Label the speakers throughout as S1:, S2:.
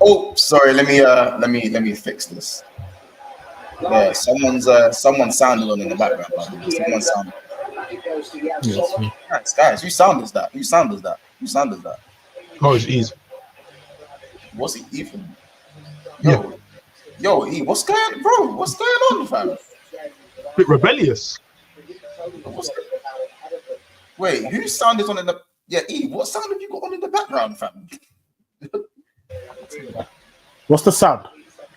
S1: Oh, sorry. Let me fix this. Yeah, someone's sounding on in the background. Someone's sounding. Guys, who sound is that? Who sound is that?
S2: Oh, it's easy.
S1: What's it even?
S2: Yeah.
S1: Yo, E, what's going on, fam?
S2: Bit rebellious.
S1: Wait, whose sound is on in the? Yeah, E, what sound have you got on in the background, fam?
S3: What's the sound?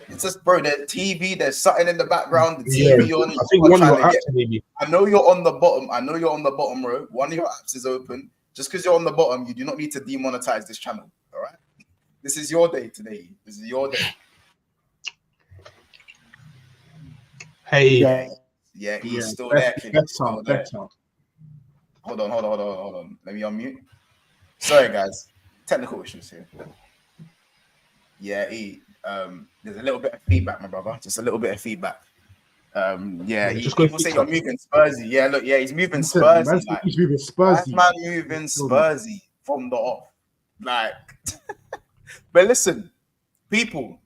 S1: It's just, bro, there's TV, there's something in the background, the TV on.
S2: I think one of your apps, maybe.
S1: I know you're on the bottom row. One of your apps is open. Just because you're on the bottom, you do not need to demonetize this channel, all right? This is your day today. This is your day.
S2: Hey.
S1: Yeah, he's still there.
S3: Better.
S1: Hold on. Let me unmute. Sorry, guys. Technical issues here. Yeah, there's a little bit of feedback, my brother. Just a little bit of feedback. People say you're moving Spursy. Yeah, look, he's moving Spursy.
S3: He's moving Spursy.
S1: Man moving Spursy from the off. Like, but listen, people.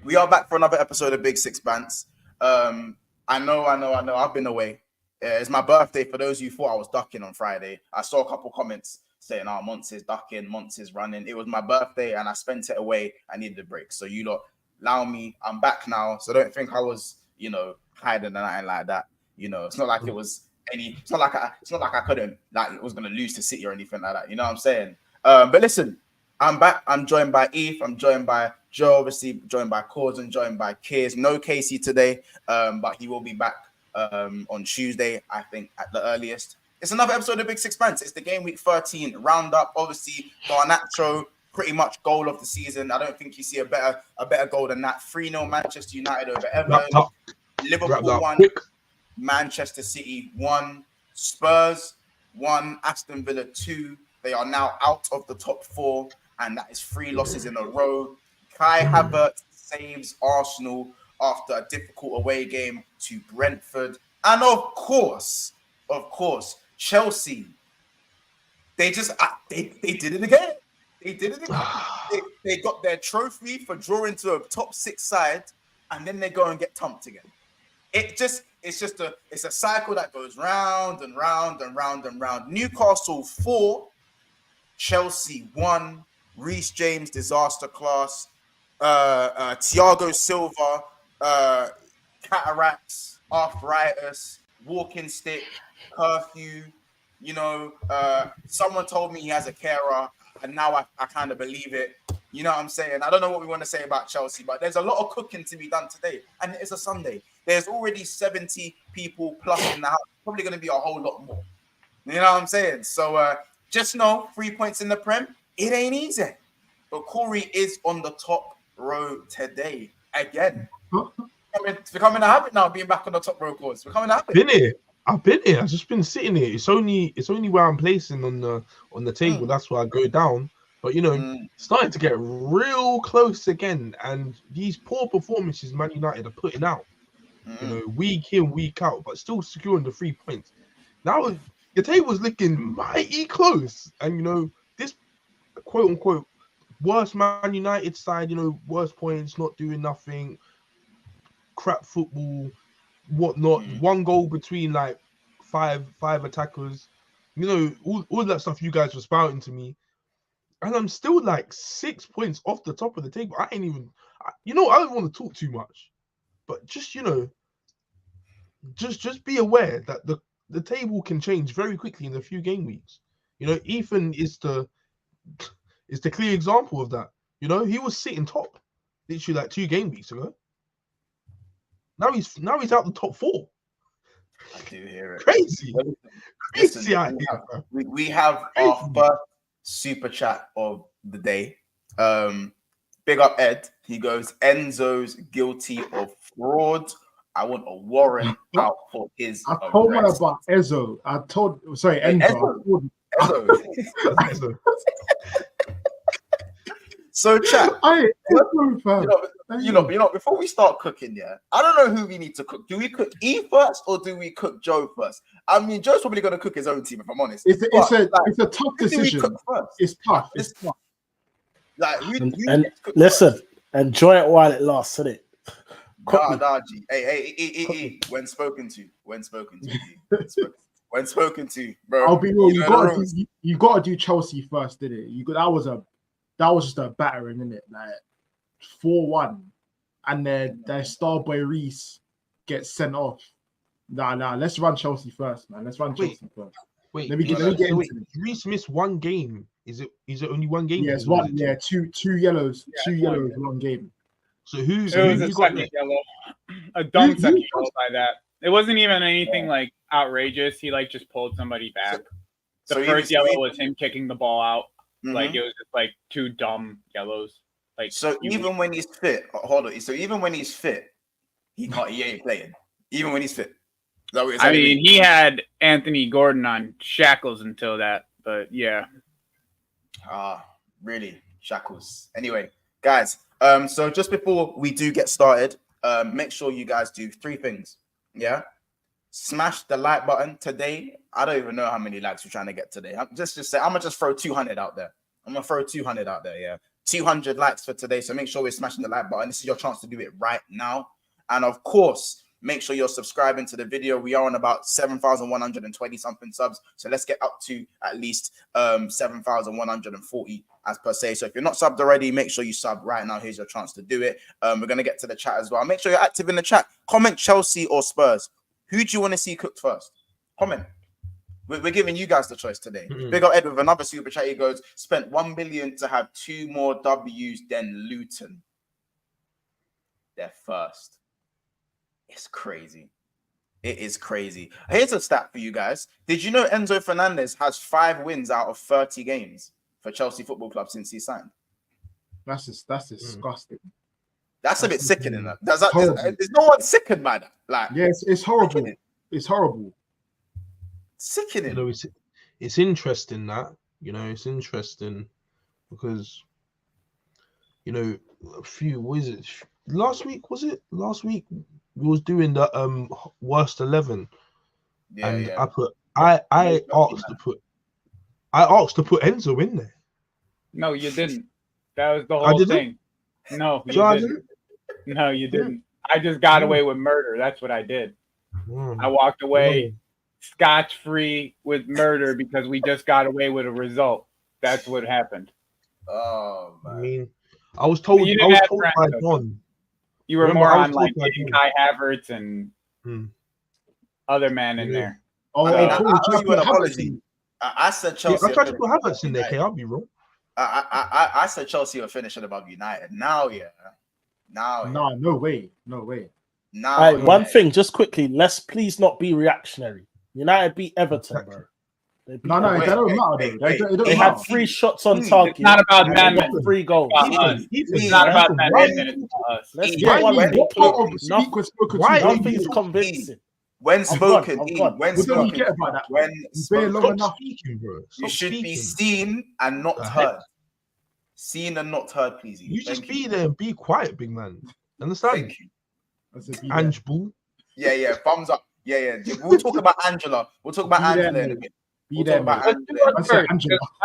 S1: We are back for another episode of Big Six Bants. I know. I've been away. It's my birthday. For those of you who thought I was ducking on Friday, I saw a couple comments saying, Monts is ducking, Monts is running. It was my birthday and I spent it away. I needed a break. So you lot allow me. I'm back now. So don't think I was, hiding or anything like that. It's not like it was it's not like I couldn't, like, it was going to lose to City or anything like that. You know what I'm saying? But listen, I'm back. I'm joined by Eve. I'm joined by Joe, obviously joined by Corden, joined by Kears. No Casey today, but he will be back on Tuesday, I think, at the earliest. It's another episode of Big Six Bants. It's the game week 13 roundup. Obviously, Garnacho, pretty much goal of the season. I don't think you see a better goal than that. 3-0 Manchester United over Everton. Liverpool 1, Manchester City 1, Spurs 1, Aston Villa 2. They are now out of the top 4, and that is 3 losses in a row. Kai Havertz saves Arsenal after a difficult away game to Brentford. And of course, Chelsea. They just they did it again. They got their trophy for drawing to a top 6 side, and then they go and get thumped again. It's a cycle that goes round and round and round and round. Newcastle 4, Chelsea 1, Reece James disaster class, Thiago Silva, cataracts, arthritis, walking stick, curfew. Someone told me he has a carer, and now I kind of believe it. You know what I'm saying? I don't know what we want to say about Chelsea, but there's a lot of cooking to be done today, and it's a Sunday. There's already 70 people plus in the house. Probably going to be a whole lot more. You know what I'm saying? So just know 3 points in the Prem. It ain't easy. But Corey is on the top row today again. It's becoming a habit now, being back on the top row course. Becoming a habit.
S2: I've been here. I've just been sitting here. It's only where I'm placing on the table. That's where I go down. But starting to get real close again. And these poor performances Man United are putting out, week in, week out, but still securing the 3 points. Now the table's looking mighty close. And this quote unquote worst Man United side, worst points, not doing nothing, crap football, whatnot. 1 goal between like five attackers, all that stuff you guys were spouting to me, and I'm still like 6 points off the top of the table. I ain't even, I don't want to talk too much, but just just be aware that the table can change very quickly in a few game weeks. Ethan is the clear example of that. He was sitting top literally like 2 game weeks ago. Now he's out the top 4.
S1: I do hear it.
S2: Crazy.
S1: Listen, we have our first super chat of the day. Big up Ed. He goes, Enzo's guilty of fraud. I want a warrant out for his
S3: I told her about Enzo. Enzo.
S2: Enzo.
S1: So chat, before we start cooking, I don't know who we need to cook. Do we cook E first or do we cook Joe first? I mean, Joe's probably going to cook his own team, if I'm honest.
S3: It's a tough decision. It's tough.
S1: Like, who
S4: And
S1: gets cooked
S4: listen,
S1: first?
S4: enjoy it while it lasts, innit?
S1: Nah, G. Hey. When spoken to, G. When spoken to, bro.
S3: I'll be real.
S1: You know the rules.
S3: You gotta do Chelsea first, didn't it? That was just a battering, innit? Like 4-1, and their star boy Reece gets sent off. Nah. Let's run Chelsea first, man. Let's run Chelsea first.
S2: Wait,
S3: Let me get into it.
S2: Reece missed one game. Is it only one game?
S3: Yeah, it's one. Yeah, two yellows. Two yellows, one game.
S2: So who?
S5: It was a
S2: you got
S5: second yellow, a dumb second yellow by that. It wasn't even anything like outrageous. He like just pulled somebody back. The first yellow was him kicking the ball out. Like it was just like two dumb yellows. Like
S1: so even when he's fit, hold on. So even when he's fit, he ain't playing. Even when he's fit.
S5: I mean, he had Anthony Gordon on shackles until that, but yeah.
S1: Really? Shackles. Anyway, guys, so just before we do get started, make sure you guys do 3 things. Yeah? Smash the like button today. I don't even know how many likes we're trying to get today. I'm just gonna just throw 200 out there. Yeah. 200 likes for today. So make sure we're smashing the like button. This is your chance to do it right now. And of course, make sure you're subscribing to the video. We are on about 7,120 something subs. So let's get up to at least 7,140 as per se. So if you're not subbed already, make sure you sub right now. Here's your chance to do it. We're going to get to the chat as well. Make sure you're active in the chat. Comment Chelsea or Spurs. Who do you want to see cooked first? Comment. We're giving you guys the choice today. Big up Ed with another super chat. He goes, spent 1 billion to have 2 more W's than Luton. They're first. It's crazy. It is crazy. Here's a stat for you guys. Did you know Enzo Fernandez has 5 wins out of 30 games for Chelsea Football Club since he signed?
S3: That's disgusting.
S1: That's a bit sickening. There's no one sickened by that. Like,
S3: yeah, it's horrible.
S1: Sickening.
S3: It's horrible.
S1: Sickening.
S2: You know, it's interesting that, it's interesting because, last week we was doing the worst 11, and I asked to put Enzo in there.
S5: No, you didn't. That was the whole thing. No, you didn't. No, you didn't. I just got away with murder. That's what I did. I walked away scotch-free with murder because we just got away with a result. That's what happened.
S1: Oh, man.
S2: I mean, I was told by Don.
S5: You were more on like Kai Havertz and other man in there.
S3: Oh,
S1: I owe you an apology. I said Chelsea.
S2: I tried to put Havertz in there. Okay, I'll be wrong.
S1: I said Chelsea were finishing above United. Now.
S3: No way.
S1: Now,
S4: one thing, just quickly. Let's please not be reactionary. United beat Everton, bro.
S3: It don't matter.
S4: They had 3 shots on target.
S5: It's not about that many.
S4: 3 goals.
S5: It's not about that many for us.
S4: Let's get one thing clear. Nothing's convincing.
S1: When spoken,
S2: You
S1: should be seen and not heard. Seen and not heard, please.
S2: You just be there and be quiet, big man. Understand?
S1: Thank you.
S2: Ange Ball.
S1: Yeah. Thumbs up. Yeah. We'll talk about Angela. We'll talk about Angela in a bit.
S5: I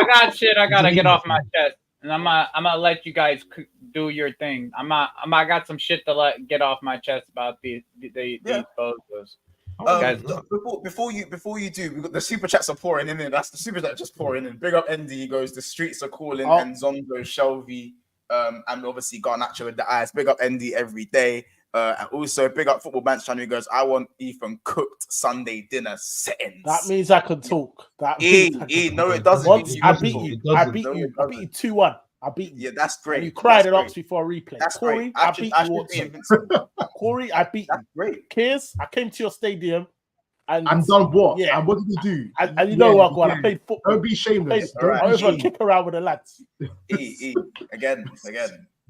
S5: got shit I gotta get off my chest, and I'm gonna let you guys do your thing. I got some shit to get off my chest about these photos.
S1: Guys, before you do, we got the super chats are pouring in. That's the super chat just pouring in. Big up Andy. He goes, the streets are calling, and Zondo, Shelby, and obviously Garnacho with the eyes. Big up Andy every day. And also big up Football Banter channel. He goes, I want Ethan cooked Sunday dinner settings.
S4: That means I can talk.
S1: No, it doesn't.
S4: I beat you 2-1. I beat you.
S1: Yeah, that's great.
S4: And you cried it off before replay.
S1: That's
S4: Corey,
S1: great.
S4: I beat you. Corey, I beat you.
S1: Great.
S4: Kears, I came to your stadium
S3: and done what?
S4: Yeah.
S3: And what did you do?
S4: And you know what, God, I played football.
S3: Don't be shameless.
S4: I was going to kick around with the lads.
S1: Again.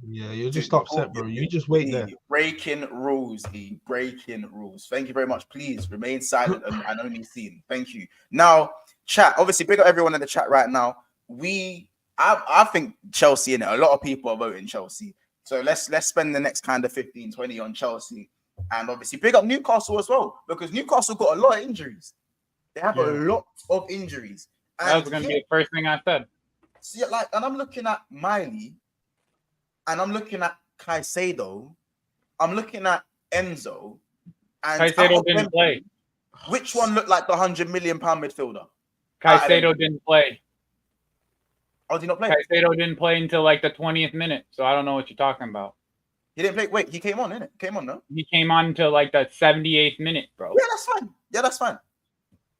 S2: Yeah, you're just upset, bro. You just wait there.
S1: Breaking rules, breaking rules. Thank you very much. Please remain silent and only seen. Thank you. Now, chat. Obviously, big up everyone in the chat right now. I think Chelsea in it. A lot of people are voting Chelsea. So let's spend the next kind of 15-20 on Chelsea. And obviously, big up Newcastle as well, because Newcastle got a lot of injuries. They have a lot of injuries. And
S5: that was going to be the first thing I said.
S1: See, and I'm looking at Miley. and I'm looking at Caicedo, I'm looking at Enzo, and
S5: Caicedo didn't play.
S1: Which one looked like the £100 million midfielder?
S5: Caicedo didn't play.
S1: Oh, did he not play?
S5: Caicedo didn't play until like the 20th minute, so I don't know what you're talking about.
S1: He didn't play. Wait, he came on, innit? Came on, no?
S5: He came on until like the 78th minute, bro.
S1: Yeah, that's fine.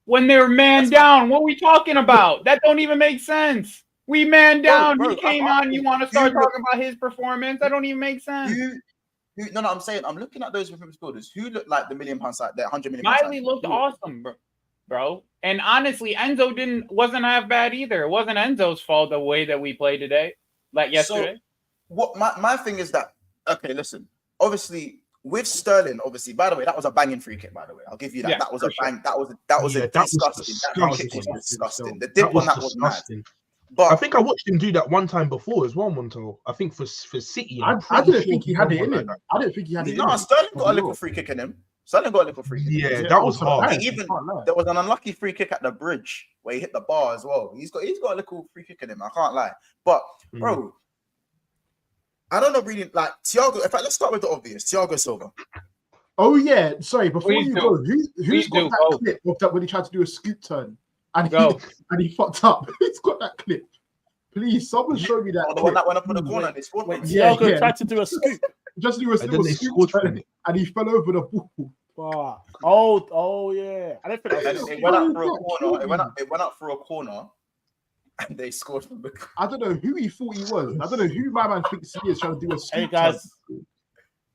S5: When they were man down, what are we talking about? That don't even make sense. We man down.
S1: Bro,
S5: he came on. You want to start talking about his performance? That don't even make sense.
S1: No, I'm saying I'm looking at those midfielders who look like the £1 million side, the £100 million.
S5: Miley looked awesome, bro. And honestly, Enzo wasn't half bad either. It wasn't Enzo's fault the way that we played today, like yesterday.
S1: So, what my thing is that, okay, listen. Obviously, with Sterling, by the way, that was a banging free kick. By the way, I'll give you that.
S5: Yeah,
S1: that was a bang.
S5: Sure.
S1: That was disgusting. That kick was disgusting. The dip on that was mad.
S2: But I think I watched him do that one time before as well, Montel. I think for City.
S3: I didn't think he had it in him. I didn't think he had it in him.
S1: No, Sterling got a little free kick in him. Sterling got a little free kick.
S2: Yeah, that was hard.
S1: There was an unlucky free kick at the bridge where he hit the bar as well. He's got a little free kick in him. I can't lie. But bro, I don't know really like Thiago. In fact, let's start with the obvious. Thiago Silva.
S3: Oh yeah, sorry. Before you go, who's got that clip of that when he tried to do a scoop turn and he fucked up? Who's got that clip? Please, someone show me that.
S1: The one that went up in the corner and they scored.
S4: Thiago tried to do a scoop.
S3: Just do a scoop turn and he fell over the ball.
S4: Oh yeah. I didn't think that was
S1: it went up for a corner. It went up for a corner. And they scored from the corner.
S3: I don't know who he thought he was. I don't know who my man thinks he is trying to do a scoop.
S4: Hey guys,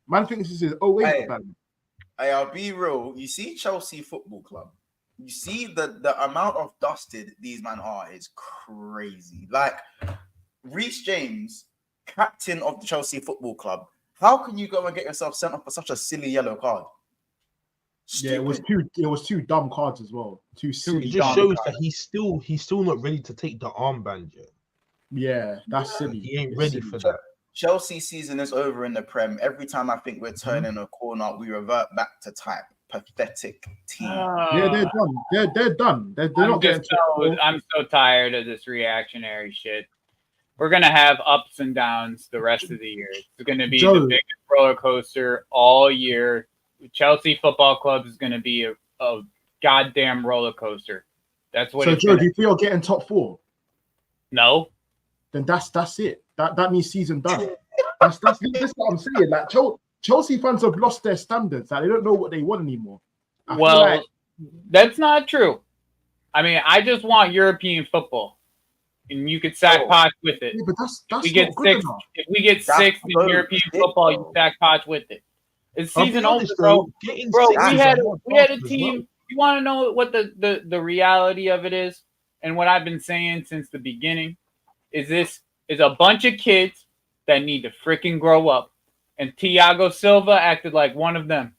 S3: man thinks this is man.
S1: I'll be real. You see Chelsea Football Club. You see the amount of dusted these men are is crazy. Like Reece James, captain of the Chelsea Football Club. How can you go and get yourself sent off for such a silly yellow card?
S3: Stupid. Yeah, it was two dumb cards as well. Too silly.
S2: It just shows that he's still not ready to take the armband yet.
S3: Yeah, that's silly.
S2: He ain't ready for that.
S1: Chelsea season is over in the Prem. Every time I think we're turning a corner, we revert back to type. Pathetic team.
S3: Yeah, they're done. They're done. They're not getting.
S5: I'm so tired of this reactionary shit. We're gonna have ups and downs the rest of the year. It's gonna be the biggest roller coaster all year. Chelsea Football Club is gonna be a goddamn roller coaster. That's what.
S3: So, Joe, do you feel you're getting top 4?
S5: No.
S3: Then that's it. That means season done. That's what I'm saying. Like Chelsea fans have lost their standards. Like, they don't know what they want anymore.
S5: That's not true. I mean, I just want European football, and you could sack Poch with it.
S3: Yeah, but that's
S5: if we get six. If we get sixth in European football, you sack Poch with it. It's season over, bro. Bro, we had a team. Well. You want to know what the reality of it is, and what I've been saying since the beginning is this is a bunch of kids that need to freaking grow up. And Thiago Silva acted like one of them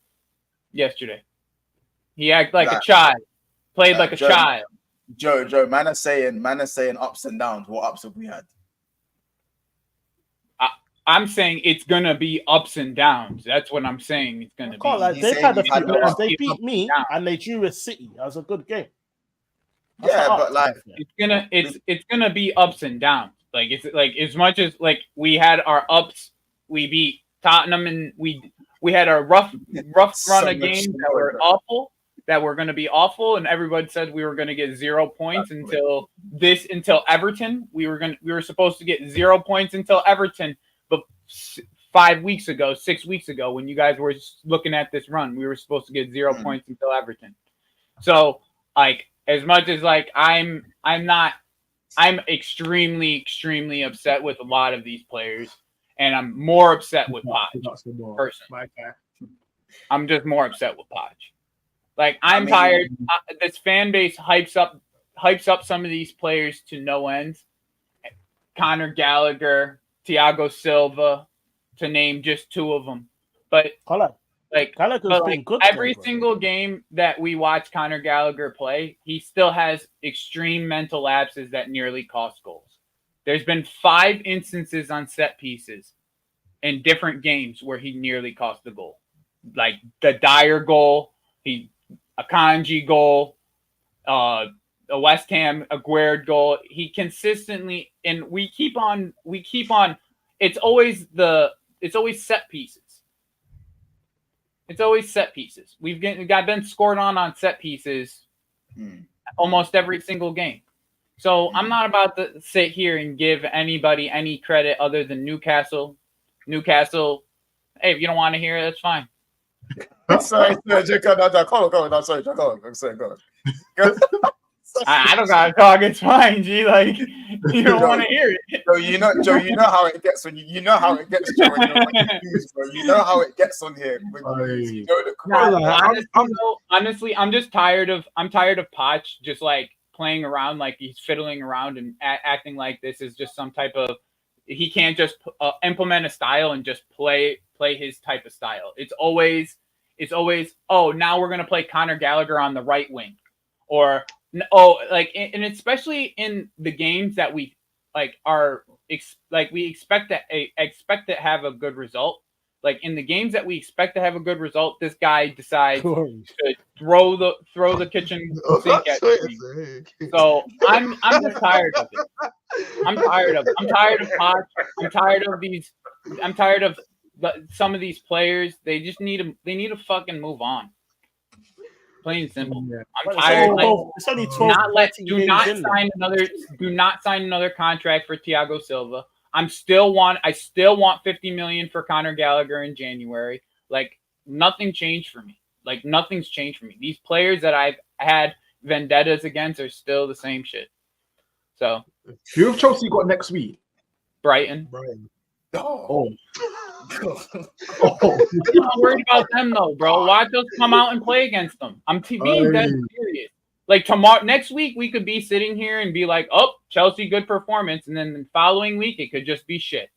S5: yesterday. He acted like a child, played like a child.
S1: Joe, man is saying ups and downs. What ups have we had?
S5: I'm saying it's gonna be ups and downs. That's what I'm saying. It's gonna be.
S4: Like, they've had a few ups. They beat me and they drew with City. That was a good game.
S1: Yeah, but like
S5: it's gonna be ups and downs. Like it's like as much as like we had our ups, we beat Tottenham and we had a rough run of games that were awful, that were going to be awful, and everybody said we were going to get 0 points until Everton. We were supposed to get 0 points until Everton, but 6 weeks ago, when you guys were looking at this run, we were supposed to get 0 points until Everton. So like as much as like I'm extremely, extremely upset with a lot of these players. And I'm more upset with Poch, personally. I'm just more upset with Poch. Like, I'm tired. This fan base hypes up some of these players to no end. Conor Gallagher, Thiago Silva, to name just 2 of them. But every single game that we watch Conor Gallagher play, he still has extreme mental lapses that nearly cost goals. There's been 5 instances on set pieces in different games where he nearly cost the goal. Like the Dyer goal, a Kanji goal, a West Ham Aguerd goal. He consistently, and we keep on. it's always set pieces. It's always set pieces. We've been scored on set pieces almost every single game. So I'm not about to sit here and give anybody any credit other than Newcastle. Newcastle, hey, if you don't want to hear it, that's fine.
S1: Sorry, Jacob. No, sorry, Jacob. I'm sorry, go on.
S5: I don't gotta talk. It's fine, G. Like you don't want to hear it.
S1: Joe, you know how it gets when you know how it gets, Joe. When you're on the news, bro. You know how it gets on here.
S5: Honestly, I'm tired of Poch just like playing around, like he's fiddling around and acting like this is just some type of. He can't just implement a style and just play his type of style. It's always oh, now we're gonna play Conor Gallagher on the right wing, or and especially in the games that we we expect to have a good result. Like in the games that we expect to have a good result, this guy decides to throw the kitchen sink at me. So I'm just tired of it. I'm tired of Poch. I'm tired of these. I'm tired of some of these players. They just need to fucking move on. Plain and simple. Yeah. I'm tired.
S4: It's only 12.
S5: Do not sign another contract for Thiago Silva. I still want 50 million for Conor Gallagher in January. Like nothing changed for me. Like nothing's changed for me. These players that I've had vendettas against are still the same shit. So
S3: who have Chelsea got next week?
S5: Brighton.
S3: Oh.
S5: I'm not worried about them though, bro. Watch us come out and play against them. I'm being dead serious. Like next week, we could be sitting here and be like, "Oh, Chelsea, good performance," and then the following week, it could just be shit.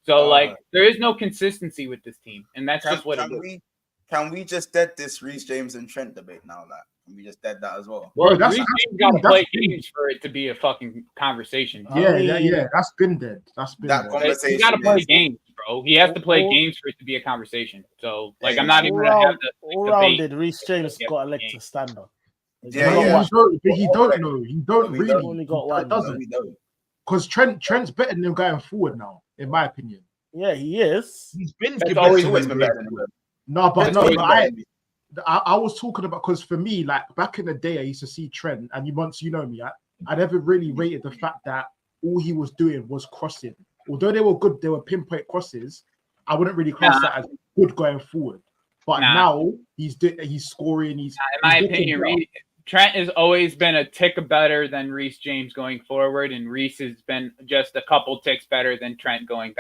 S5: So there is no consistency with this team, and that's just what it is.
S1: Can we just dead this Reece James and Trent debate now? Like, can we just dead that as well?
S5: Well, Reece James got to play games for it to be a fucking conversation.
S3: Yeah. That's been dead.
S1: Conversation.
S5: He got to play games, bro. He has to play games for it to be a conversation. So, I'm not even gonna have the
S4: all-rounded Reece James got a leg to stand on.
S3: Yeah. He don't know. He don't really.
S4: Only got one.
S3: Doesn't. Because Trent's better than him going forward now, in my opinion.
S4: Yeah, he is.
S2: He's been
S1: always been better than him.
S3: I was talking about, because for me, like back in the day, I used to see Trent, and you know me, I never really rated the fact that all he was doing was crossing. Although they were good, they were pinpoint crosses. I wouldn't really class that as good going forward. But now he's scoring. In
S5: my opinion, Trent has always been a tick better than Reece James going forward, and Reece has been just a couple ticks better than Trent going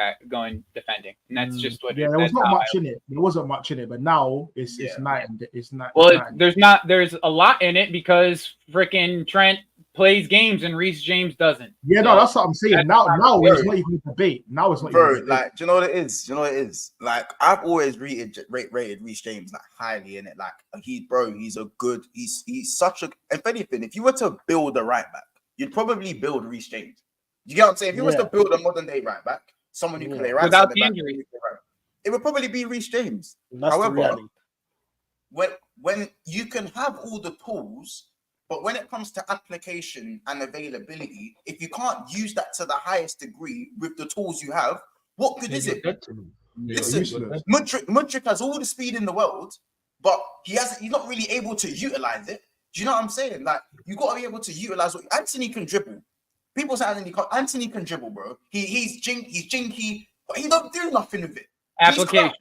S5: defending, and that's just what.
S3: Yeah, there was not much in it. There wasn't much in it, but now it's night and it's not.
S5: Well, there's a lot in it because freaking Trent plays games and Reece James doesn't.
S3: Yeah, no, that's what I'm saying. Now it's not even a debate. Now it's not.
S1: Bro, like, do you know what it is? Like, I've always rated Reece James like highly in it. Like, he's such a. If anything, if you were to build a right back, you'd probably build Reece James. You get what I'm saying? If you was to build a modern day right back, someone who can play right
S5: without the injury,
S1: it would probably be Reece James.
S4: That's
S1: however, when you can have all the tools. But when it comes to application and availability, if you can't use that to the highest degree with the tools you have, what good is it? Listen, Mudryk has all the speed in the world, but he's not really able to utilize it. Do you know what I'm saying? Like, you got to be able to utilize what Anthony can dribble. People say Anthony can dribble, bro. He's jinky, but he don't do nothing with it.
S5: Application.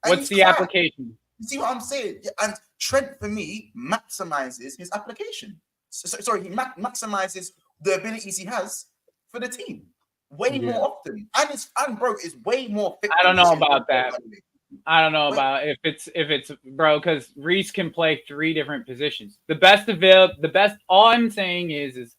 S5: What's the application?
S1: You see what I'm saying? And Trent, for me, maximizes his application. He maximizes the abilities he has for the team way more often. And bro, is way more fit.
S5: I don't know about that. I don't know about if it's bro, because Reece can play 3 different positions. All I'm saying is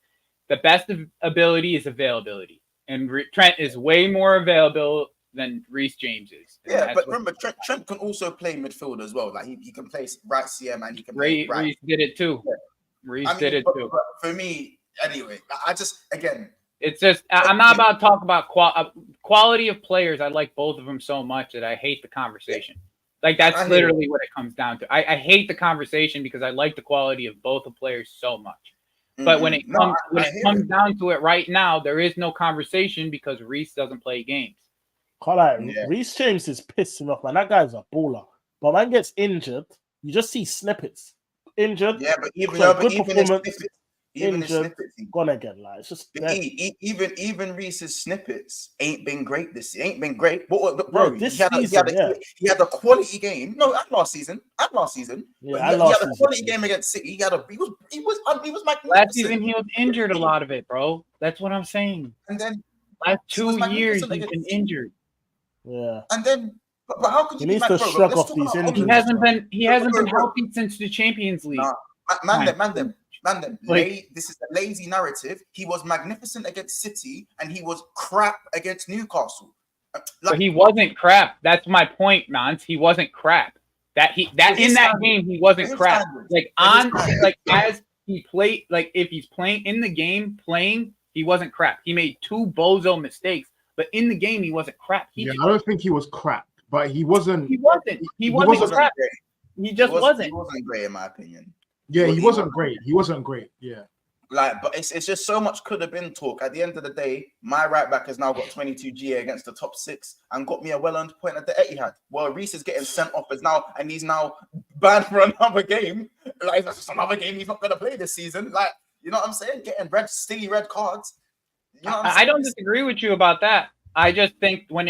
S5: the best ability is availability. And Trent is way more available than Reece James is.
S1: Yeah, but remember, Trent can also play midfield as well. Like, he can play right CM and he can play right.
S5: Reece did it too. Yeah. Reece did it too.
S1: But for me, anyway,
S5: it's just, I'm not about to talk about quality of players. I like both of them so much that I hate the conversation. Like, that's literally what it comes down to. I hate the conversation because I like the quality of both the players so much. But when it comes down to it right now, there is no conversation because Reece doesn't play games.
S4: Reece James is pissing off, man. That guy's a baller. But man gets injured, you just see snippets. Injured.
S1: Yeah, but even
S4: Even
S1: his snippets,
S4: gone again. Like it's just
S1: even Reece's snippets ain't been great this year. Ain't been great. But bro,
S4: this
S1: he had a quality game. No, at last season.
S4: Yeah,
S1: he had a quality game against City. He was magnificent.
S5: Last season he was injured a lot of it, bro. That's what I'm saying.
S1: And then
S5: last 2 years he's been injured.
S4: Yeah.
S1: And then but how can you
S4: needs to shrug off these injuries?
S5: He hasn't been healthy since the Champions League.
S1: Man, this is a lazy narrative. He was magnificent against City and he was crap against Newcastle.
S5: But he wasn't crap. That's my point, Nance. He wasn't crap. In that game he wasn't crap. As he played, like if he's playing in the game, he wasn't crap. He made 2 bozo mistakes, but in the game he wasn't crap.
S3: I don't think he was crap, but he wasn't.
S5: He wasn't crap. He just wasn't.
S1: He wasn't great in my opinion.
S3: Yeah, he wasn't great. He wasn't great. Yeah.
S1: But it's just so much could have been talk. At the end of the day, my right back has now got 22 GA against the top 6 and got me a well-earned point at the Etihad. Well, Reece is getting sent off and he's now banned for another game. Like that's just another game he's not going to play this season. Like, you know what I'm saying? Getting silly red cards. You know what I'm saying?
S5: I don't disagree with you about that. I just think when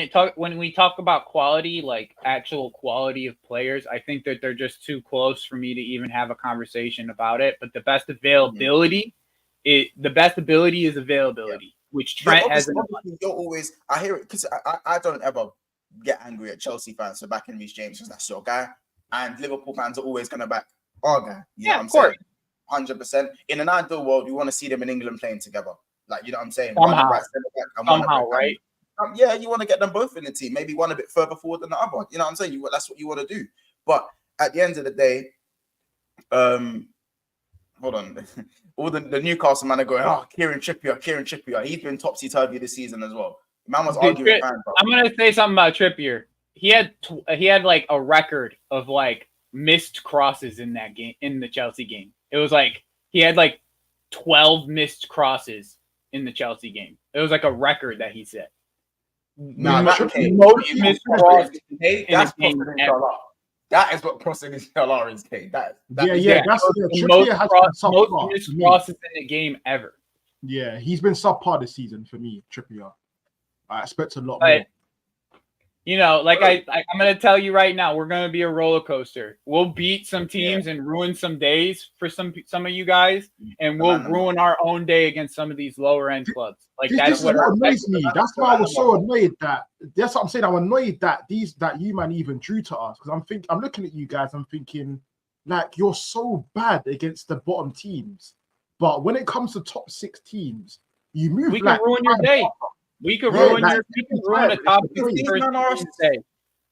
S5: we talk about quality, like actual quality of players, I think that they're just too close for me to even have a conversation about it. But the best availability is availability, which Trent has.
S1: You're always, I hear it because I don't ever get angry at Chelsea fans for backing Reece James because that's your guy, and Liverpool fans are always going to back our guy. You know what I'm saying? 100%. In an ideal world, we want to see them in England playing together. Like, you know what I'm saying?
S5: Somehow, right?
S1: Yeah, you want to get them both in the team. Maybe one a bit further forward than the other. You know what I'm saying? That's what you want to do. But at the end of the day, hold on. All the Newcastle man are going, Kieran Trippier. He's been topsy-turvy this season as well. Man was arguing.
S5: I'm going to say something about Trippier. He had like a record of like missed crosses in that game, in the Chelsea game. It was like he had like 12 missed crosses in the Chelsea game. It was like a record that he set.
S1: Most missed crosses that's that is what Procedure is, K. That's
S5: most missed crosses in the game ever.
S3: Yeah, he's been subpar this season for me, Trippier. I expect a lot more.
S5: You know, like I'm going to tell you right now, we're going to be a roller coaster. We'll beat some teams and ruin some days for some of you guys, and we'll ruin our own day against some of these lower end clubs. Like that's what
S3: annoys me. That's why I was so annoyed that's what I'm saying. I'm annoyed that you man even drew to us because I'm looking at you guys. I'm thinking like you're so bad against the bottom teams, but when it comes to top 6 teams, you move.
S5: We can ruin your day. We could ruin a top 15 day.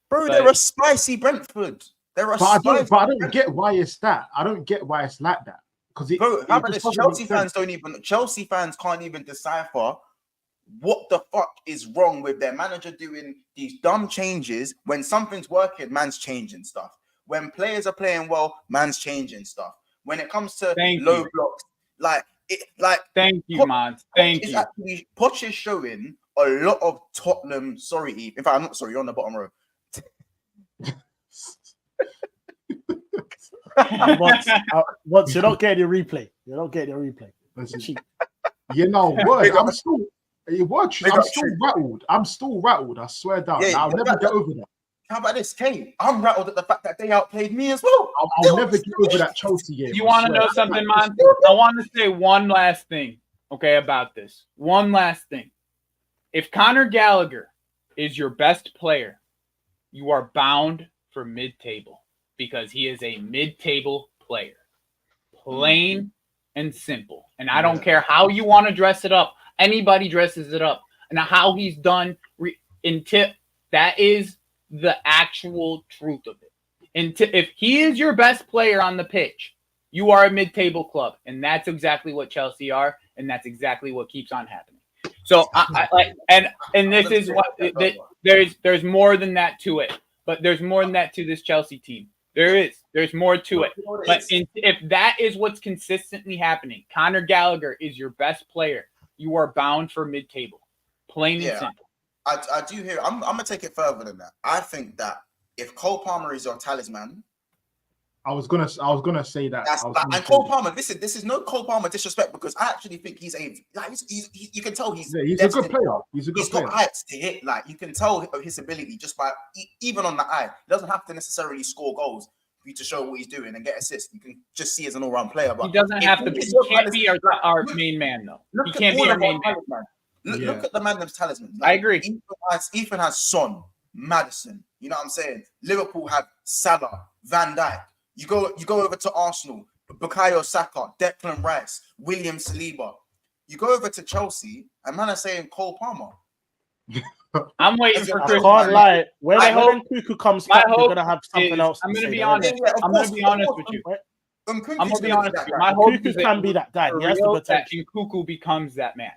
S1: Bro, they're a spicy Brentford. But
S3: I don't get why it's that. I don't get why it's like that.
S1: Bro, how about this? Chelsea fans can't even decipher what the fuck is wrong with their manager doing these dumb changes. When something's working, man's changing stuff. When players are playing well, man's changing stuff. When it comes to low blocks,
S5: thank you, man. Thank you.
S1: Poch is showing a lot of Tottenham. Sorry, Eve. In fact, I'm not sorry. You're on the bottom row.
S4: Once you're not getting your replay. You're not getting your replay.
S3: You know what? I'm still rattled. I'm still rattled. I swear down. I'll never get over that.
S1: How about this, Kane? I'm rattled at the fact that they outplayed me as well.
S3: I'll never get over that Chelsea game.
S5: You want to know something, man? I want to say one last thing, about this. One last thing. If Conor Gallagher is your best player, you are bound for mid-table because he is a mid-table player. Plain and simple. And I don't care how you want to dress it up. Anybody dresses it up. And how he's done that is the actual truth of it. And if he is your best player on the pitch, you are a mid-table club, and that's exactly what Chelsea are, and that's exactly what keeps on happening. So this is what there's more than that to it, but there's more than that to this Chelsea team. There's more to it. But if that is what's consistently happening, Conor Gallagher is your best player. You are bound for mid-table, plain and simple.
S1: I do hear. I'm gonna take it further than that. I think that if Cole Palmer is your talisman,
S3: I was gonna say that.
S1: And Cole Palmer. Listen, this is no Cole Palmer disrespect because I actually think he's you can tell he's
S3: a good player. He's
S1: got heights to hit. Like you can tell his ability just by even on the eye. He doesn't have to necessarily score goals for you to show what he's doing and get assists. You can just see as an all-round player. But
S5: he doesn't have to. He can't be our main man though. He can't be our main man.
S1: Look at the Man's talisman.
S5: I agree.
S1: Ethan has Son, Maddison. You know what I'm saying? Liverpool have Salah, Van Dijk. You go over to Arsenal, Bukayo Saka, Declan Rice, William Saliba. You go over to Chelsea, and man are saying Cole Palmer.
S5: I'm waiting for Chris.
S4: Can't lie. When Cuckoo comes back, you're gonna have something else.
S5: I'm gonna be honest. I'm gonna be honest with you. I'm gonna be honest with you. My hope is
S4: can be that guy. He has the potential.
S5: Cuckoo becomes that man.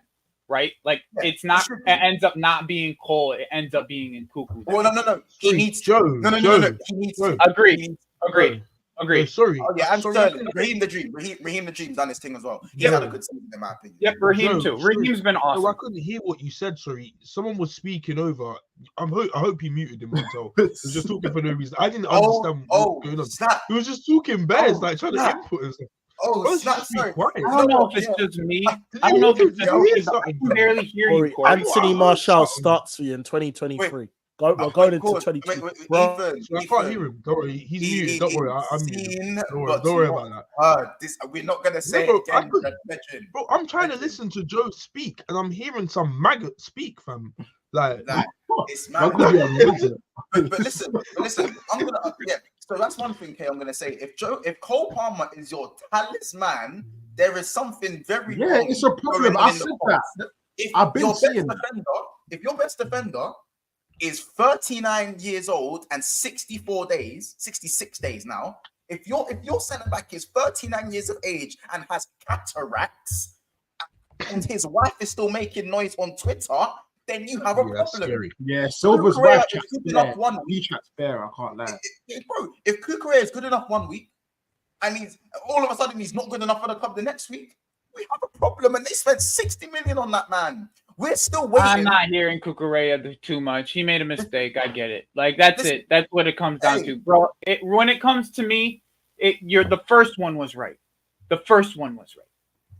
S5: Right? Like it's not. It ends up not being Cole. It ends up being in Cuckoo.
S1: Well, no. He needs
S2: Joe.
S1: No. He needs
S2: Joe.
S5: Agree.
S2: Oh, sorry.
S1: Oh yeah, I'm Sterling. Raheem the Dream's done his thing as well. He had a good season in my opinion.
S5: Yep, Raheem too. Raheem's been awesome.
S2: I couldn't hear what you said. Sorry, someone was speaking over. I hope he muted him. So he was just talking for no reason. I didn't understand what was going on.
S1: Snap.
S2: He was just talking bears, like trying to input and stuff.
S1: Sorry.
S5: I don't know if it's just me. I don't know if it's just me. I can barely hear you, Corey.
S4: Anthony Martial starts for you in 2023. We're going into 2023.
S2: I can't hear him. Don't worry. He's muted. Don't worry. I'm muted. Don't worry about that.
S1: We're not going to say it again.
S2: Bro, I'm trying to listen to Joe speak, and I'm hearing some maggot speak, fam. Like
S1: it's mad. But listen. I'm gonna So that's one thing, Kay. I'm gonna say if Cole Palmer is your talisman, there is something very wrong.
S3: It's a problem. I said that. I've been saying
S1: if your best defender is 39 years old and 66 days now. If your centre back is 39 years of age and has cataracts, and his wife is still making noise on Twitter, then you have a problem.
S2: Scary.
S3: Yeah, Silver's wife chat's fair. He chat's fair. I can't lie.
S1: Bro, if Kukurea is good enough one week, and he's all of a sudden he's not good enough for the club the next week, we have a problem. And they spent 60 million on that man. We're still waiting.
S5: I'm not hearing Kukurea too much. He made a mistake. I get it. Like that's it. That's what it comes down to, bro. When it comes to me, the first one was right. The first one was right.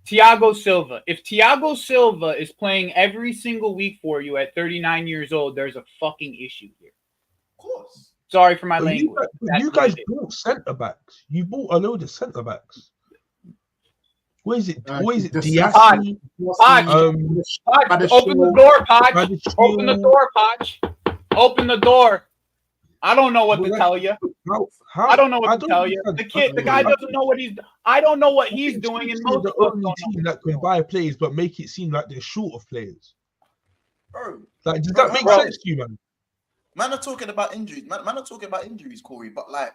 S5: Thiago Silva. If Thiago Silva is playing every single week for you at 39 years old, there's a fucking issue here.
S1: Of course.
S5: Sorry for my language.
S2: You guys bought centre backs. You bought a load of centre backs. What is it? Diassi?
S5: Open the door, Podge. Open the door, Podge. Open the door. I don't know what to tell you. I don't know what to tell you. The guy doesn't know what he's. I don't know what he's doing. And most
S2: the only team that can buy players but make it seem like they're short of players.
S1: Bro,
S2: like does that make sense to you, man?
S1: Man are talking about injuries. Man are talking about injuries, Corey. But like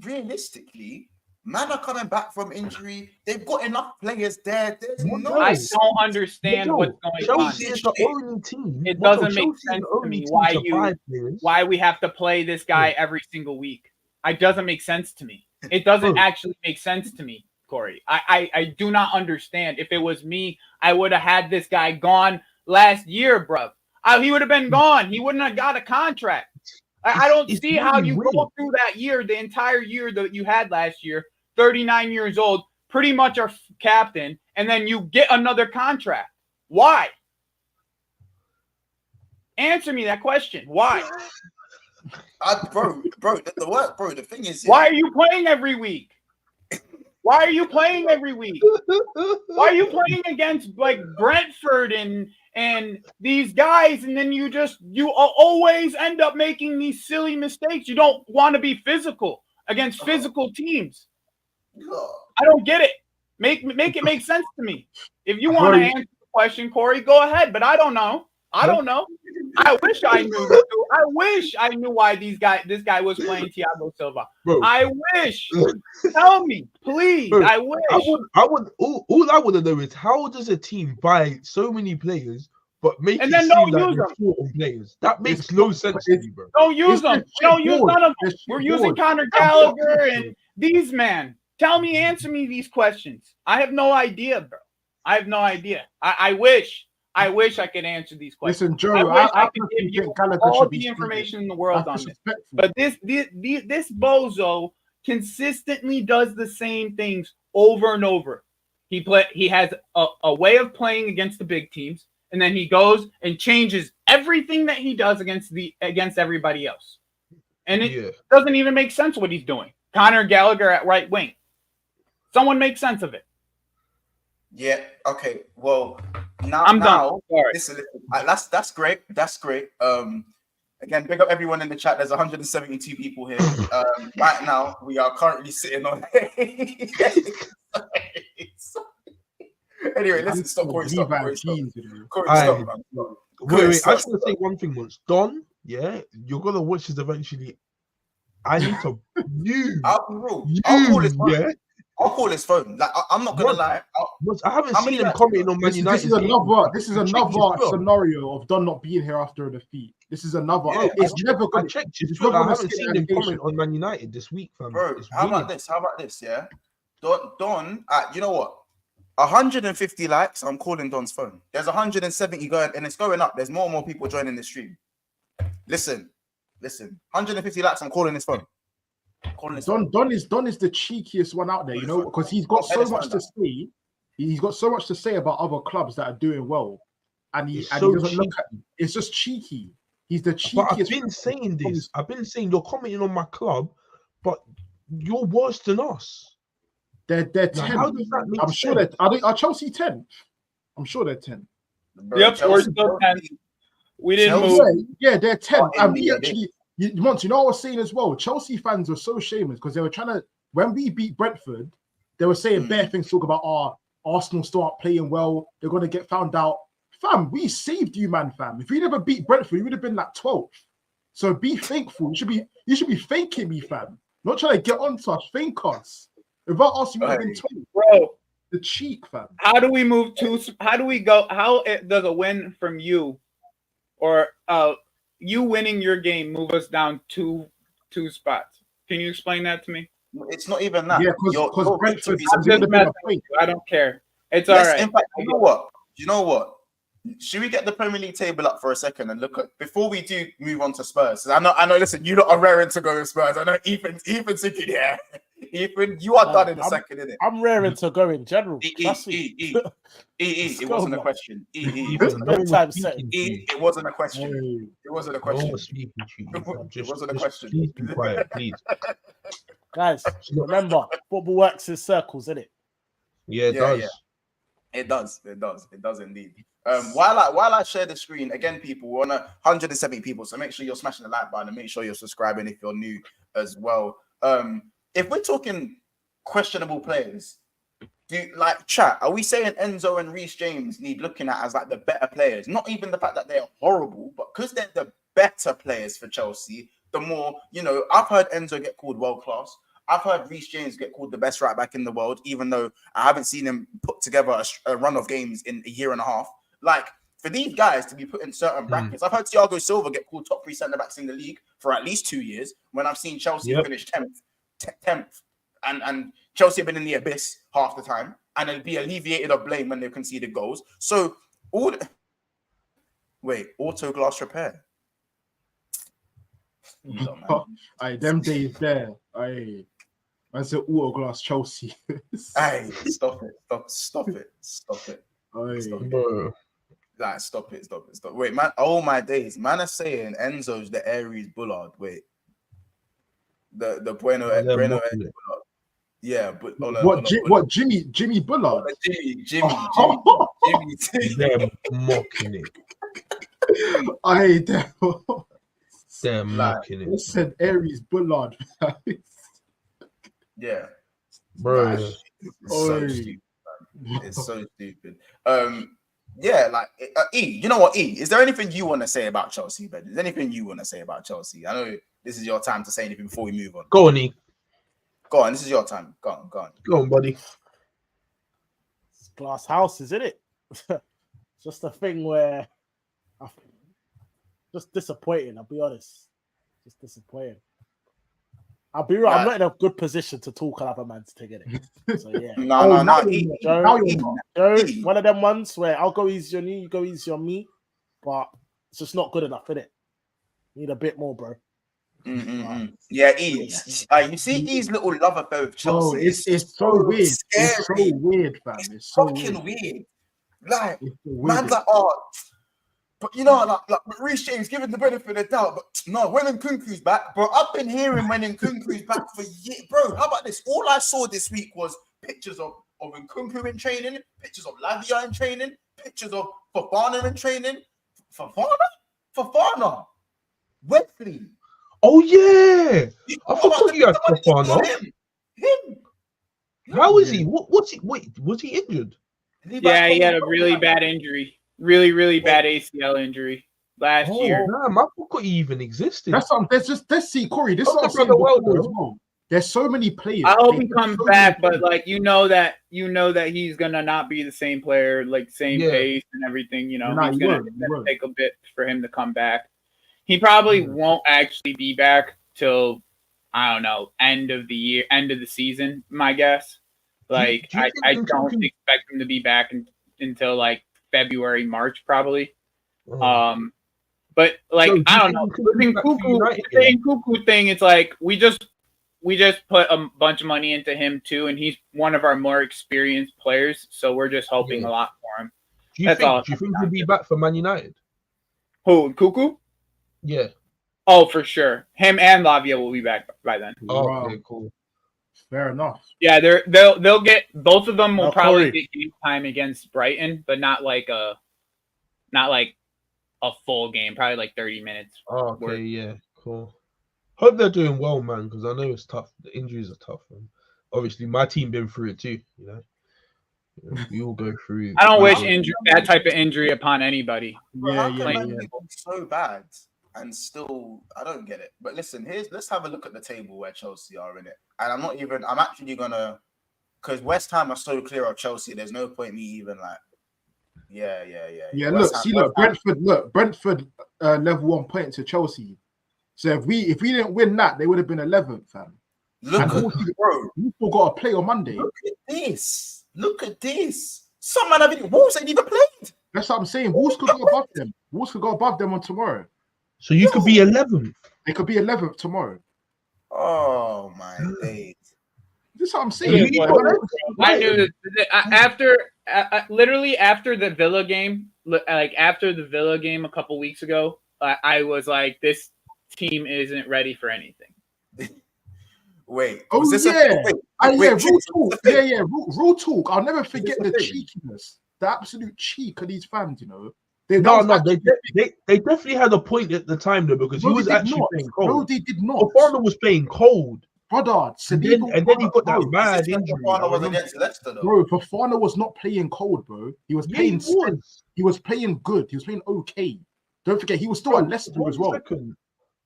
S1: realistically. Man are coming back from injury. They've got enough players there.
S5: I don't understand what's going on.
S2: Is the only team.
S5: It doesn't make sense to me why we have to play this guy every single week. It doesn't make sense to me. It doesn't actually make sense to me, Corey. I do not understand. If it was me, I would have had this guy gone last year, bro. He would have been gone. He wouldn't have got a contract. I don't see how you go through that year, the entire year that you had last year, 39 years old, pretty much our captain, and then you get another contract. Why? Answer me that question. Why?
S1: Bro, the thing is...
S5: Why are you playing every week? Why are you playing every week? Why are you playing against like Brentford and these guys, and then you always end up making these silly mistakes? You don't want to be physical against physical teams. I don't get it. Make it make sense to me. If you want to answer the question, Corey, go ahead. But I don't know. I wish I knew. I wish I knew why this guy was playing Thiago Silva. Bro. I wish. Tell me, please. Bro, I wish.
S2: All I want to know is how does a team buy so many players but make
S5: and
S2: it
S5: then
S2: seem
S5: don't
S2: like
S5: use
S2: they're
S5: them?
S2: short on players? That makes no sense to me, bro.
S5: Don't use them. Don't use none of them. We're using Conor Gallagher and these men. Answer me these questions. I have no idea, bro. I have no idea. I wish. I wish I could answer these questions.
S3: Listen, Joe,
S5: I wish I could
S3: personally
S5: give you
S3: think Gallagher
S5: all
S3: should be
S5: the
S3: seated.
S5: information in the world
S3: That's
S5: on this.
S3: disrespectful.
S5: But this bozo consistently does the same things over and over. He has a way of playing against the big teams, and then he goes and changes everything that he does against everybody else. And it doesn't even make sense what he's doing. Conor Gallagher at right wing. Someone make sense of it.
S1: Yeah. Okay. Well,
S5: I'm done. Sorry.
S1: Listen. That's great. That's great. Again, big up everyone in the chat. There's 172 people here. Right now, we are currently sitting on. Anyway, listen. Stop. Corey, stop. Corey, stop. Corey, stop.
S2: Wait. I just want to say one thing once. Don, yeah, you're gonna watch this eventually. I need to.
S1: I'll be real. I'll call his phone.
S2: Yeah.
S1: I'll call his phone. Like I'm not gonna lie.
S2: I haven't seen him commenting on Man United.
S3: This is another scenario of Don not being here after a defeat. This is another.
S2: Yeah, I checked his Twitter. I haven't seen him comment on Man United this week, fam.
S1: Bro, how about this? Yeah, Don. You know what? 150 likes. I'm calling Don's phone. There's 170 going, and it's going up. There's more and more people joining the stream. Listen. 150 likes. I'm calling his phone.
S3: Don is the cheekiest one out there, you know, because he's got so much to say. He's got so much to say about other clubs that are doing well, and he doesn't look at. It's just cheeky. He's the cheekiest.
S2: But I've been saying this. I've been saying you're commenting on my club, but you're worse than us.
S3: They're 10.
S2: How does that make
S3: I'm
S2: sense?
S3: sure that are Chelsea 10. I'm sure they're 10.
S5: Bro, yep, we're still 10. We didn't move.
S3: Yeah, they're 10. And we actually. You know what I was saying as well? Chelsea fans were so shameless because they were trying to, when we beat Brentford, they were saying bare things, talk about Arsenal start playing well, they're going to get found out. Fam, we saved you, man, fam. If we never beat Brentford, we would have been like 12th. So be thankful. You should be thanking me, fam. Not trying to get on to us, thank us. Without us, we would have been 20.
S5: Bro,
S3: the cheek, fam.
S5: How do we move how do we go? How does a win from you or you winning your game move us down two spots? Can you explain that to me?
S1: It's not even that.
S3: Yeah, because Brentford.
S5: I don't care. It's all right.
S1: In fact, you know what? Should we get the Premier League table up for a second and look at before we do move on to Spurs? I know. Listen, you lot are raring to go with Spurs. I know Ethan's thinking, yeah. Ethan, you are done in a second, innit?
S4: I'm raring to go in general.
S1: It wasn't a question. It wasn't a question. It wasn't a question. It wasn't a question.
S2: Please be quiet, please.
S4: Guys, remember, football works in circles, innit?
S2: Yeah, it does.
S1: Yeah. It does indeed. While I share the screen again, people, we're on 170 people, so make sure you're smashing the like button and make sure you're subscribing if you're new as well. If we're talking questionable players, chat, are we saying Enzo and Reece James need looking at as like the better players? Not even the fact that they're horrible, but because they're the better players for Chelsea. The more, I've heard Enzo get called world class. I've heard Reece James get called the best right back in the world, even though I haven't seen him put together a run of games in a year and a half. Like, for these guys to be put in certain brackets, I've heard Thiago Silva get called top 3 centre-backs in the league for at least 2 years, when I've seen Chelsea finish 10th, and Chelsea have been in the abyss half the time, and it'll be alleviated of blame when they've conceded goals. So, auto glass repair.
S3: Them days there. I said auto glass Chelsea.
S1: Stop it.
S2: Bro.
S1: Like, stop it. Wait, man, all my days. Man are saying Enzo's the Aries Bullard. Wait. The Bueno Bullard. Yeah, but
S3: Jimmy Bullard?
S1: Jimmy.
S2: They're mocking it. They're mocking it.
S3: Listen, Aries Bullard.
S1: Yeah.
S2: Bro.
S1: It's so stupid. Yeah, like you know what, is there anything you want to say about Chelsea, Ben? Is there anything you want to say about Chelsea? I know this is your time to say anything before we move on.
S2: Go on, E.
S1: Go on, this is your time. Go on.
S2: Go on, buddy.
S4: It's glass houses, isn't it? Just a thing where just disappointing, I'll be honest. Just disappointing. I'll be real. I'm not in a good position to talk another man's to get it. So yeah.
S1: No.
S4: One of them ones where I'll go easy on you, you go easy on me, but it's just not good enough, innit? Need a bit more, bro.
S1: Yeah, you see E's little love affair with Chelsea.
S3: It's so weird.
S1: Scary.
S3: It's so weird, fam. It's so
S1: fucking weird. Like,
S3: weird.
S1: man's like, but you know, like Reece James, giving the benefit of the doubt, but no, when Nkunku's back, bro. I've been hearing when Nkunku's back for years, bro. How about this? All I saw this week was pictures of Nkunku in training, pictures of Lavia in training, pictures of Fofana in training. Fofana, Wesley.
S2: Oh yeah, I forgot you had Fofana.
S1: Him.
S2: How is he? What's he? Wait, was he injured?
S5: Yeah, he had a really bad injury. Really bad ACL injury last year.
S2: Damn, I forgot he even existed.
S3: That's something. Let's see, Corey. This is what I'm saying before as well. There's so many players.
S5: I hope he comes back, but like you know that he's gonna not be the same player, like same pace and everything. You know, it's gonna take a bit for him to come back. He probably won't actually be back till I don't know, end of the season. My guess. Like I don't expect him to be back until like February, March, probably. But like I don't know. The Nkunku thing, it's like we just put a bunch of money into him too, and he's one of our more experienced players, so we're just hoping a lot for him.
S2: Do you think he'll be back for Man United?
S5: Who, Nkunku?
S2: Yeah.
S5: Oh, for sure. Him and Lavia will be back by then.
S2: Oh, okay, cool.
S3: Fair enough.
S5: Yeah, they'll get both of them will probably get game time against Brighton, but not like a full game, probably like 30 minutes.
S2: Oh, okay, yeah, cool. Hope they're doing well, man, because I know it's tough. The injuries are tough. And obviously, my team been through it too. You know, we all go through.
S5: I don't wish that type of injury upon anybody.
S1: Yeah. So bad. And still, I don't get it. But listen, let's have a look at the table where Chelsea are in it. And I'm actually gonna, because West Ham are so clear of Chelsea. There's no point me even like, yeah. Brentford,
S3: level 1 point to Chelsea. So if we didn't win that, they would have been 11th, fam.
S1: Look at bro.
S3: You forgot to play on Monday.
S1: Look at this. Some man Wolves ain't even played.
S3: That's what I'm saying. Wolves could go above them. Wolves could go above them on tomorrow.
S2: So you could be 11th.
S3: They could be 11th tomorrow.
S1: Oh my days!
S3: This is what I'm saying.
S5: I knew that literally after the Villa game, a couple weeks ago, I was like, this team isn't ready for anything.
S1: Wait.
S3: Real talk. Real talk. I'll never forget the cheekiness, the absolute cheek of these fans. You know.
S2: They definitely had a point at the time though, because he was actually playing cold.
S3: No, they did not.
S2: Fofana was playing cold.
S3: Brother,
S2: and then he got that mad injury.
S1: Fofana was against Leicester though.
S3: Bro, Fofana was not playing cold, bro. He was playing He was playing good. He was playing okay. Don't forget, he was still at Leicester as well.
S2: Hold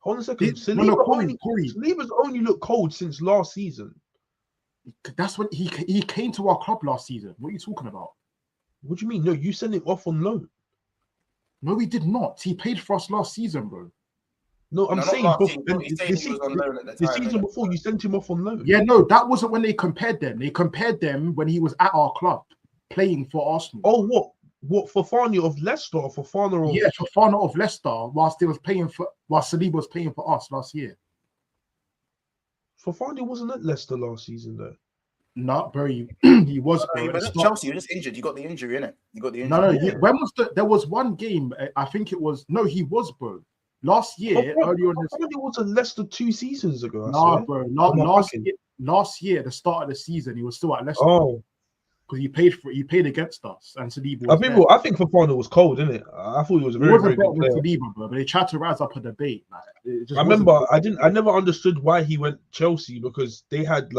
S2: on a second. Saliba's only looked cold since last season.
S3: That's when he came to our club last season. What are you talking about?
S2: What do you mean? No, you sent him off on loan.
S3: No, we did not. He played for us last season, bro.
S2: No, I'm saying the season before you sent him off on loan.
S3: Yeah, no, that wasn't when they compared them. They compared them when he was at our club playing for Arsenal.
S2: Oh, what Fofana of Leicester or Fofana of...
S3: Yeah, Fofana of Leicester whilst Saliba was playing for us last year.
S2: Fofana wasn't at Leicester last season though.
S3: No, bro, he was.
S1: He was at Chelsea. He was just injured. You got the injury, innit? You got the injury.
S3: No. When was there was one game? I think it was. No, he was, bro. Last year, earlier on.
S2: It was at Leicester 2 seasons ago.
S3: Bro. Last year, the start of the season, he was still at Leicester.
S2: Oh,
S3: because he payed against us, and Saliba.
S2: I think Fofana was cold, innit? I thought he was a very good player.
S3: Saliba, bro, but they tried to rise up a debate.
S2: I remember, I never understood why he went Chelsea, because they had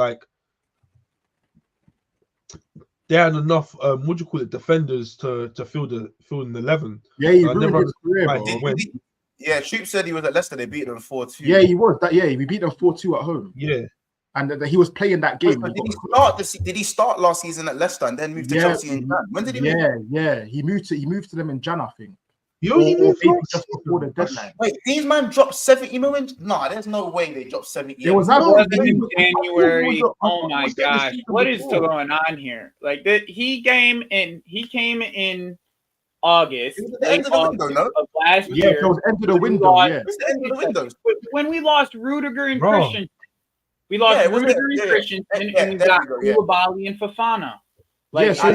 S2: enough what do you call it, defenders to fill in the 11.
S3: Yeah, he ruined his career, bro.
S1: Yeah, Troop said he was at Leicester. They beat them 4-2.
S3: Yeah, he was. We beat them 4-2 at home.
S2: Yeah,
S3: and he was playing that game.
S1: Did he start last season at Leicester and then move to Chelsea in Jan? When did he move?
S3: Yeah. He moved to them in Jan, I think.
S2: You only
S3: or
S2: moved
S3: maybe
S2: last
S3: just before the
S2: season.
S3: deadline.
S1: Wait, these man dropped 70 million? Nah, there's no way they dropped 70
S3: It was
S1: million.
S3: that
S5: It wasn't
S3: maybe-
S5: in
S3: I thought it
S5: January.
S3: was I
S5: Oh
S3: thought it
S5: my
S3: was the
S5: gosh,
S3: season
S5: what is
S3: before.
S5: going on here? Like that, he came in August,
S1: It was at the
S5: late
S1: end of the
S5: August
S1: window, no?
S5: of last
S3: Yeah,
S5: year.
S3: it was end of the
S5: when we
S3: window.
S5: lost-
S3: Yeah,
S1: It's the end of the window.
S5: When we lost Rudiger and
S2: Bro.
S5: Christensen, we lost
S1: Yeah, it was
S5: Rudiger
S1: there.
S5: and
S1: Yeah,
S5: Christensen,
S1: yeah,
S5: and we
S1: there
S5: got
S1: we go, yeah.
S5: Koulibaly and Fofana. Like,
S3: yeah. So
S1: I-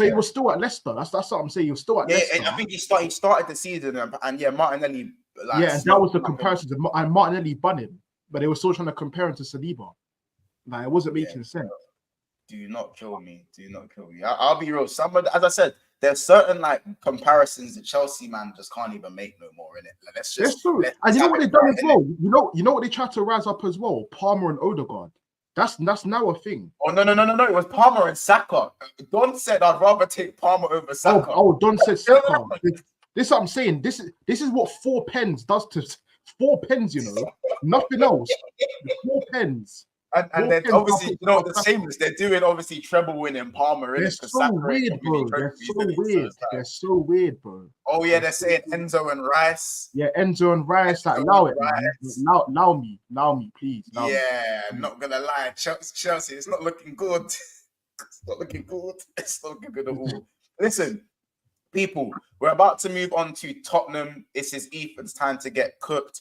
S3: he was still at Leicester. That's what I'm saying. He was still at
S1: Yeah,
S3: Leicester.
S1: and I think he started the season, and yeah, Martinelli. Like,
S3: Yeah, and that was the
S1: smoked him.
S3: comparison. And Martinelli bun him, but they were still trying to compare him to Saliba. Like it wasn't
S1: Yeah.
S3: making sense.
S1: Do not kill me. Do not kill me. I'll be real. As I said, there's certain like comparisons that Chelsea man just can't even make no more in it. Like, let's
S3: That's
S1: just.
S3: true.
S1: let's
S3: And you know
S1: have
S3: what
S1: it
S3: they've done
S1: right,
S3: as
S1: innit?
S3: well. You know what they tried to rise up as well. Palmer and Odegaard. That's now a thing.
S1: Oh no! It was Palmer and Saka. Don said I'd rather take Palmer over Saka.
S3: Oh, Don said Saka. This is what I'm saying. This is what 4 pens does to 4 pens. You know, nothing else. 4 pens.
S1: And then obviously, you know what the same is. They're doing obviously treble winning Palmer in
S3: They're
S1: it because
S3: so
S1: Saka
S3: weird,
S1: ain't
S3: bro.
S1: winning
S3: They're
S1: trophies,
S3: so
S1: innit? So
S3: weird.
S1: it's like,
S3: They're so weird, bro.
S1: oh yeah, they're saying Enzo and Rice.
S3: Yeah, Enzo and Rice. Like,
S1: Enzo
S3: allow
S1: and
S3: it, man.
S1: Rice.
S3: Allow me, please. Allow me.
S1: Yeah, I'm not gonna lie, Chelsea, it's not looking good. It's not looking good. It's not looking good at all. Listen, people, we're about to move on to Tottenham. This is Ethan's time to get cooked.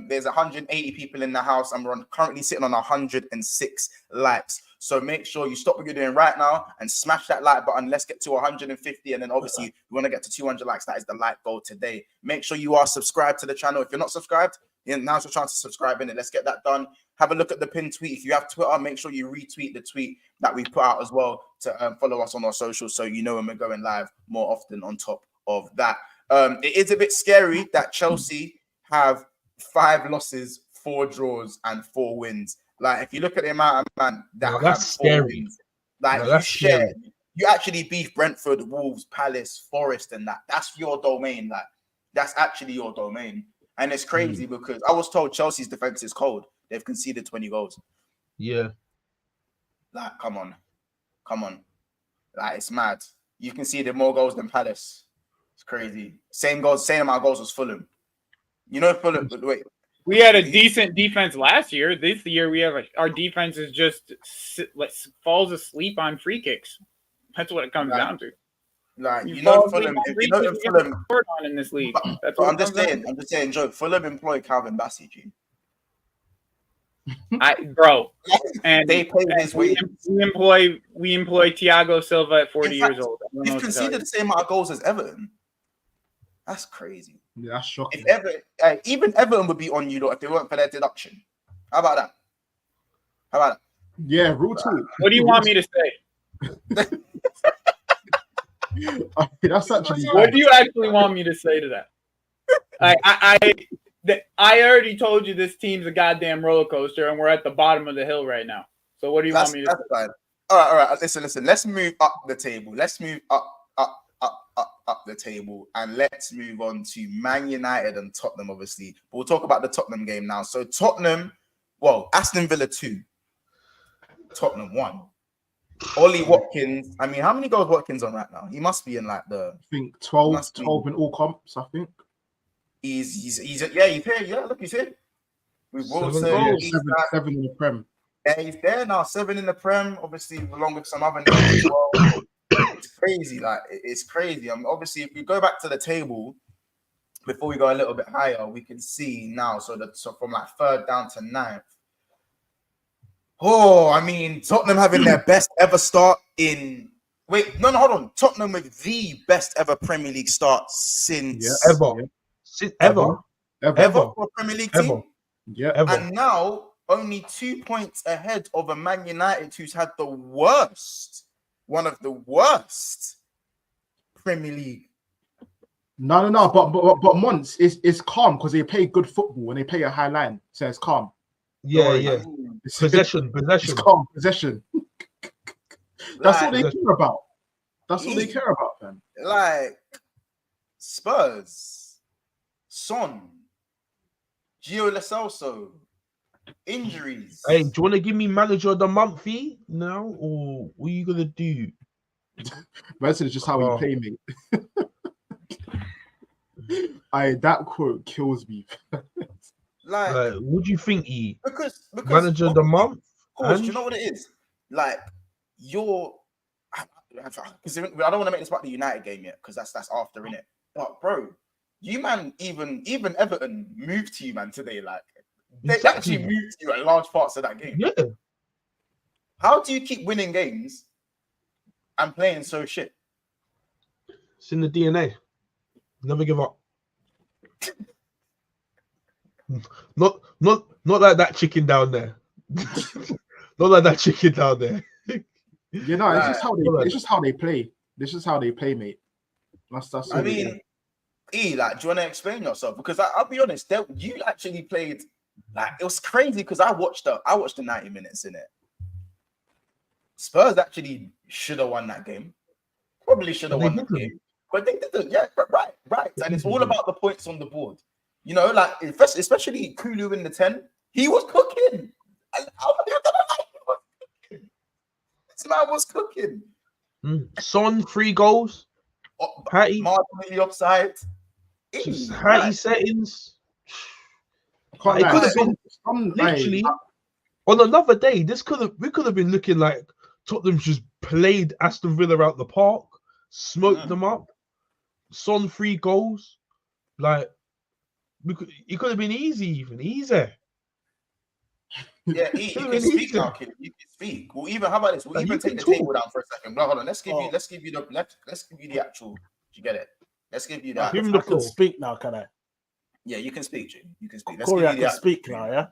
S1: There's 180 people in the house, and we're currently sitting on 106 likes. So make sure you stop what you're doing right now and smash that like button. Let's get to 150, and then obviously we want to get to 200 likes. That is the like goal today. Make sure you are subscribed to the channel. If you're not subscribed, now's your chance to subscribe in it. Let's get that done. Have a look at the pinned tweet. If you have Twitter, make sure you retweet the tweet that we put out as well to follow us on our socials so you know when we're going live more often on top of that. It is a bit scary that Chelsea have 5 losses, 4 draws, and 4 wins. Like, if you look at the amount of man that have
S2: that's
S1: 4
S2: scary.
S1: wins, like
S2: No,
S1: you
S2: that's
S1: share,
S2: scary.
S1: you actually beef Brentford, Wolves, Palace, Forest, and that. That's your domain. Like, that's actually your domain. And it's crazy because I was told Chelsea's defense is cold. They've conceded 20 goals.
S2: Yeah.
S1: Like, come on. Like, it's mad. You conceded more goals than Palace. It's crazy. Same amount of goals as Fulham. You know, Fulham. But wait,
S5: we had a decent defense last year. This year, we have our defense is just falls asleep on free kicks. That's what it comes down to.
S1: like
S5: You
S1: you know,
S5: fall asleep
S1: Fulham.
S5: on
S1: If
S5: free
S1: you know,
S5: kicks,
S1: if
S5: you get
S1: Fulham.
S5: scored on in this league. That's
S1: But
S5: what
S1: I'm just saying, Joe. Fulham employ Calvin Bassey, G.
S5: bro. And
S1: They pay his
S5: we
S1: wage.
S5: employ Thiago Silva at 40
S1: In fact,
S5: years old. I don't know
S1: He's
S5: what to tell
S1: conceded
S5: you.
S1: the same amount of goals as Everton. That's crazy.
S3: Yeah, that's shocking.
S1: If ever, even Everton would be on you, lot, if they weren't for their deduction. How about that?
S3: Yeah, real talk.
S5: What do you want me to say?
S3: That's actually
S5: What do you actually want me to say to that? I already told you this team's a goddamn roller coaster, and we're at the bottom of the hill right now. So what do you want me to say?
S1: Fine. All right. Listen. Let's move up the table. Let's move up the table, and let's move on to Man United and Tottenham. Obviously, but we'll talk about the Tottenham game now. So Tottenham, Aston Villa 2, Tottenham 1. Ollie Watkins. I mean, how many goals Watkins on right now? He must be in like
S3: I think 12
S1: must be.
S3: in all comps, I think.
S1: He's here. Yeah, look, he's here. With
S2: 7
S1: Wilson,
S2: goals.
S1: he's
S3: 7 in the Prem.
S1: Yeah, he's there now. 7 in the Prem, obviously, along with some other names as well. It's crazy. Like, it's crazy. Obviously, if we go back to the table, before we go a little bit higher, we can see now. So from like 3rd down to 9th. Oh, I mean, Tottenham having their best ever start in. Wait, no, hold on. Tottenham with the best ever Premier League start since
S2: Ever
S1: for a Premier League team.
S3: Yeah,
S2: ever.
S1: And now only 2 points ahead of a Man United who's had one of the worst Premier League.
S3: No. But Mons is calm because they play good football when they play a high line. So it's calm.
S2: Yeah. Possession.
S3: It's calm possession. That's
S1: Like,
S3: what they care about. That's what they care about, man.
S1: Like Spurs, Son, Gio Lo Celso, injuries.
S2: Hey, do you want to give me manager of the month fee now, or what are you gonna do?
S3: That's just how we play, mate. That quote kills me.
S1: Like,
S2: what do you think, E?
S1: because
S2: Manager of the month?
S1: Of course,
S2: And
S1: you know what it is? Like, because I don't want to make this about the United game yet, because that's after, innit? But bro, you man, even Everton moved to you, man, today. Like, they actually moved to you at large parts of that game.
S2: Yeah.
S1: How do you keep winning games and playing so shit?
S2: It's in the DNA. Never give up. Not like that chicken down there. Not like that chicken down there.
S3: You know, it's just how they. It's just how they play. This is how they play, mate. That's.
S1: I mean, E, like, do you want to explain yourself? Because I'll be honest, you actually played. Like, it was crazy because I watched the 90 minutes in it. Spurs actually should have won that game. Probably should have won the game, but they didn't. Yeah, right. And it's all about the points on the board. You know, like, especially Kulu in the 10, he was cooking. This man was cooking.
S2: Son, 3 goals. Hattie,
S1: marginally offside.
S2: Hattie settings. It could have been literally on another day. We could have been looking like Tottenham just played Aston Villa out the park, smoked them up. Son 3 goals. Like, it could have been easy.
S1: Yeah, you can speak now, kid. You can speak. We'll even, how about this? We'll even take the table down for a second. No, hold on. Let's give you the actual. You get it? Let's give you that.
S4: I can speak now, can I?
S1: Yeah, you can speak, Jim. You can speak.
S4: Corey, I can speak now, yeah?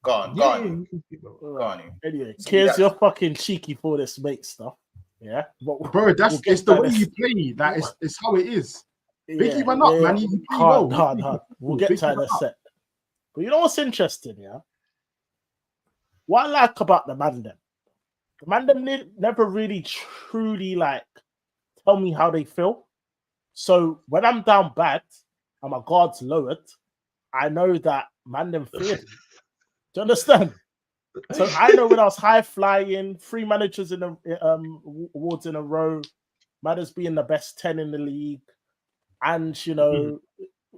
S1: Go on.
S4: Anyway, here's your fucking cheeky for this mate stuff. Yeah,
S3: bro, it's the way you play. That is how it is. Big even up, man. You play well.
S4: Hard. We'll get to that in a sec. But you know what's interesting, yeah? What I like about the man never really truly like tell me how they feel. So when I'm down bad and my guard's lowered, I know that man them feared me. Do you understand? So I know when I was high flying, 3 managers in awards in a row, Matters being the best 10 in the league, and you know,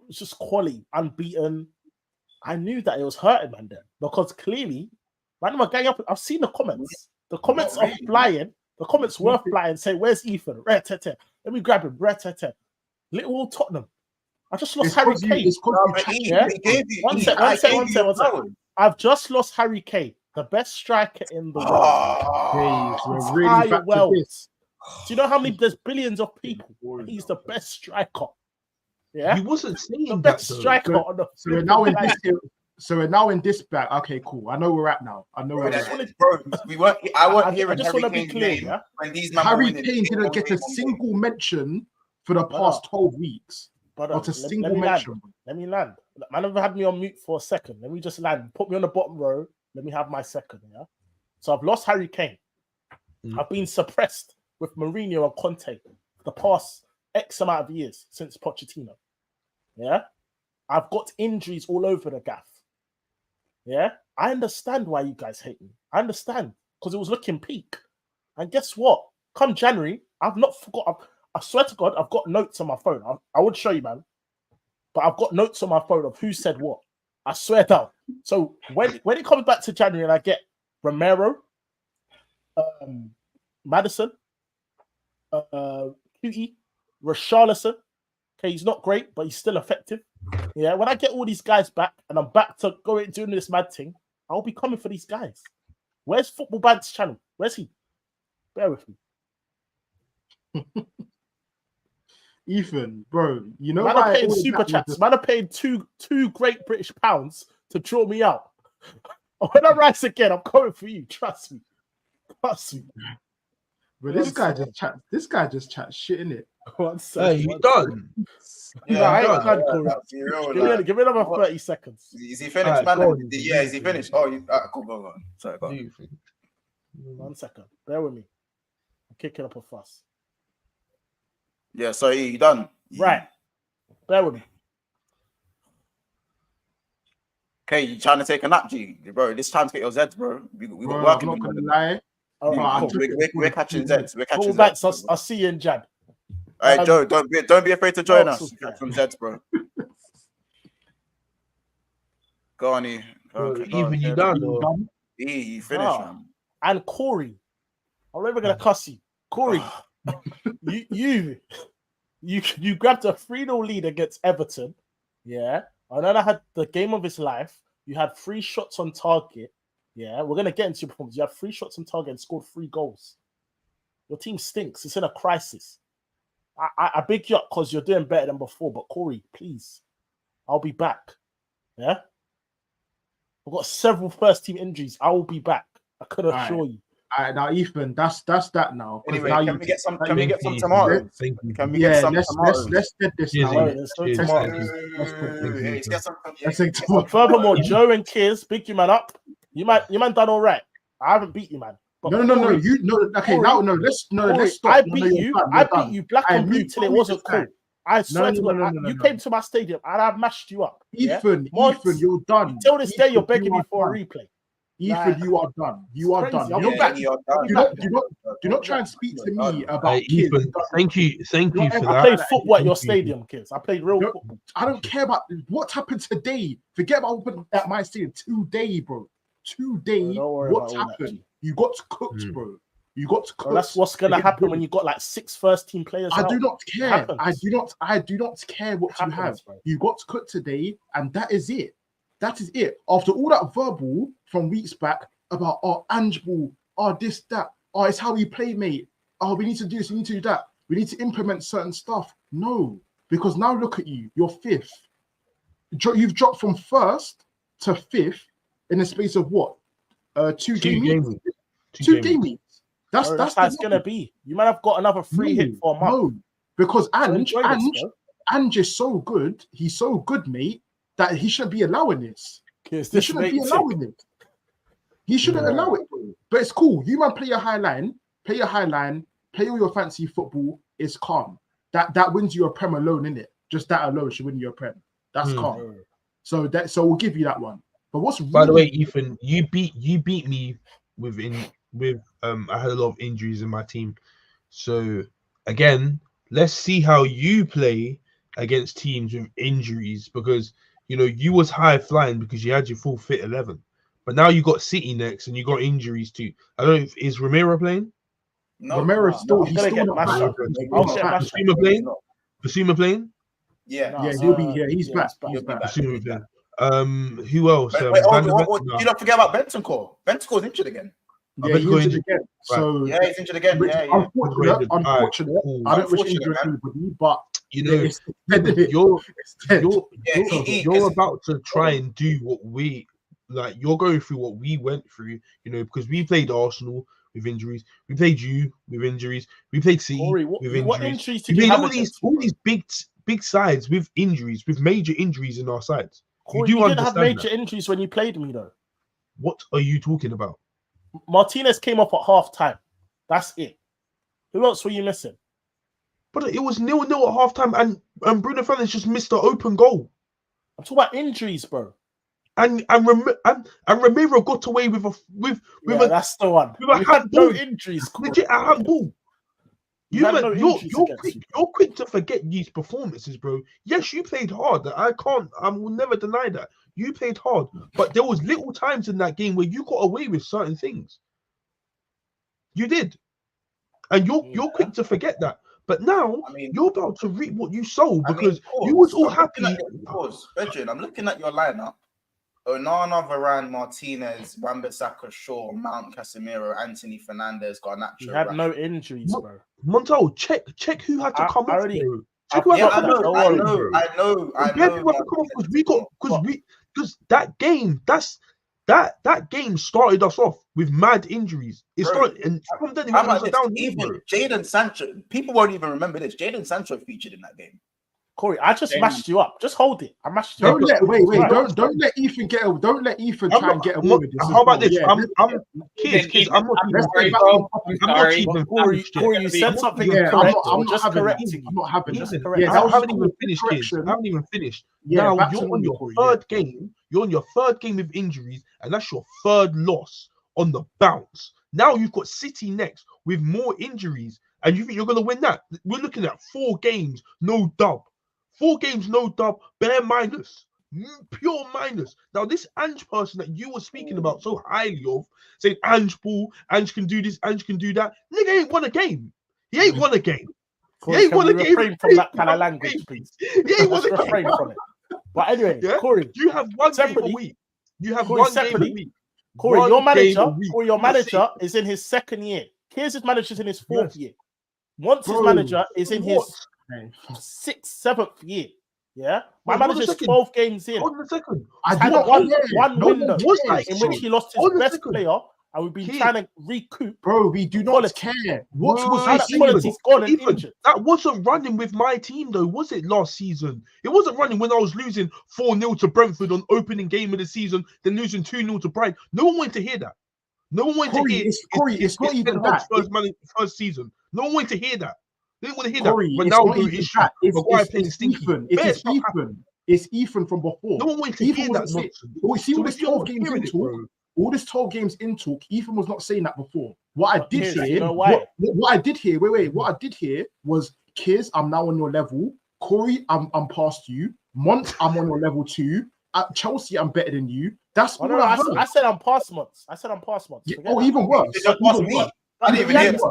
S4: it's just quality, unbeaten. I knew that it was hurting man then, because clearly, man, my gang up. I've seen the comments. The comments are flying. The comments were flying. Say, "Where's Ethan? Let me grab him. Little old Tottenham. I just lost Harry Kane. One second. I've just lost Harry Kane, the best striker in the world.
S3: We're really back to this.
S4: Do you know how many? There's billions of people. He's the best striker. Yeah,
S2: he wasn't saying
S4: the best striker on the.
S3: So we're now in this. So we're now in this back. Okay, cool. I know where we're at now. I know where we're at.
S1: Bro, I wasn't hearing.
S4: I just want to be clear. Yeah?
S3: Harry Kane didn't get a single mention for the past 12 weeks. Not a single mention.
S4: Let me land. Man, have had me on mute for a second. Let me just land. Put me on the bottom row. Let me have my second. Yeah. So I've lost Harry Kane. I've been suppressed with Mourinho and Conte for the past X amount of years since Pochettino. Yeah. I've got injuries all over the gaff. Yeah. I understand why you guys hate me. I understand because it was looking peak. And guess what? Come January, I've not forgot. I swear to God, I've got notes on my phone. I would show you, man. But I've got notes on my phone of who said what. I swear down. So when it comes back to January and I get Romero, Maddison, QE, Richarlison. Okay, he's not great, but he's still effective. Yeah, when I get all these guys back and I'm back to doing this mad thing, I'll be coming for these guys. Where's Football Band's channel? Where's he? Bear with me.
S3: Ethan, bro, you know
S4: man, I paid super chats. Man, I paid two great British pounds to draw me out. When I rise again, I'm coming for you. Trust me.
S3: But this guy just chats shit in it.
S2: Hey, you done?
S4: Yeah, I ain't done, Corey. Give me another 30 seconds.
S1: Is he finished, man? Yeah, is he finished? Oh, cool, go on. Sorry, go on.
S4: 1 second. Bear with me. I'm kicking up a fuss.
S1: Yeah, so you done?
S4: Right. Bear with me.
S1: Okay, you trying to take a nap, G? Bro, this time to get your Zeds, bro. We got working.
S3: I'm not gonna lie.
S1: We're catching Zeds. We're catching
S4: Zeds. I'll see you in Jan.
S1: All right, Joe, don't be afraid to join us.
S4: Arsenal fan.
S1: From Zeds, bro. Go on, E.
S2: Even you done,
S3: You
S2: or
S3: done?
S1: E, you finished,
S4: Ah.
S1: man.
S4: And Corey, I'm never gonna cuss you. Corey, you grabbed a 3-0 lead against Everton. Yeah. And then I had the game of his life. You had 3 shots on target. Yeah. We're gonna get into your performance. You had 3 shots on target and scored 3 goals. Your team stinks. It's in a crisis. I big you up because you're doing better than before. But Corey, please, I'll be back. Yeah. I've got several first team injuries. I will be back. I can assure you.
S3: All right, now Ethan, that's that now.
S1: Anyway,
S3: now
S1: can we get some
S2: Thank
S1: tomatoes?
S2: Thank you.
S1: Can we get some tomatoes?
S3: let's get this
S2: Cheers,
S3: now.
S2: Ethan.
S4: There's no
S2: Cheers,
S4: tomatoes.
S2: thank you.
S1: Let's get some.
S3: Let's take
S1: some-
S3: tomatoes.
S4: Furthermore, Joe and Kiz, big you man up. You man done all right. I haven't beat you, man. But
S3: No.
S4: Corey,
S3: You no. Okay,
S4: Corey,
S3: let's
S4: Corey,
S3: let's stop.
S4: I
S3: No,
S4: beat
S3: you're
S4: you.
S3: done,
S4: I
S3: you're
S4: beat
S3: done.
S4: you black and blue till it wasn't cool. I swear to God, you came to my stadium and I mashed you up.
S3: Ethan,
S4: yeah?
S3: Ethan, you're done.
S4: Till this day, you're
S3: Ethan,
S4: begging
S3: you
S4: me for a
S3: are
S4: replay.
S3: Ethan,
S4: Like,
S3: you are done. You are
S4: crazy.
S3: done.
S4: I'll
S3: You're
S4: be
S3: back.
S4: back.
S3: Do not try and speak to me about kids.
S2: Ethan, thank you for
S4: I
S2: that.
S4: played football at your
S2: Thank you.
S4: stadium, kids. I played real football.
S3: I don't care about what happened today. Forget about what happened at my stadium today, bro. Today,
S4: Don't worry
S3: what
S4: about all that,
S3: happened?
S4: G.
S3: You got cooked, bro. You got cooked.
S4: Bro, that's what's gonna happen when you got like 6 first team players.
S3: I
S4: out.
S3: do not care.
S4: happens.
S3: I do not care what you have.
S4: Happens, bro.
S3: You got cooked today, and that is it. That is it. After all that verbal from weeks back about Ange Ball, this, that, it's how we play, mate. We need to do this, we need to do that. We need to implement certain stuff. No, because now look at you. You're 5th. You've dropped from 1st to 5th in the space of what? 2 game weeks. 2 game weeks. That's
S4: how it's gonna be. You might have got another free hit for a month.
S3: No, because Ange is so good. He's so good, mate, that he shouldn't be allowing this. He shouldn't be allowing it. He shouldn't allow it, bro. But it's cool. You man play your high line, play all your fancy football. It's calm. That wins you a Prem alone, innit? Just that alone should win you a Prem. That's calm. So we'll give you that one. But what's
S2: by the way, Ethan, you beat me with I had a lot of injuries in my team. So again, let's see how you play against teams with injuries, because you was high flying because you had your full fit 11. But now you got City next and you got injuries too. I don't know, is Romero playing?
S1: No,
S3: Romero's still
S4: he's still
S3: not
S4: mashed
S3: back.
S4: up. I'll get mashed up.
S2: Basuma playing? Basuma playing?
S1: Yeah.
S3: Yeah, he'll be here. He's back.
S1: He'll
S3: He's
S1: be
S3: back.
S1: back.
S2: Basuma playing. Who else?
S1: Wait, you don't forget about Bentancur. Bentancur's injured again.
S3: Yeah, he's injured again. So
S1: yeah, he's injured again. Yeah.
S3: Unfortunate. I don't wish injury to anybody, but
S2: you're about to try and do what we like. You're going through what we went through, because we played Arsenal with injuries, we played you with injuries, we played City with injuries.
S4: What injuries
S2: we
S4: did you
S2: played
S4: have?
S2: all these big sides with injuries, with major injuries in our sides.
S4: Corey, you didn't have major injuries when you played me, though.
S2: What are you talking about?
S4: Martinez came off at half time. That's it. Who else were you missing?
S2: But it was 0-0 at half time, and Bruno Fernandes just missed the open goal.
S4: I'm talking about injuries, bro.
S2: And Ramiro got away with
S4: that's the one.
S2: With a handball.
S4: No injuries.
S2: Legit a handball. You're quick to forget these performances, bro. Yes, you played hard. I will never deny that. You played hard, but there was little times in that game where you got away with certain things. You did, and you're quick to forget that. But now you're about to reap what you sow, because you was all happy.
S1: Benjamin, I'm looking at your lineup. Onana, Varane, Martinez, Wan-Bissaka, Shaw, Mount, Casemiro, Anthony Fernandez, Garnacho.
S4: You had no injuries, bro.
S2: Montel, check who had to come off.
S1: I know.
S2: Because that game, that game started us off with mad injuries. It started, and from then it was down.
S1: Even Jadon Sancho, people won't even remember this. Jadon Sancho featured in that game.
S4: Corey, I just mashed you up. Just hold it. I mashed you up.
S3: Don't let Ethan get. Don't let Ethan try and get away with this.
S2: How about this?
S3: Yeah,
S2: Kids. I'm
S4: not. Corey, you said something incorrect. I'm just correcting you.
S3: I'm not having
S2: that.
S3: I
S2: haven't even finished, kids. I haven't even finished. Now you're on your third game. You're on your third game with injuries, and that's your third loss on the bounce. Now you've got City next with more injuries, and you think you're going to win that? We're looking at 4 games, no dub. 4 games, no dub, bare minus. Pure minus. Now, this Ange person that you were speaking about so highly of, saying Ange Ball, Ange can do this, Ange can do that. Nigga ain't won a game. He ain't won a game.
S4: Corey,
S2: He ain't won a game.
S4: refrain from that kind of language, please.
S2: He ain't won a game.
S4: Refrain from it. But anyway,
S2: Yeah?
S4: Corey,
S2: You have one game a
S4: Separately-
S2: week. You have
S4: Corey,
S2: one game a
S4: separately,
S2: week.
S4: Corey,
S2: One
S4: your
S2: game a
S4: manager,
S2: week.
S4: Corey, your
S2: That's
S4: manager
S2: it.
S4: is in his 2nd year. Kear's manager's in his 4th
S2: Yes.
S4: year. Once his
S3: Bro,
S4: manager is in his
S3: Hey,
S4: 6th, 7th year. Yeah, my
S2: Wait, hold on a
S4: manager's
S2: second.
S4: 12 games in.
S2: Hold on a second.
S3: I
S4: Had
S3: do not
S4: one
S3: care.
S4: window
S2: was that
S4: in
S2: so?
S4: which he lost his
S2: Hold on a
S4: best
S2: second.
S4: player, and we've been
S2: Kear.
S4: trying to recoup.
S3: Bro, we do not
S4: Quality.
S3: care. What
S2: No,
S3: was
S4: Now
S3: I
S4: that
S3: saying?
S4: quality's gone and
S2: Even
S4: injured.
S2: that wasn't running with my team though, was it? Last season, it wasn't running when I was losing 4-0 to Brentford on opening game of the season, then losing 2-0 to Brighton. No one wanted to hear that. No one wanted
S3: Corey,
S2: to hear.
S3: it's not even
S2: Ten Hag's
S3: that.
S2: first season. No one wanted to hear that. They didn't want to hear
S3: Corey,
S2: that.
S3: it's not
S2: Ronaldo
S3: even
S2: is
S3: that.
S2: Maguire playing stinky.
S3: Ethan.
S2: Bare
S3: It's
S2: stuff
S3: Ethan. It's Ethan from before.
S2: No one wanted to
S3: Ethan
S2: hear that
S3: wasn't saying-
S2: nonsense.
S3: Oh, see
S2: So
S3: all this
S2: if you're
S3: 12 games
S2: hearing
S3: in
S2: it,
S3: talk.
S2: bro,
S3: All this 12 games in talk. Ethan was not saying that before. What I did
S4: Here's-
S3: hear,
S4: you know why?
S3: what I did hear. Wait. What I did hear was, Kiz, I'm now on your level. Corey, I'm past you. Mont, I'm on your level too. At Chelsea, I'm better than you. That's
S4: Oh,
S3: all
S4: no,
S3: I
S4: no,
S3: heard.
S4: I said I'm past months. I said I'm past months.
S3: Yeah,
S4: Forget
S3: oh,
S4: that.
S3: even worse.
S1: It's just past
S3: Even
S1: me.
S3: worse.
S1: I didn't even hear
S4: Yes,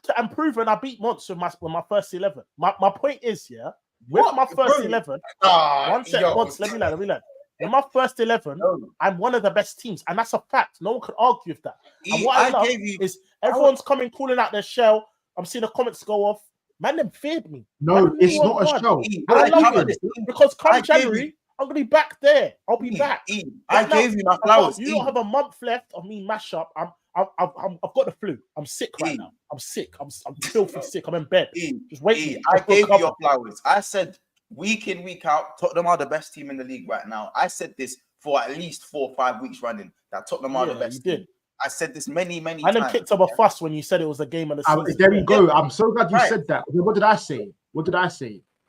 S1: that.
S4: and proven I beat Monts with my first 11. My point is, yeah, with
S1: What?
S4: my first
S1: Bro.
S4: 11,
S1: Ah,
S4: one sec,
S1: yo.
S4: Monts, let me learn. With my first 11,
S1: No.
S4: I'm one of the best teams, and that's a fact. No one can argue with that. And
S1: E,
S4: what I love
S1: gave you.
S4: is everyone's coming, calling out their shell. I'm seeing the comments go off. Man, them feared me.
S3: No,
S4: Man,
S3: it's
S4: you
S3: not a
S4: won.
S3: show.
S1: E,
S4: And I love
S1: covered
S4: it
S1: it.
S4: because
S1: I
S4: come
S1: gave
S4: January, I'm gonna be back there. I'll be
S1: E,
S4: back.
S1: E, I
S4: Right now,
S1: gave you my flowers.
S4: You
S1: E.
S4: don't have a month left of me mash up. I've got the flu. I'm sick right
S1: E.
S4: now. I'm sick. I'm filthy sick. I'm in bed.
S1: E,
S4: Just wait.
S1: E,
S4: me.
S1: I
S4: I'll
S1: gave you
S4: recover.
S1: your flowers. I said week in, week out, Tottenham are the best team in the league right now. I said this for at least 4 or 5 weeks running, that Tottenham are the
S4: Yeah,
S1: best
S4: you
S1: team.
S4: did.
S1: I said this many
S4: And then
S1: times.
S4: kicked up a fuss when you said it was a game of the season.
S3: There we go. I'm so glad you
S1: Right.
S3: said that. What did I say?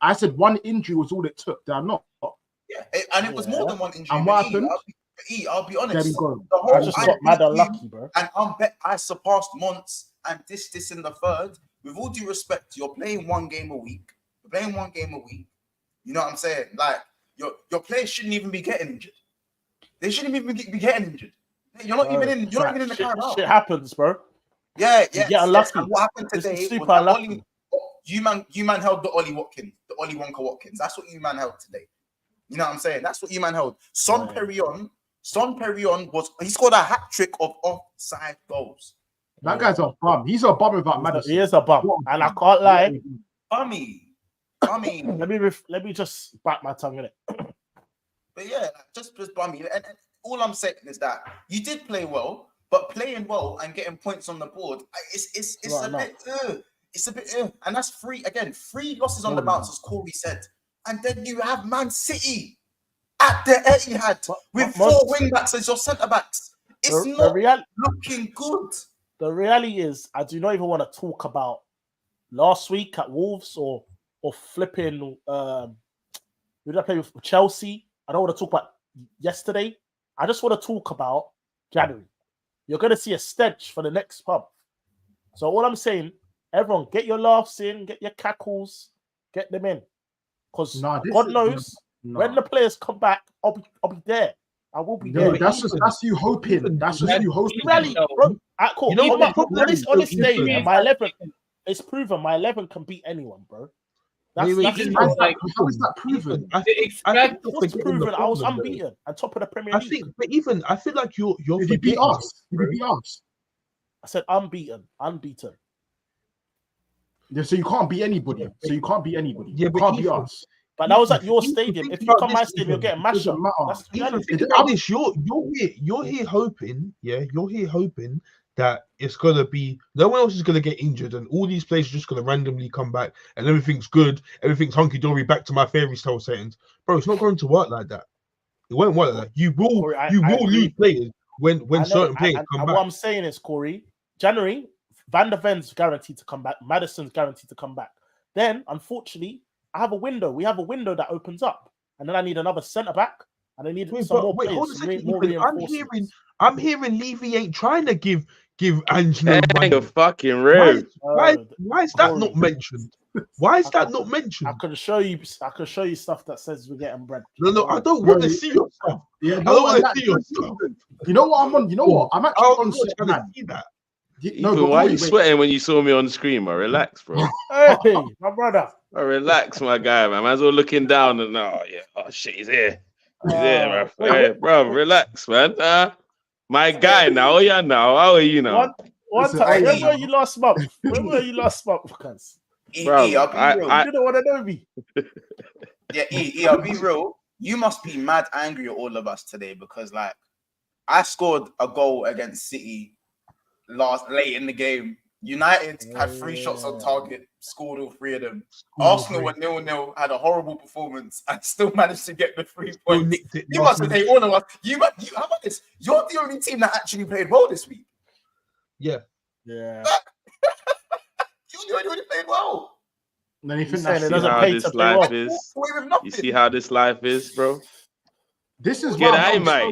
S3: I said one injury was all it took. Did I not?
S1: Yeah, and it was more than one injury.
S3: And what
S1: but
S3: happened?
S1: I'll be honest.
S3: There we go.
S1: The whole
S4: I just got mad
S1: beat you,
S4: unlucky, bro.
S1: and I surpassed Monts and this in the third. With all due respect, you're playing one game a week. You know what I'm saying? Like your players shouldn't even be getting injured. They shouldn't even be getting injured. You're not even in. You're not even in the
S4: Shit,
S1: timeout.
S4: shit happens, bro.
S1: Yeah.
S4: You get unlucky.
S1: And what happened
S4: This
S1: today?
S4: is super
S1: was that
S4: unlucky.
S1: You man held the Ollie Wonka Watkins. That's what you man held today. You know what I'm saying? That's what you man held. Son Perignon he scored a hat trick of offside goals.
S3: That guy's a bum. He's a bum without Madison.
S4: He is a bum, and I can't lie.
S1: Bummy.
S4: Let me just bite my tongue in it.
S1: But yeah, just bummy. And all I'm saying is that you did play well, but playing well and getting points on the board, it's a bit. And that's three losses on the bounce, as Corey said. And then you have Man City at the Etihad with 4 wing backs as your centre backs. It's not looking good.
S4: The reality is, I do not even want to talk about last week at Wolves or flipping. Who did I play with? Chelsea. I don't want to talk about yesterday. I just want to talk about January. You're going to see a stench for the next month. So all I'm saying, everyone, get your laughs in, get your cackles, get them in, because God knows when the players come back, I'll be there. I will be there.
S3: That's you hoping. That's just you hoping.
S4: Really, bro. Cool.
S2: You know
S4: on
S2: what
S4: this day, my 11, it's proven my 11 can beat anyone, bro. That's
S3: how is that proven?
S4: what's proven. I was unbeaten and top of the Premier League.
S2: I feel like you're.
S3: Did you beat us?
S4: I said unbeaten.
S3: Yeah, so you can't beat anybody. Yeah, you can't beat us.
S4: But that was at your stadium. If you come my stadium, you're getting mashed up.
S2: You're here hoping. Yeah, you're here hoping that it's gonna be no one else is gonna get injured, and all these players are just gonna randomly come back, and everything's good, everything's hunky dory, back to my fairy tale settings, bro. It's not going to work like that. It won't work like that. You will lose players when certain players come back.
S4: What I'm saying is, Corey, January, Van der Ven's guaranteed to come back. Madison's guaranteed to come back. Then, unfortunately, I have a window. We have a window that opens up, and then I need another centre back, and I need some more players.
S2: I'm hearing Levy ain't trying to give give Angelo money.
S6: You're fucking rude.
S2: Why is that not mentioned? Why is that not mentioned?
S4: I can show you stuff that says we're getting bread.
S2: No, I don't want to see your stuff.
S3: Yeah,
S2: I don't want to see your stuff.
S3: You know what I'm on? You know what? I'm actually on
S2: trying to see that.
S6: Ethan, why are you sweating when you saw me on the screen, man? Relax, bro.
S4: Hey, my brother.
S6: Relax, my guy, man. Man's all looking down and oh shit, he's here. He's here, bro. Hey, bro, relax, man. My guy now. Oh yeah, now. How are you now?
S4: One time, when were you last month? When were you last month, cuz?
S6: Bro,
S1: you
S4: didn't want to know me.
S1: Yeah, I'll be real. You must be mad angry at all of us today because, like, I scored a goal against City late in the game. United had 3 shots on target, scored all 3 of them. Arsenal were 0-0, had a horrible performance, and still managed to get the 3 points. You must have taken all of us. How about this? You're the only team that actually played well this week.
S2: Yeah.
S1: You're the only one who played well.
S3: Then you think
S6: You see how this life is, bro?
S3: This is why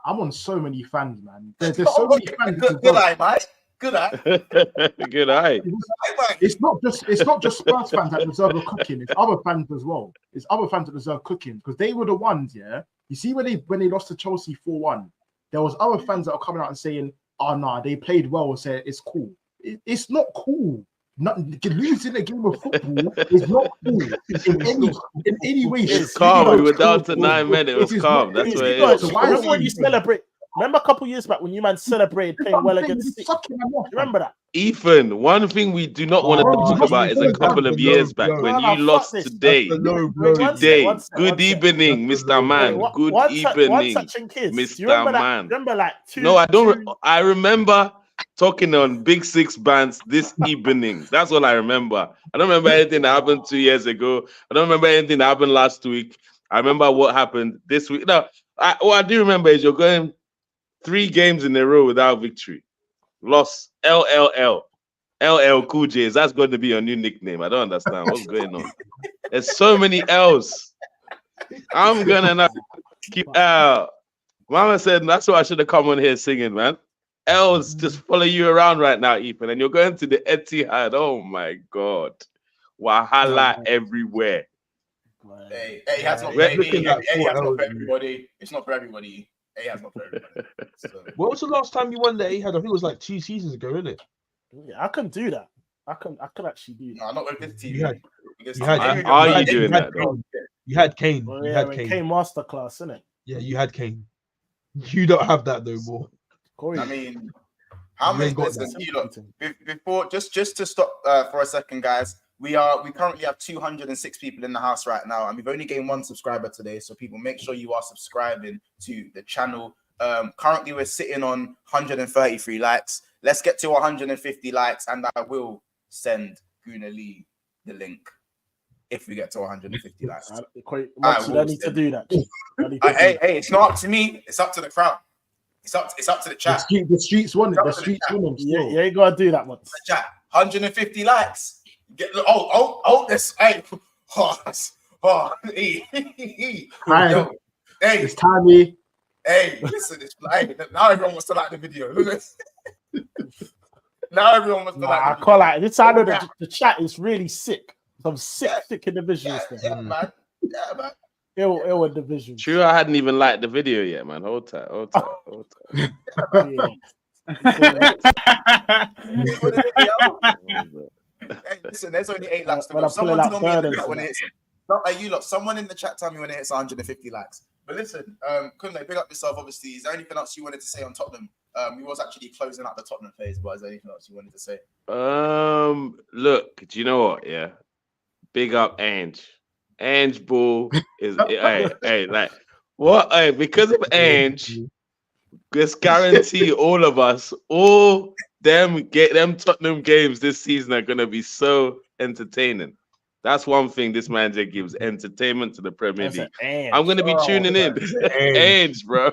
S3: I'm on so many fans, man. There's so many fans.
S1: Good eye, mate. Good eye.
S6: Good eye.
S3: It's not just Spurs fans that deserve a cooking. It's other fans as well. It's other fans that deserve cooking because they were the ones. Yeah, you see when they lost to Chelsea 4-1, there was other fans that are coming out and saying, "Oh no, they played well." And say it's cool. It's not cool. Losing a game of football is not cool in any way.
S6: It's calm. We were down to 9 minutes. It was calm. That's what it is.
S4: Remember when you celebrate? Remember a couple years back when you man celebrated playing well against City? Remember that?
S6: Ethan, one thing we do not want to talk about is a couple of years back when you lost today. Today. Good evening, Mr. Man. Good evening, Mr. Man.
S4: Remember like
S6: No, I don't. I remember talking on Big Six bands this evening. That's all I remember. I don't remember anything that happened 2 years ago. I don't remember anything that happened last week. I remember what happened this week. No, what I do remember is you're going 3 games in a row without victory. Lost. LLL. LL Cool J's. That's going to be your new nickname. I don't understand what's going on. There's so many L's. I'm gonna not keep out. Mama said that's why I should have come on here singing, man. L's just follow you around right now, Ethan, and you're going to the Etihad. Oh my God, Wahala everywhere.
S1: Hey, that's not for everybody. It's not for everybody. Hey, that's not for everybody. So.
S2: What was the last time you won the Etihad? I think it was like 2 seasons ago, isn't it?
S4: Yeah, I can do that. I can actually do that.
S1: No, not with this team.
S6: Are you doing that?
S2: You had Kane.
S4: Well,
S2: you had Kane.
S4: Kane masterclass, isn't it?
S2: Yeah, you had Kane. You don't have that no more.
S1: I mean, how many? Listen, before just to stop for a second, guys. We currently have 206 people in the house right now, and we've only gained 1 subscriber today. So people, make sure you are subscribing to the channel. Currently, we're sitting on 133 likes. Let's get to 150 likes, and I will send Guna Lee the link if we get to 150 likes.
S4: I need to do that.
S1: Hey, it's not up to me. It's up to the crowd. It's up to the chat.
S3: The streets want it. The streets want them.
S4: Yeah, you gotta do that once.
S1: The chat. 150 likes. This. Hey,
S3: Hey, it's timey.
S1: Hey, listen, now everyone wants to like the video. Look at this. Now everyone wants to like the video.
S4: I call it. This side of the chat is really sick. Some sick individuals there.
S1: Yeah, man.
S4: Ill individuals.
S6: True, I hadn't even liked the video yet, man. Hold tight.
S1: Hey, listen, there's only 8 likes to go. Someone tell me when it hits. Not like you lot. Someone in the chat tell me when it hits 150 likes. But listen, Kunle, big up yourself. Obviously, is there anything else you wanted to say on Tottenham? We was actually closing out the Tottenham phase, but is there anything else you wanted to say?
S6: Look, do you know what? Yeah, big up Ange. Ange Bull is hey, like what? Hey, because of Ange, just guarantee all of us, all them Tottenham games this season are gonna be so entertaining. That's one thing this manager gives: entertainment to the Premier League. I'm gonna be tuning in. Ange, bro.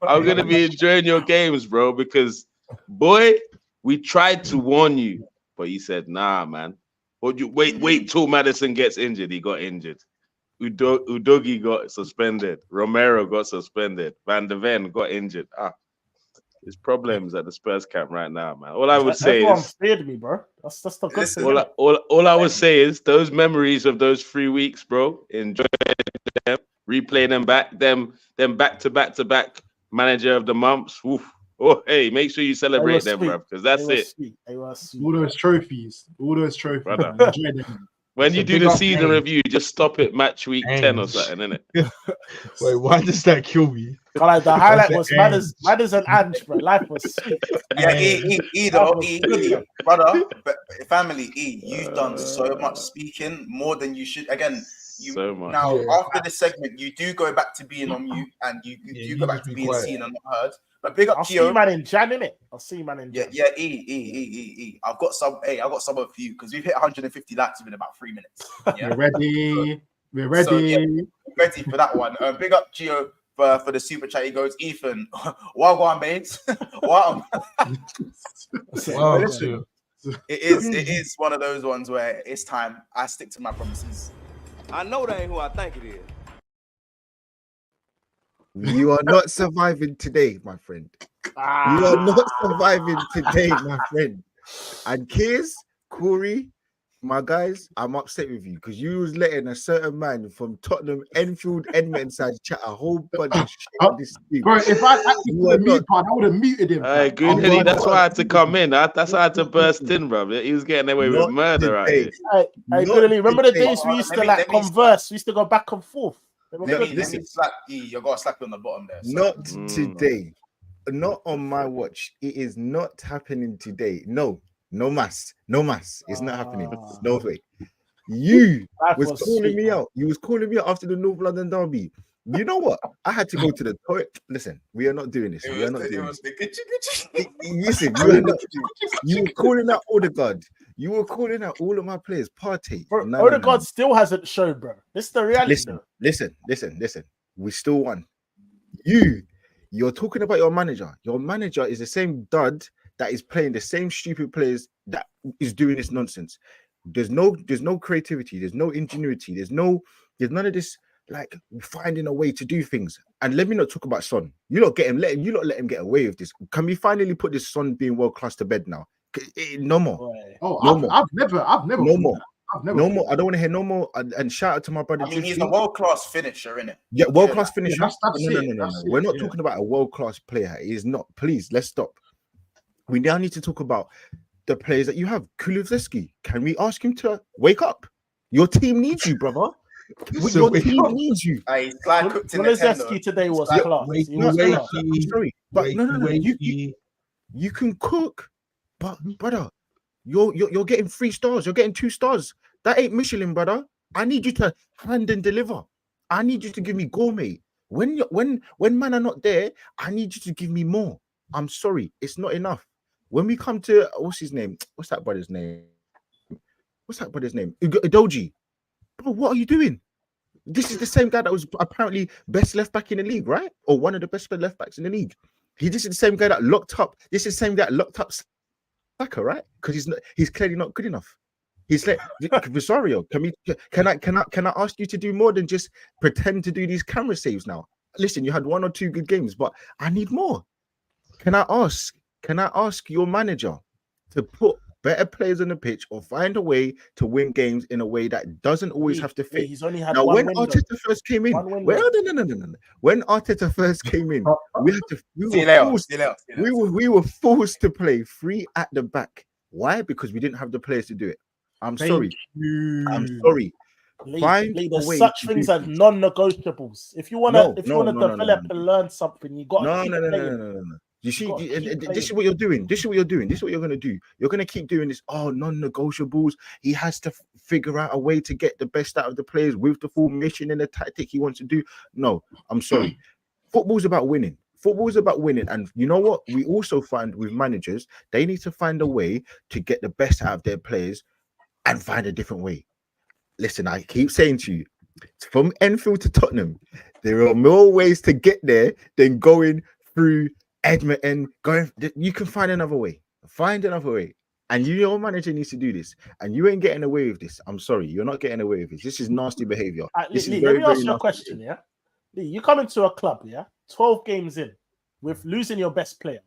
S6: I'm gonna be enjoying your games, bro, because boy, we tried to warn you, but you said, nah, man. But you wait till Maddison gets injured. He got injured. Udogi got suspended. Romero got suspended. Van de Ven got injured. It's problems at the Spurs camp right now, man. All I would say
S4: Everyone
S6: is,
S4: feared me, bro. That's the good
S1: Listen,
S4: thing.
S6: all I would say is those memories of those 3 weeks, bro. Enjoy them, replay them back to back manager of the months. Oof. Oh, hey, make sure you celebrate them, bro, because that's it,
S3: All those trophies,
S6: brother.
S3: Enjoy them.
S6: When
S2: So
S6: you do
S2: big
S6: the
S2: up
S6: season
S2: James.
S6: review, just stop it match week 10 or
S2: James.
S6: something, innit?
S2: Wait, why does that kill me?
S4: Like the highlight was
S2: That's
S4: Madders and Ange, bro. Life was sweet.
S1: Yeah,
S4: That was good,
S1: brother, but family, you've done so much speaking, more than you should. Again,
S6: So much.
S1: now
S2: Yeah.
S1: after this segment, you do go back to being on mute, and you
S2: Yeah,
S1: do go back
S2: just
S1: to
S2: be
S1: being
S2: quiet.
S1: seen and not heard. But big up
S4: I'll see you,
S1: Gio.
S4: man, in Jan, innit? I'll see you, man, in Jan.
S1: Yeah, E. I've got some. Hey, I've got some of you because we've hit 150 likes within about 3 minutes. Yeah?
S3: We're ready. We're ready.
S1: So, yeah, ready for that one. Big up Gio for the super chat. He goes, Ethan, wagwan mates. Wow.
S2: Wow,
S1: Listen, it is one of those ones where it's time. I stick to my promises.
S7: I know that ain't who I think it is.
S8: You are not surviving today, my friend. You are not surviving today, my friend. And Kears, Corey, my guys, I'm upset with you because you was letting a certain man from Tottenham, Enfield, Edmonton side chat a whole bunch of shit on this team.
S3: Bro, if I actually
S8: You
S3: put
S8: are
S3: a mute
S8: not-
S3: part, I would have muted him.
S6: Hey,
S3: fam.
S6: good
S3: Oh
S6: Henny,
S3: my
S6: that's
S3: God.
S6: why I had to come in. That's why I had to burst in, bro. He was getting away with
S8: Not
S6: murder out
S8: today.
S6: here.
S4: Hey,
S8: Not
S4: Goodly, remember the
S8: today.
S4: days we used
S1: Let
S4: to
S1: me-
S4: like
S1: let me-
S4: converse? We used to go back and forth. They were
S1: Let
S4: good,
S1: me
S8: listen.
S1: slap E. You got to slap you on the bottom there. So.
S8: Not today. Not on my watch. It is not happening today. No mass. It's not happening. No way. You
S4: Life
S8: was
S4: was
S8: calling
S4: sweet,
S8: me
S4: man.
S8: out. You was calling me out after the North London derby. You know what? I had to go to the toilet. Listen, we are not doing this. We are not doing this. Listen, you are not. You were calling out Odegaard. You were calling out all of my players. Partey.
S4: Bro,
S8: No.
S4: Odegaard still hasn't showed, bro. This is the reality, though.
S8: Listen. We still won. You're talking about your manager. Your manager is the same dud that is playing the same stupid players that is doing this nonsense. There's no creativity. There's no ingenuity. There's none of this like finding a way to do things. And let me not talk about Son. You not let him get away with this. Can we finally put this Son being world class to bed now? No more.
S4: Boy.
S3: Oh,
S8: No
S3: I've
S8: more.
S3: never.
S8: No more.
S3: I've never.
S8: No more. I don't want to hear no more. And shout out to my brother.
S1: I mean, he's
S8: Jiffy.
S1: a world-class finisher, innit?
S8: Yeah, world class finisher.
S3: that's
S8: No.
S3: it. That's
S8: We're
S3: it,
S8: not
S3: yeah.
S8: talking about a world class player. He is not. Please, let's stop. We now need to talk about the players that you have. Kulusevski. Can we ask him to wake up? Your team needs you, brother.
S2: So
S8: Your
S2: wake
S8: team
S2: up.
S8: needs you.
S1: Hey, Sly cooked in the tender.
S4: Kulusevski today was
S1: Like,
S4: class.
S2: wait,
S4: He was
S2: wait,
S4: class.
S8: I'm sorry, but no.
S2: Wakey.
S8: You can cook, but brother, you're getting 3 stars. You're getting 2 stars. That ain't Michelin, brother. I need you to hand and deliver. I need you to give me gourmet. When man are not there, I need you to give me more. I'm sorry, it's not enough. When we come to what's his name? What's that brother's name? Udoji. Bro, what are you doing? This is the same guy that was apparently best left back in the league, right? Or one of the best left backs in the league. This is the same guy that locked up. This is the same guy that locked up Saka, right? Because he's clearly not good enough. He's like Rosario. Can I ask you to do more than just pretend to do these camera saves now? Listen, you had 1 or 2 good games, but I need more. Can I ask your manager to put better players on the pitch or find a way to win games in a way that doesn't always have to fit?
S4: He's only had
S8: Now,
S4: one
S8: when
S4: window.
S8: Arteta first came in,
S4: One window.
S8: no. When Arteta first came in, we were forced to play 3 at the back. Why? Because we didn't have the players to do it. I'm sorry. Find
S4: Lee,
S8: a
S4: there's
S8: way
S4: such
S8: to
S4: things
S8: do
S4: as
S8: things.
S4: non-negotiables. If you wanna develop and learn something, you got to keep playing.
S8: No. You see,
S4: gotta keep
S8: this is what you're doing. This is what you're going to do. You're going to keep doing this. Oh, non-negotiables. He has to figure out a way to get the best out of the players with the formation and the tactic he wants to do. No, I'm sorry. Football's about winning. And you know what? We also find with managers, they need to find a way to get the best out of their players and find a different way. Listen, I keep saying to you, from Enfield to Tottenham, there are more ways to get there than going through Edmonton. You can find another way. And your manager needs to do this. And you ain't getting away with this. I'm sorry, you're not getting away with this. This is nasty behavior.
S4: Lee, let me ask you a question, yeah? Lee, you come into a club, yeah? 12 games in with losing your best player.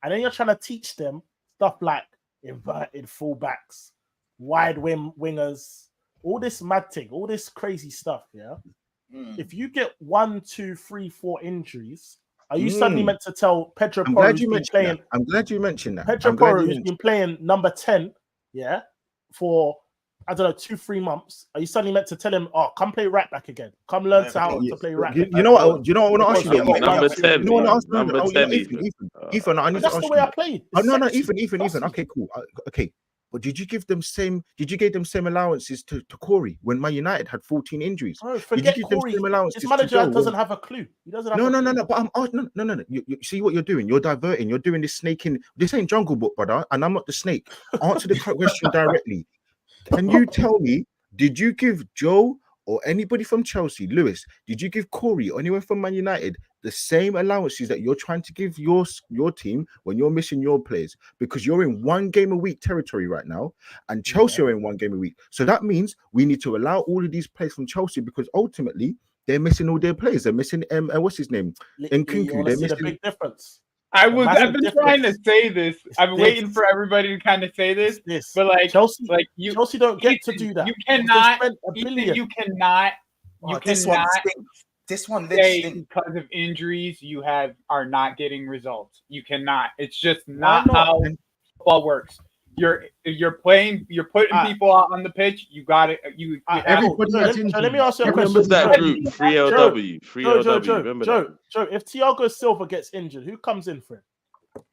S4: and then you're trying to teach them stuff like inverted fullbacks, wide wingers, all this mad thing, all this crazy stuff. Yeah. If you get 1, 2, 3, 4 injuries, are you suddenly meant to tell Pedro
S8: I'm
S4: Porro,
S8: glad
S4: who's
S8: you
S4: been
S8: mentioned
S4: playing?
S8: that. I'm glad you mentioned that.
S4: Pedro
S8: I'm glad
S4: Porro,
S8: you
S4: who's
S8: mentioned
S4: been playing number 10, yeah, for I don't know 2-3 months. Are you suddenly meant to tell him, "Oh, come play right back again. Come learn how to play right back."
S8: You know what? You know what I want to ask you?
S4: Because
S8: Though,
S6: Number
S8: mate?
S6: 10.
S8: You know what I ask you?
S6: Number
S8: Oh, you know,
S6: 10.
S8: Ethan, I need to
S4: that's
S8: ask
S4: the way
S8: you.
S4: I played.
S8: Oh no,
S4: Sexy.
S8: Ethan. Okay, cool. Okay, but did you give them same allowances to Corey when Man United had 14 injuries?
S4: Bro,
S8: Did
S4: forget
S8: you give them
S4: Corey.
S8: same allowances
S4: His
S8: to
S4: manager
S8: Joe
S4: doesn't
S8: when...
S4: have a clue. He doesn't have
S8: No.
S4: a clue.
S8: But no. You see what you're doing? You're diverting. You're doing this snaking. This ain't Jungle Book, brother, and I'm not the snake. Answer the question directly. Can you tell me? Did you give Joe or anybody from Chelsea, Lewis? Did you give Corey or anyone from Man United the same allowances that you're trying to give your team when you're missing your players? Because you're in 1 game a week territory right now, and Chelsea are in 1 game a week. So that means we need to allow all of these players from Chelsea, because ultimately they're missing all their players. They're missing what's his name? Nkunku. They're missing
S4: the big difference.
S5: I've been trying to say this. I've been waiting for everybody to kind of say this. But like
S4: Chelsea,
S5: you
S4: don't get to do that.
S5: You cannot.
S4: You
S5: cannot.
S1: This one stinks. This one
S5: say
S1: stinks.
S5: Because of injuries, you are not getting results. You cannot. It's just not how football works. You're putting people out on the pitch. You got it.
S3: Everybody
S4: let me ask you a question.
S6: Remember that group, 3LW. 3LW. Remember that?
S4: Joe, if Thiago Silva gets injured, who comes in for him?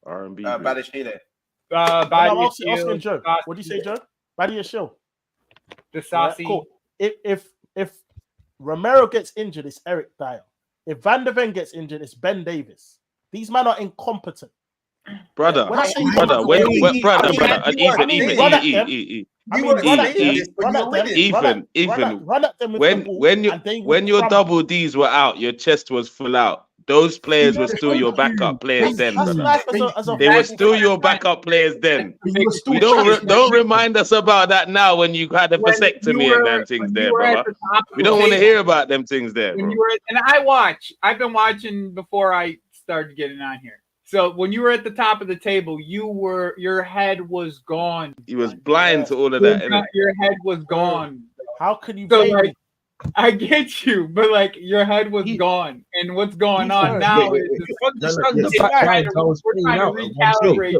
S6: R&B.
S1: Badashile.
S4: I'm asking Joe. What do you say, Joe? Badiashile.
S5: The Saucy.
S4: Cool. If Romero gets injured, it's Eric Dyer. If Van de Ven gets injured, it's Ben Davis. These men are incompetent.
S6: Brother, Ethan. When your double D's were out, your chest was full out. Those players were still your backup players then, brother. They were still your backup players then. We don't remind us about that now when you had a vasectomy and them things there, brother. We don't want to hear about them things there, bro.
S5: And I've been watching before I started getting on here. So when you were at the top of the table, your head was gone.
S6: He was blind to all of that.
S5: Your head was gone.
S4: How could you?
S5: So like, I get you, but like your head was gone, and what's going on now is we're trying to recalibrate.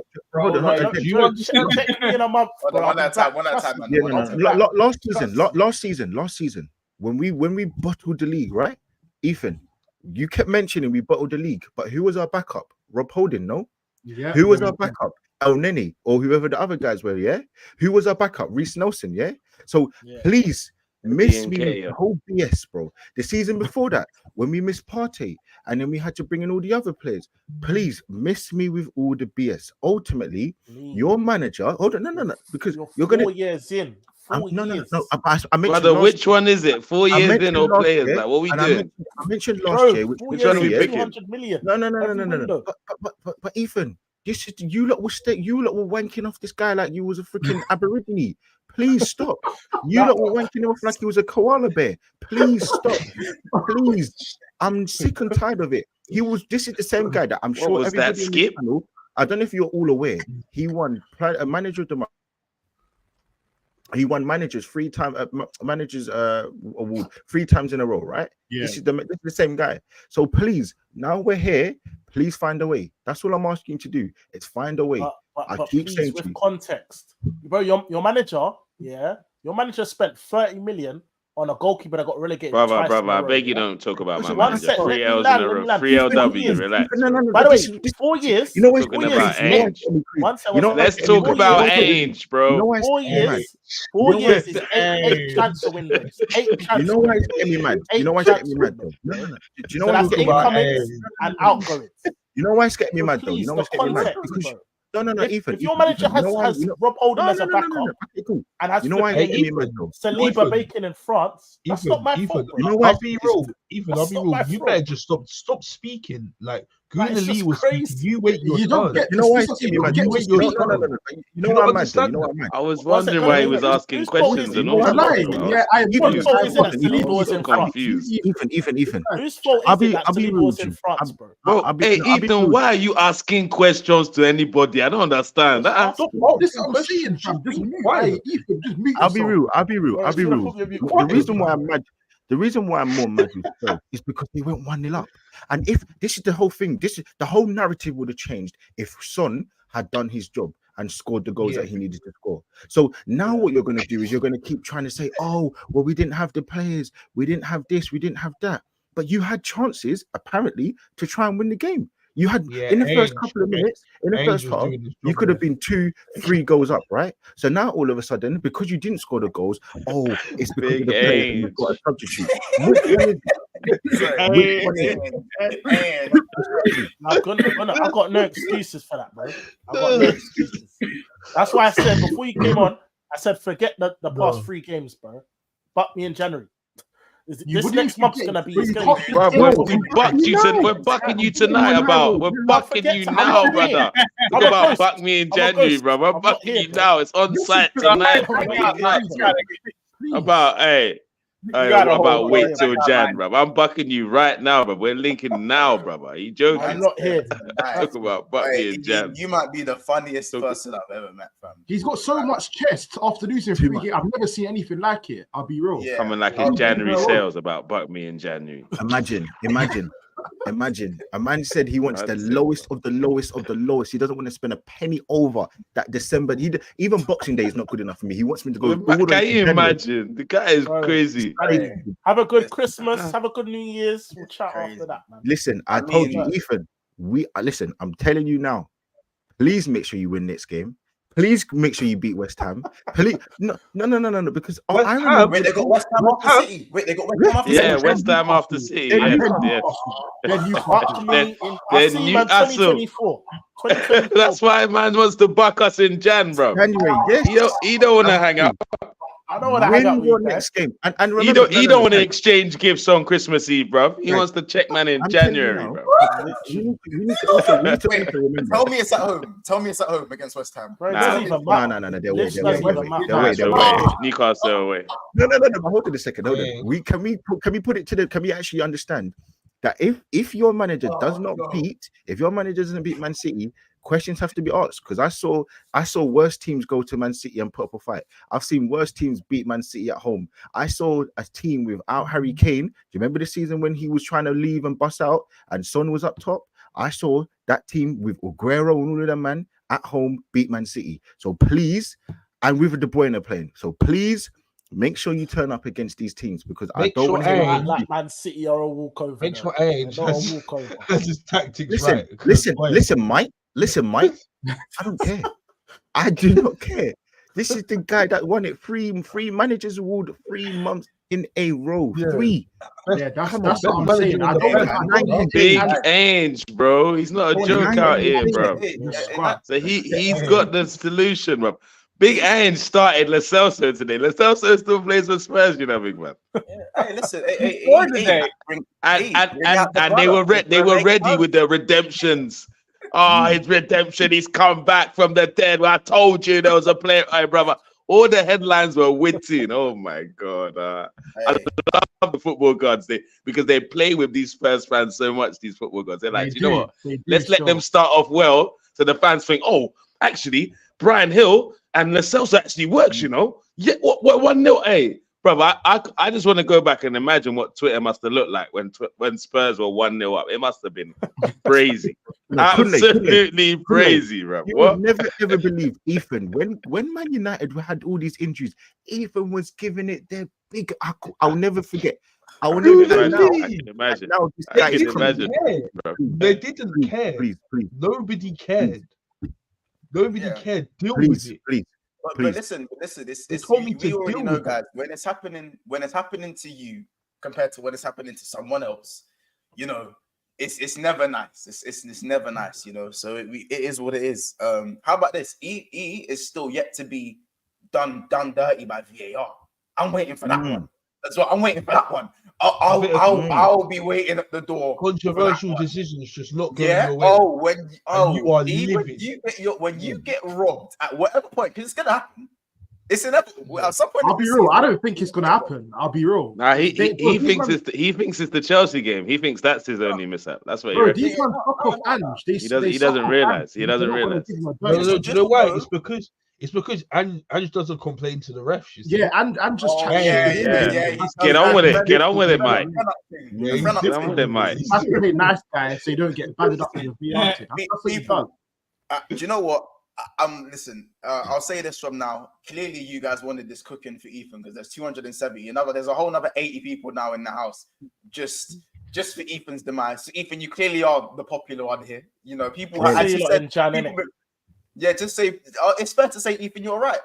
S8: Last season, when we bottled the league, right, Ethan? You kept mentioning we bottled the league, but who was our backup? Rob Holding, no?
S3: Yeah.
S8: Who was our backup? El Neni or whoever the other guys were, yeah? Who was our backup? Reece Nelson, yeah? So please miss me with the whole BS, bro. The season before that, when we missed Partey and then we had to bring in all the other players, please miss me with all the BS. Ultimately, your manager, hold on, no, because you're going to
S4: 4 years in.
S8: No.
S6: I brother, which one is it? 4 years in or players? Like, what are we doing?
S8: I mentioned last year.
S6: Which one are we picking?
S4: 200 million.
S8: No. But Ethan, you lot were wanking off this guy like you was a freaking aborigine. Please stop. You lot were wanking him off like he was a koala bear. Please stop. Please. I'm sick and tired of it. This is the same guy that I'm sure
S6: was that Skip?
S8: Channel, I don't know if you're all aware. He won a manager of the month. He won managers award 3 times in a row, right?
S3: Yeah.
S8: This is the same guy. So please, now we're here. Please find a way. That's all I'm asking you to do. It's find a way.
S4: I keep saying with context, bro. Your manager, your manager spent 30 million on a goalkeeper that got relegated.
S6: Brother, I beg you don't talk about my manager. 3 L's in a row. 3LW, relax.
S4: No. By the way, 4 years.
S8: You know what's
S6: talking about age?
S8: Let's
S6: talk about age, bro.
S4: 4 years. 4 years is 8 transfer windows. 8 transfer.
S8: You know why it's getting me mad? You know why it's getting me mad though? No. Do you know why it's getting me mad?
S4: And outgoings.
S8: You know why it's getting me mad though? You know what's getting me mad? Because no,
S4: Ethan. If your manager has Rob Holding as a backup, and has
S8: why it's getting me mad though?
S4: Saliba Bacon in France, that's not my fault.
S2: You know what? I'll be real. Ethan, I'll be real. You better just stop speaking. Like
S4: Like, it's
S2: Gunnar Lee
S4: just
S2: was
S4: crazy.
S2: speaking. You wait your
S3: You don't
S2: turn.
S3: get
S8: You know why?
S3: this.
S2: You
S8: No,
S2: wait your turn.
S8: you know what I'm mad. You know what I'm mad.
S6: I was
S4: Was it
S6: wondering
S4: gonna
S6: why he
S4: be-
S6: was asking
S4: whose fault
S6: questions
S4: is
S6: and
S4: it?
S6: all
S3: I'm
S6: sorts.
S3: lying.
S6: I
S3: Yeah, I
S6: was
S3: admit
S4: Whose
S3: it.
S4: fault
S3: I
S4: is it that
S3: admit it.
S4: Saliba was
S6: so
S4: in France?
S6: confused.
S8: Ethan.
S4: Whose fault
S8: I'll
S4: is
S8: be
S4: it that
S8: real
S4: Saliba was
S8: with
S4: in
S8: you.
S4: France, bro?
S6: Bro, hey
S8: I'll be
S6: Ethan,
S8: rude.
S6: why are you asking questions to anybody? I don't understand.
S3: Stop. This is what I'm saying, fam. Just mute. Hey, Ethan, just mute
S8: I'll be
S3: yourself.
S8: real. I'll be real.
S4: Bro,
S8: I'll
S4: it's
S8: be
S4: gonna
S8: real.
S4: put me
S8: The
S4: quiet.
S8: reason why I'm mad, the reason why I'm more mad with Spurs is because they went 1-0 up. And if this is the whole thing, this is the whole narrative would have changed if Son had done his job and scored the goals that he needed to score. So now what you're going to do is you're going to keep trying to say, oh, well, we didn't have the players, we didn't have this, we didn't have that. But you had chances, apparently, to try and win the game. You had in the first couple of minutes, in the first half, you could have been 2-3 goals up, right? So now all of a sudden, because you didn't score the goals, oh, it's because
S6: Big
S8: of the players and you've got a substitute. Which one is it? Which one is it?
S4: I've got no excuses for that, bro. I've got no excuses. That's why I said before you came on, I said forget the past 3 games, bro. Buck me in January. This next month's gonna be.
S6: We bucked you. We're bucking you tonight. We're bucking you now, brother. Talk about buck me in January, bro. We're bucking you now. It's on site tonight. About what about wait till Jan, bro? I'm bucking you right now, bro. We're linking now, brother. Are you joking?
S4: I'm not here.
S6: Talk about buck me in Jan.
S1: You might be the funniest person I've ever met, fam.
S3: He's got so much chest after losing 3 games. I've never seen anything like it. I'll be real.
S1: Yeah.
S6: Coming like his January sales about buck me in January.
S8: Imagine. A man said he wants the lowest of the lowest of the lowest. He doesn't want to spend a penny over that December. Even Boxing Day is not good enough for me. He wants me to go.
S6: Can you imagine? The guy is crazy.
S4: Have a good Christmas. Have a good New Year's. We'll chat after that, man.
S8: Listen, I told you, Ethan. Listen. I'm telling you now. Please make sure you win next game. Please make sure you beat West Ham. Please, no. Because I remember.
S1: Wait, they got West Ham after City. Wait, they got West Ham after City.
S6: Yeah, West Ham after City. Then
S4: Newcastle. 2024.
S6: That's why man wants to buck us in Jan, bro.
S8: January, yes.
S6: He don't want to hang out.
S4: I don't want to hang out with you
S8: next game. And remember,
S6: he don't want to exchange gifts on Christmas Eve, bro. He wants to check man in January, bro.
S8: You need to also remember.
S1: Tell me it's at home. Tell me it's at home against West Ham.
S8: No. They're away.
S6: Newcastle away.
S8: No. Hold on a second. Hold on. Can we put it to the? Can we actually understand that if your manager doesn't beat Man City, questions have to be asked? Because I saw worse teams go to Man City and put up a fight. I've seen worse teams beat Man City at home. I saw a team without Harry Kane. Do you remember the season when he was trying to leave and bust out and Son was up top? I saw that team with Aguero and all of them, man, at home beat Man City. So please, and with De Bruyne playing. So please make sure you turn up against these teams because I don't want to hear
S4: like Man City are a walkover.
S2: Make sure Age has his tactics right.
S8: Listen, Mike. I don't care. I do not care. This is the guy that won it. Three managers award 3 months in a row. 3.
S3: Yeah, that's what I'm saying.
S6: Big Ange, bro. He's not a joke out here, bro. So he's got the solution, bro. Big Ange started Lo Celso today. Lo Celso still plays for Spurs, you know, big man.
S1: Hey, listen.
S6: And they were ready with the redemptions. Oh, his redemption. He's come back from the dead. Well, I told you there was a player. Hey, brother. All the headlines were witty. Oh, my God. I love the football gods because they play with these Spurs fans so much, these football gods. They're like, you know what? Let's let them start off well so the fans think, oh, actually, Brian Hill and Lo Celso actually works, you know? Yeah, what 1-0? Hey, brother, I just want to go back and imagine what Twitter must have looked like when Spurs were 1-0 up. It must have been crazy. Absolutely crazy, bro.
S8: You would never ever believe, Ethan, when Man United had all these injuries, Ethan was giving it their big. I'll never forget. I will never
S6: imagine.
S2: They didn't care.
S8: Please.
S2: Nobody cared. Nobody cared. Deal with it.
S8: Please.
S1: But listen, it's we already know, guys. When it's happening to you compared to when it's happening to someone else, you know, it's never nice. It's never nice, you know. So it is what it is. How about this? E is still yet to be done dirty by VAR. I'm waiting for that one. So I'm waiting for that one. I'll be waiting at the door.
S2: Controversial decisions just not going
S1: Yeah.
S2: your way.
S1: You are
S2: livid.
S1: When you get robbed at whatever point, because it's gonna happen. It's inevitable. At some point,
S3: I'll be real. I don't think it's gonna happen. I'll be real.
S6: Nah, he thinks it's the Chelsea game. He thinks that's his only mishap. That's what he reckons.
S3: These ones fuck off Ange.
S6: He doesn't realize. He doesn't realize.
S2: No, do you know why? It's because Ange doesn't complain to the refs.
S3: Yeah, and just chat.
S6: Yeah. Get on with it. Get on with it, Mike.
S1: Get on with it,
S6: Mike.
S3: That's really nice, guys. So you don't get banded up in your VR. That's what he does.
S1: Do you know what? Listen, I'll say this from now. Clearly, you guys wanted this cooking for Ethan because there's 270. There's a whole another 80 people now in the house just for Ethan's demise. So, Ethan, you clearly are the popular one here. You know, people actually said, yeah, just say it's fair to say, Ethan, you're right.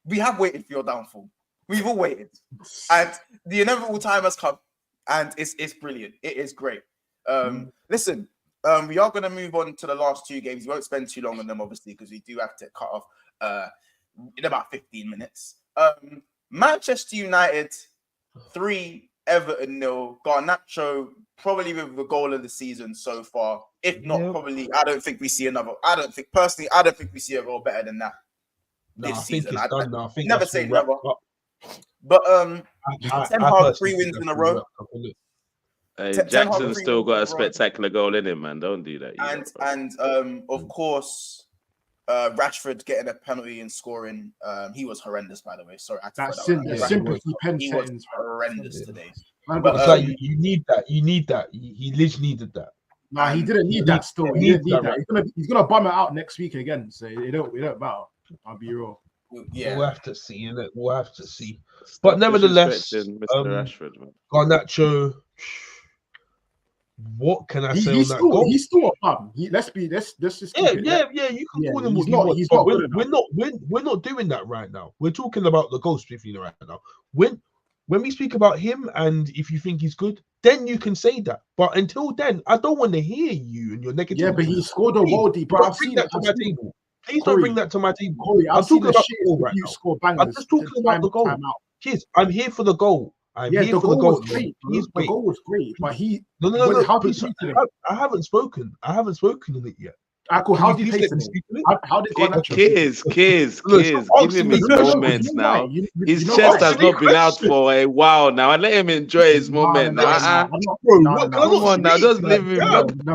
S1: We have waited for your downfall. We've all waited, and the inevitable time has come, and it's brilliant. It is great. Listen. We are going to move on to the last two games. We won't spend too long on them, obviously, because we do have to cut off in about 15 minutes. Manchester United 3, Everton 0. Garnacho probably with the goal of the season so far. If not, probably, I don't think we see another. I don't think we see a goal better than that this season. I think never say never. But Ten Hag 3 wins in a row.
S6: Hey, Jackson's still got a spectacular goal in him, man. Don't do that.
S1: And of course, Rashford getting a penalty and scoring. He was horrendous, by the way. Sorry,
S3: sympathy pen
S1: he was horrendous today.
S2: But you need that. You need that. He literally needed that.
S3: Nah, he didn't need that. Still, he didn't need that. He's gonna bum it out next week again. So it don't matter. I'll be real.
S1: Yeah,
S2: we'll have to see, innit? We'll have to see. But nevertheless,
S6: Mr. Rashford, man.
S2: Garnacho. What can I say on that goal?
S3: He's still a bum. Let's just
S2: yeah. You can call him what you want. He's not we're not doing that right now. We're talking about the goal spliffing right now. When we speak about him, and if you think he's good, then you can say that. But until then, I don't want to hear you and your negative.
S3: Yeah, but he scored a worldie. But I've seen
S2: that to my table. Please don't bring that to my table.
S3: Corey,
S2: I'm talking about the goal right now.
S3: I'm
S2: just talking about the goal. Kids, I'm here for the goal.
S3: The goal was great. The goal was great, but
S2: no. I haven't spoken. I haven't spoken on it yet.
S3: How do you take it? How did
S6: Kids, give him his moments now. His chest has not been out for a while now. And let him enjoy his moment now. Come on now, just leave him. No. How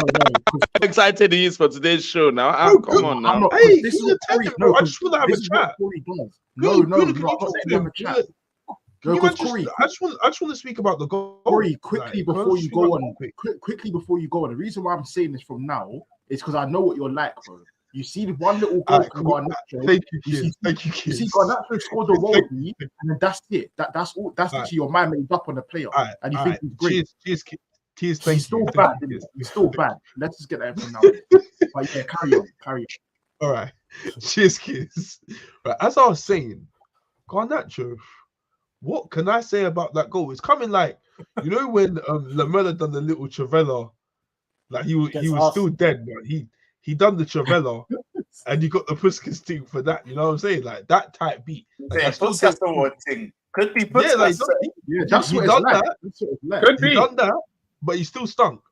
S6: excited he is for today's show now. Come on now.
S2: Hey, this is a test, bro. I just want to have a chat.
S3: No, because Corey,
S2: I just want to speak about the goal.
S3: Corey, quickly before you go on. The reason why I'm saying this from now is because I know what you're like, bro. You see the one little goal from Garnacho.
S2: Thank you, Keith.
S3: You see Garnacho scored the worldie, and then that's it. That's all. That's actually your mind made up on the player, and you think he's great.
S2: Cheers.
S3: He's still bad. He's still bad. Let's just get that from now. But yeah, carry on.
S2: All right. Cheers, kids. Right, as I was saying, Garnacho. What can I say about that goal? It's coming like, you know, when Lamella done the little Travella, like he was still dead, but he done the Travella, and you got the Puskas thing for that. You know what I'm saying? Like that type beat.
S1: Like, Puskas the one thing could be Puskas.
S3: That's what
S2: done
S3: like.
S2: That. Could be. He done that, but he still stunk.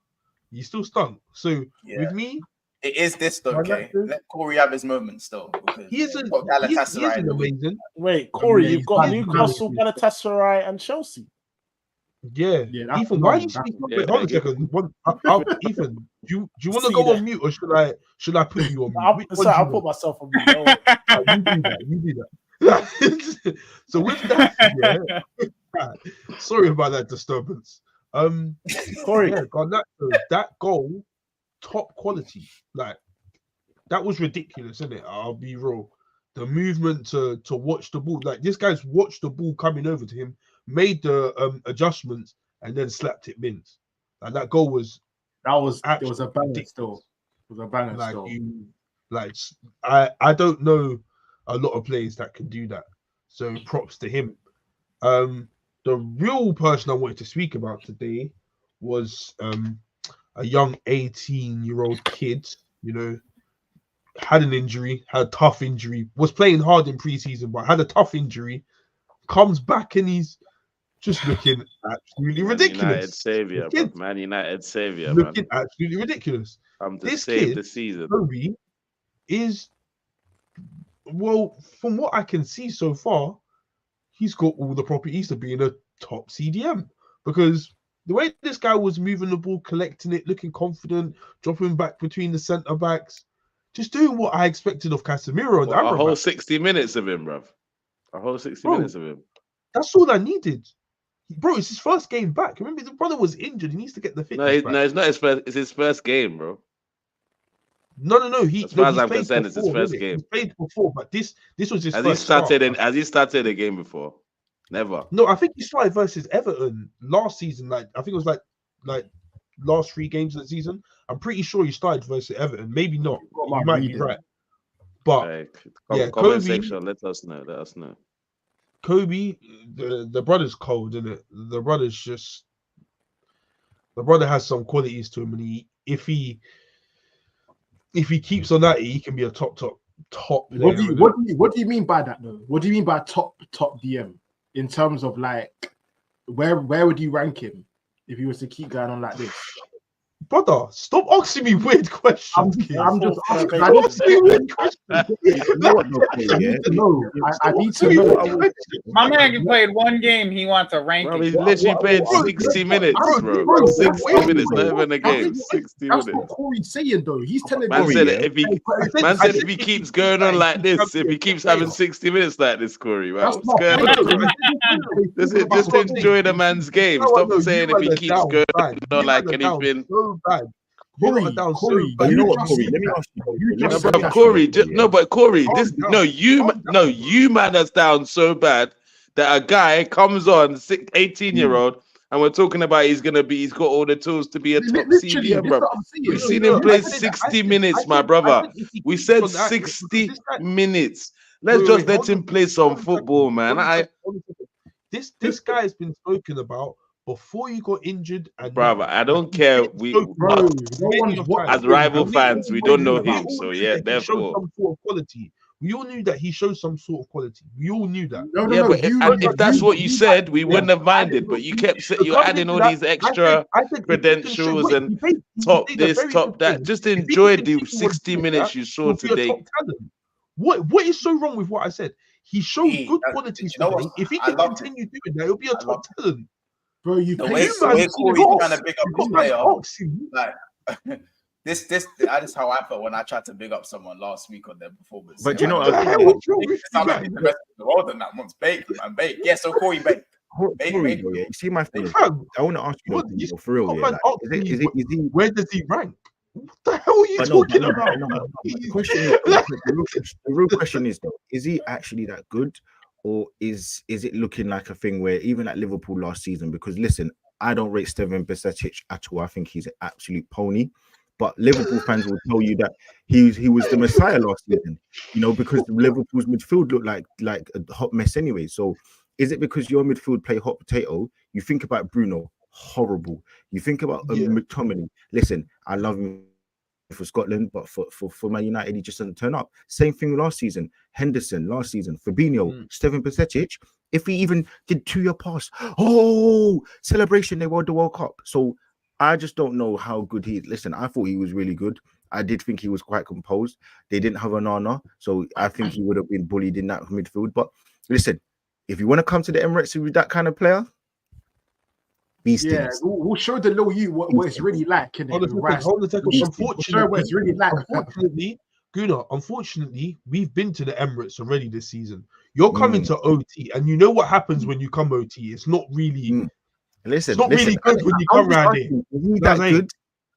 S2: So with me.
S1: It is this though, okay? Let Corey have his moment still.
S2: He isn't amazing.
S4: Wait, Corey, you've got Newcastle, Galatasaray, and Chelsea.
S2: Yeah. Ethan, why are you speaking? Wait, hold on a second. Ethan, do you want to go on mute or should I put you on mute?
S4: I'll put myself on mute.
S2: You do that. So with that, sorry about that disturbance. Corey, that goal. Top quality, like that was ridiculous, isn't it? I'll be real. The movement to watch the ball, like this guy's watched the ball coming over to him, made the adjustments, and then slapped it bins. Like that goal was
S3: it was a banger still. It was a banger
S2: still. I don't know a lot of players that can do that. So props to him. The real person I wanted to speak about today was a young 18-year-old kid, you know, had an injury, had a tough injury, was playing hard in preseason, but had a tough injury, comes back and he's just looking absolutely
S6: Man
S2: ridiculous.
S6: United savior,
S2: The
S6: bro.
S2: kid
S6: Man United savior, man.
S2: looking absolutely ridiculous.
S6: I'm to
S2: This
S6: save
S2: kid,
S6: the season.
S2: Kobe, is, well, from what I can see so far, he's got all the properties to being a top CDM, because the way this guy was moving the ball, collecting it, looking confident, dropping back between the centre backs, just doing what I expected of Casemiro and
S6: What, a whole
S2: Amrabat.
S6: 60 minutes of him, bruv. A whole 60
S2: Bro,
S6: minutes of him.
S2: That's all I needed. Bro, it's his first game back. Remember, the brother was injured. He needs to get the fitness back.
S6: No, it's not his first. It's his first game, bro.
S2: No.
S6: As far as
S2: He's
S6: I'm
S2: played
S6: concerned, it's his
S2: before,
S6: first
S2: innit?
S6: game.
S2: He's played before, but this was his
S6: Has he
S2: first start.
S6: has he started a game before? Never.
S2: No, I think he started versus Everton last season. Like, I think it was like last 3 games of the season. I'm pretty sure he started versus Everton. Maybe not. You might be right. But
S6: Comment
S2: Kobe,
S6: section. Let us know.
S2: Kobe, the brother's cold, isn't it? The brother has some qualities to him, and if he keeps on that, he can be a top player.
S3: What do you mean by that though? What do you mean by top DM in terms of like where would you rank him if he was to keep going on like this?
S2: Brother, stop asking me weird questions.
S3: I'm just asking.
S2: I
S3: need to know. I need to know.
S5: My man played one game. He wants a ranking.
S6: Bro, he's literally played 60 minutes, bro. 60 minutes, not even a game. 60 minutes.
S3: That's what Corey's saying, though. He's telling
S6: Man
S3: me.
S6: said if he keeps going on like this, if he keeps having 60 minutes like this, Corey, man, what's going on? Just enjoy the man's game. Stop saying if he keeps going on like anything.
S3: Corey,
S8: but you know what, Corey? Let me ask you.
S6: Corey, you man us down so bad that a guy comes on 18-year-old and we're talking about he's got all the tools to be a top CDM, bro. We've seen him play 60 minutes, my brother. We said 60 minutes. Let's just let him play some football, man.
S2: This guy has been spoken about before you got injured, and
S6: brother, I don't care. As rival fans, we don't know him, so yeah, therefore.
S2: Some sort of quality. We all knew that he showed some sort of quality. We all knew that.
S6: If that's what you said, we wouldn't have minded. But you kept you're adding all these extra credentials and top this, top that. Just enjoy the 60 minutes you saw today.
S2: What is so wrong with what I said? He showed good qualities today. If he can continue doing that, he'll be a top talent.
S3: Bro,
S1: the way Corey's trying to big up his player, like that is how I felt when I tried to big up someone last week on their performance.
S8: But you know,
S1: sound like the best in the world in that month's bake, man. Bake. Yeah, so Corey bake.
S8: Corey, you see my thing. I want to ask you for real. Yeah, is he?
S2: Where does he rank? What the hell are you talking about?
S8: The real question is though, is he actually that good? Or is it looking like a thing where even at Liverpool last season? Because listen, I don't rate Steven Besetic at all. I think he's an absolute pony. But Liverpool fans will tell you that he was the Messiah last season, because Liverpool's midfield looked like a hot mess anyway. So is it because your midfield play hot potato? You think about Bruno, horrible. You think about McTominay. Listen, I love him for Scotland, but for Man United, he just doesn't turn up. Same thing last season. Henderson last season, Fabinho, Steven Besetic. If he even did 2-year pass, celebration, they won the World Cup. So I just don't know how good he is. Listen, I thought he was really good. I did think he was quite composed. They didn't have Onana, so I think he would have been bullied in that midfield. But listen, if you want to come to the Emirates with that kind of player,
S3: we'll show the little you what it's really like.
S2: Unfortunately, we've been to the Emirates already this season. You're coming to OT, and you know what happens when you come OT. It's not really.
S8: Listen,
S2: it's not really good when you come around here.
S8: Is he that good?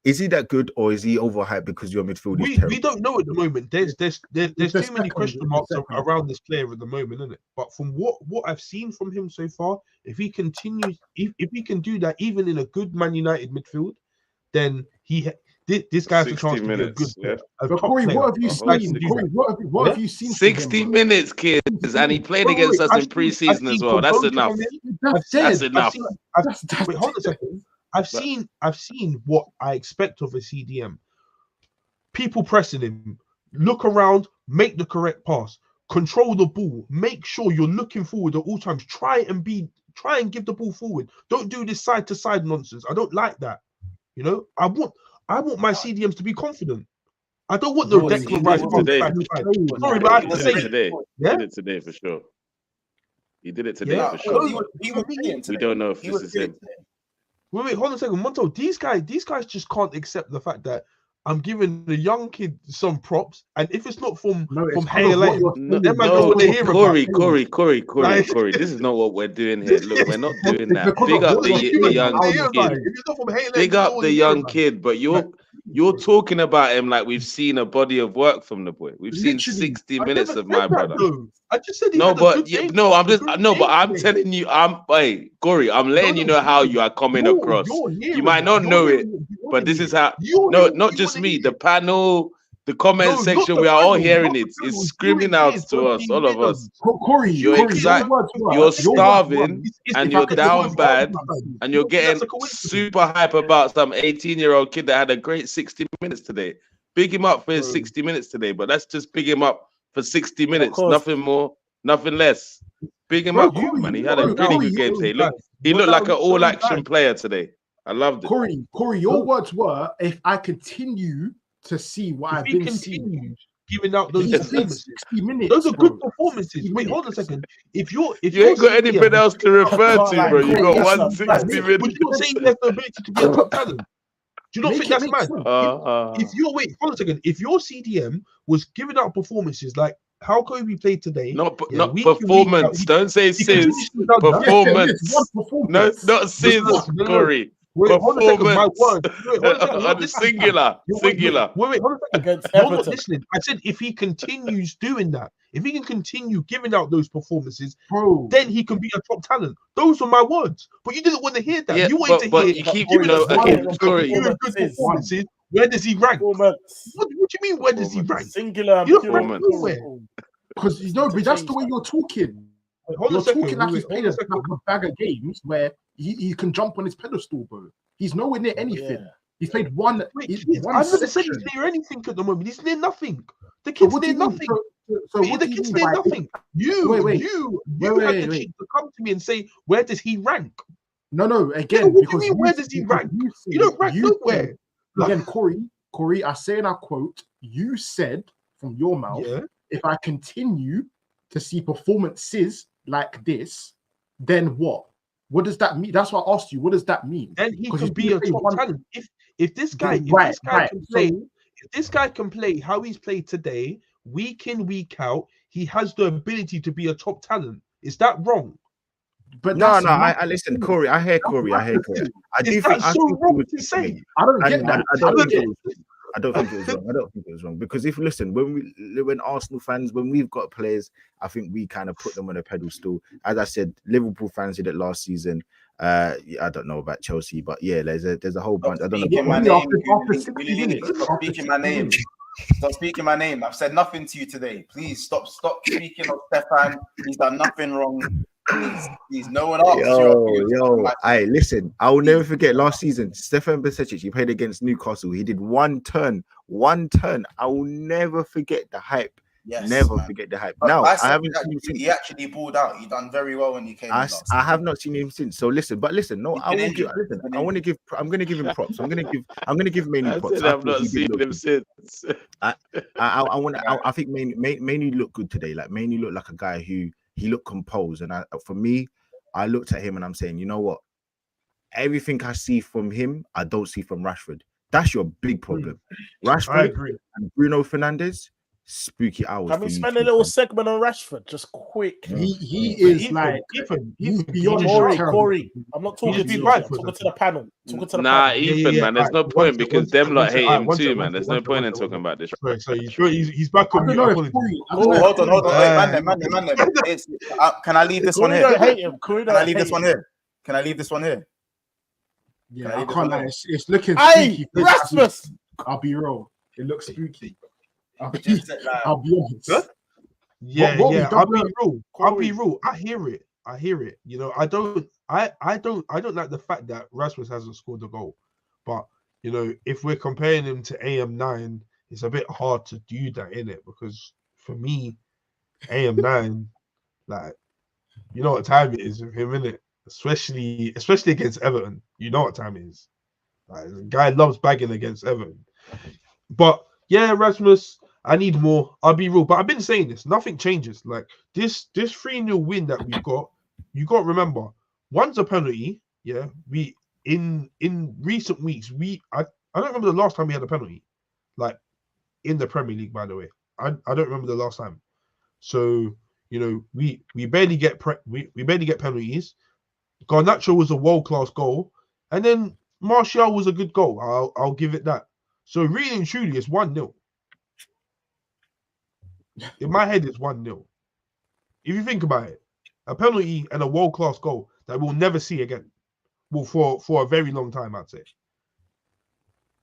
S8: Is he that good, or is he overhyped because your midfield is terrible?
S2: We don't know at the moment. There's too many question marks around this player at the moment, isn't it? But from what I've seen from him so far, if he continues, if he can do that even in a good Man United midfield, then this guy has a chance to be a good player.
S3: But Corey, what have you seen? Corey, what have you seen?
S6: 60 minutes, kids, and he played against us in pre-season as well. That's enough. That's enough.
S2: Wait, hold on a second. I've seen what I expect of a CDM. People pressing him, look around, make the correct pass, control the ball, make sure you're looking forward at all times. Try and be try and give the ball forward. Don't do this side to side nonsense. I don't like that. You know, I want my CDMs to be confident. I don't want no Declan Rice
S6: today.
S2: Sorry, but I have to say
S6: today.
S2: Yeah?
S6: He did it today for sure. He did it today for
S1: sure.
S6: sure.
S1: We
S6: don't know if this is him.
S2: Wait, hold on a second, Monto. These guys just can't accept the fact that I'm giving the young kid some props, and if it's not from Hale,
S6: Corey, this is not what we're doing here. Look, we're not doing that. Big up the young kid. Big up the young kid, but you're talking about him like we've seen a body of work from the boy. We've seen 60 minutes of my brother.
S2: I just said
S6: I'm telling you, Corey, I'm letting you know how you are coming across. You might not know it, but this is how. No, not just me. The panel, the comment section, we are all hearing it. It's screaming out to us, all of us.
S3: Corey,
S6: you're excited. You're starving and you're down bad, and you're getting super hype about some 18-year-old kid that had a great 60 minutes today. Big him up for his 60 minutes today, but let's just big him up for 60 minutes. Nothing more, nothing less. Big him up, man. He had a really good game today. He looked like an all-action player today. I loved it.
S3: Corey, your words were, if I continue to see what I've been seeing,
S2: giving out those
S3: 60 minutes,
S2: those are good performances. Wait, hold on a second. If you
S6: ain't got anything else to refer to, bro, you got 160 minutes.
S2: Would you say he has the ability to be a top talent? Do you not think that's mad? If your CDM was giving out performances like how Kobe played today,
S6: not performance. Don't say sis. Performance. No, not sis, Corey. Performance. On the singular.
S2: Wait, hold on a second. You're not listening. I said if he continues doing that, if he can continue giving out those performances, then he can be a top talent. Those were my words. But you didn't want to hear that.
S6: Yeah,
S2: you wanted to hear.
S6: You keep, Corey.
S2: Good performances. Where does he rank? What do you mean? Where does he rank?
S4: Singular
S2: performance.
S3: Because but that's the way you're talking. You're talking like he's playing like a bag of games where he can jump on his pedestal, bro. He's nowhere near anything. Yeah. He's played one.
S2: I've never said he's near anything at the moment. He's near nothing. The kid's near nothing. The kid's near nothing. You had the cheek to come to me and say, where does he rank?
S3: No, again,
S2: what do you mean, where does he rank? You don't rank nowhere.
S3: Again, Corey, I say and I quote, you said from your mouth, if I continue to see performances like this, then what? What does that mean? That's what I asked you. What does that mean?
S2: Then he could be a top talent. If this guy can play how he's played today, week in, week out, he has the ability to be a top talent. Is that wrong?
S8: But I listen, Corey. I hear Corey. I do think
S2: wrong to say.
S3: I don't get that.
S8: I don't think it was wrong. Because if when Arsenal fans, when we've got players, I think we kind of put them on a pedestal. As I said, Liverpool fans did it last season. I don't know about Chelsea, but yeah, there's a whole bunch. I don't know.
S1: Stop speaking my name. I've said nothing to you today. Please stop speaking of Stefan. He's done nothing wrong. Please, no one asked.
S8: Hey, listen, I will never forget last season, Stefan Bajcetic, he played against Newcastle. He did one turn. I will never forget the hype.
S1: Yes,
S8: forget the hype. Now, I haven't seen him since.
S1: He actually pulled out. He done very well when he came.
S8: I have not seen him since. So listen, no, I'm going to give him props. I'm going to give Mainly props.
S6: I've not seen him since.
S8: I think Mainly looked good today. Like Mainly looked like a guy who he looked composed, and for me, I looked at him and I'm saying, you know what? Everything I see from him, I don't see from Rashford. That's your big problem. Rashford and Bruno Fernandes, spooky hours.
S4: Can we spend a little segment on Rashford, just quick?
S3: He is like
S4: he's beyond Corey. I'm not talking to you. I'm talking to the panel.
S6: Ethan, man. There's no point because them lot hate him too, man. There's no point in talking about this.
S2: So he's back on.
S1: Hold on. Man. Can I leave this one here? Can I leave this one here?
S3: Yeah, I can't lie. It's looking spooky.
S4: Rasmus!
S3: I'll be real. It looks spooky. I'll be honest.
S2: Huh? Yeah. I'll be real. I hear it. You know, I don't like the fact that Rasmus hasn't scored a goal. But you know, if we're comparing him to AM9, it's a bit hard to do that, innit? Because for me, AM9, like, you know what time it is with him, innit? especially against Everton. You know what time it is. Like, the guy loves bagging against Everton. But yeah, Rasmus, I need more. I'll be real, but I've been saying this. Nothing changes. Like this 3-0 win that we've got. You got to remember, one's a penalty. Yeah, we in recent weeks I don't remember the last time we had a penalty, like in the Premier League. By the way, I don't remember the last time. So we barely get we barely get penalties. Garnacho was a world-class goal, and then Martial was a good goal. I'll give it that. So really and truly, it's 1-0. In my head, it's 1-0. If you think about it, a penalty and a world-class goal that we'll never see again. Well, for a very long time, I'd say.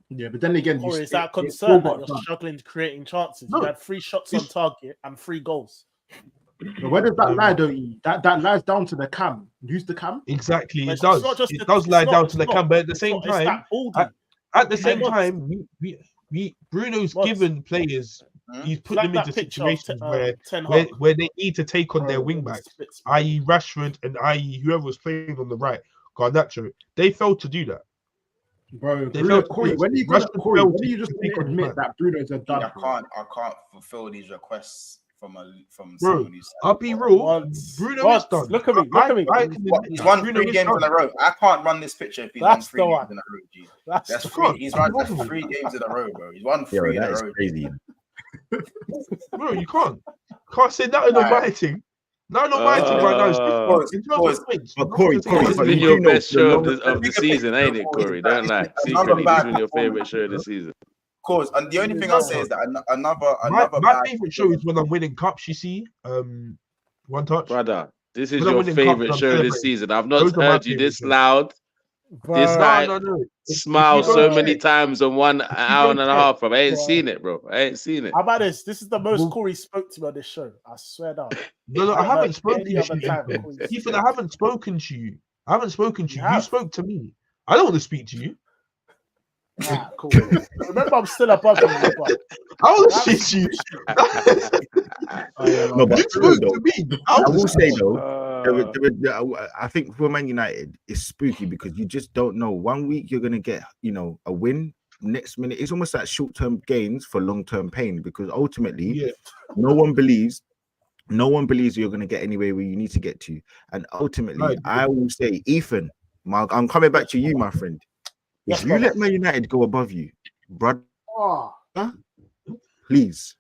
S3: Yeah, but then again,
S4: or is that a concern that you're struggling creating chances?
S2: No.
S4: You had 3 shots on target and 3 goals.
S3: But where does that lie, though? That lies down to the cam. Who's the cam?
S2: Exactly,
S4: But
S2: it does. It does lie down to the cam, but at the same time, at the same time, Bruno's given players. He's put them into situations where they need to take on their wing backs, i.e. Rashford and i.e. whoever was playing on the right, Garnacho. They failed to do that.
S3: Bro, Corey, when are you just admit that Bruno's a dud?
S1: I can't fulfill these requests from someone who's.
S2: I'll be real. Bruno is done.
S4: Look at me.
S1: He's won 3 games in a row. I can't run this picture if he's won 3 games in a row. G. That's 3. He's run 3 games in a row, bro. He's won 3 in a row.
S8: Crazy.
S2: Bro, you can't say nothing on my team. No, not my team right now.
S8: But Corey,
S6: it's been your best show of the season, ain't it, Corey? Don't lie. Secretly, this has been your favorite show of the season.
S1: Of course, and the only thing I'll say is that another
S2: my favorite show is when I'm winning cups. You see, one touch,
S6: brother. This is your favorite show this season. I've not heard you this loud. This night, smile so many times in 1 hour and a half, bro. I ain't seen it, bro. I ain't seen it.
S4: How about this? This is the most Corey spoke to me on this show. I swear down.
S2: No, I haven't spoken to you. Ethan, I haven't spoken to you. You spoke to me. I don't want to speak to you.
S4: Nah, cool. Remember, I'm still above you. But
S2: I want to speak to you.
S8: No, but
S2: you spoke to me.
S8: I will say though, I think for Man United, it's spooky because you just don't know. 1 week you're gonna get, a win. Next minute, it's almost like short-term gains for long-term pain because ultimately, no one believes you're gonna get anywhere where you need to get to. And ultimately, I will say, Ethan, I'm coming back to you, my friend. If you let Man United go above you, brother, please,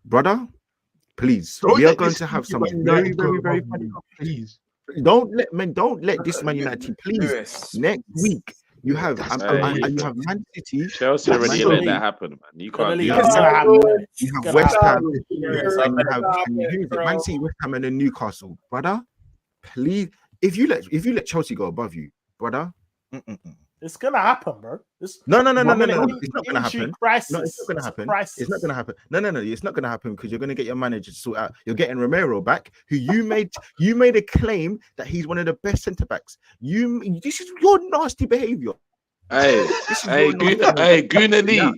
S8: we are going to have some very, very, very funny. Please, don't let this Man United team. Please, next week you have Man City.
S6: Chelsea already let that happen, man. You can't.
S8: You have West Ham, and you have Man City, West Ham, and then Newcastle, brother. Please, if you let Chelsea go above you, brother.
S4: It's gonna happen, bro.
S8: No. It's not gonna happen.
S4: Crisis.
S8: No, it's not gonna happen. It's not gonna happen. No. It's not gonna happen because you're gonna get your manager to sort out. You're getting Romero back, who you made a claim that he's one of the best centre backs. This is your nasty behavior.
S6: Hey, Guna Lee.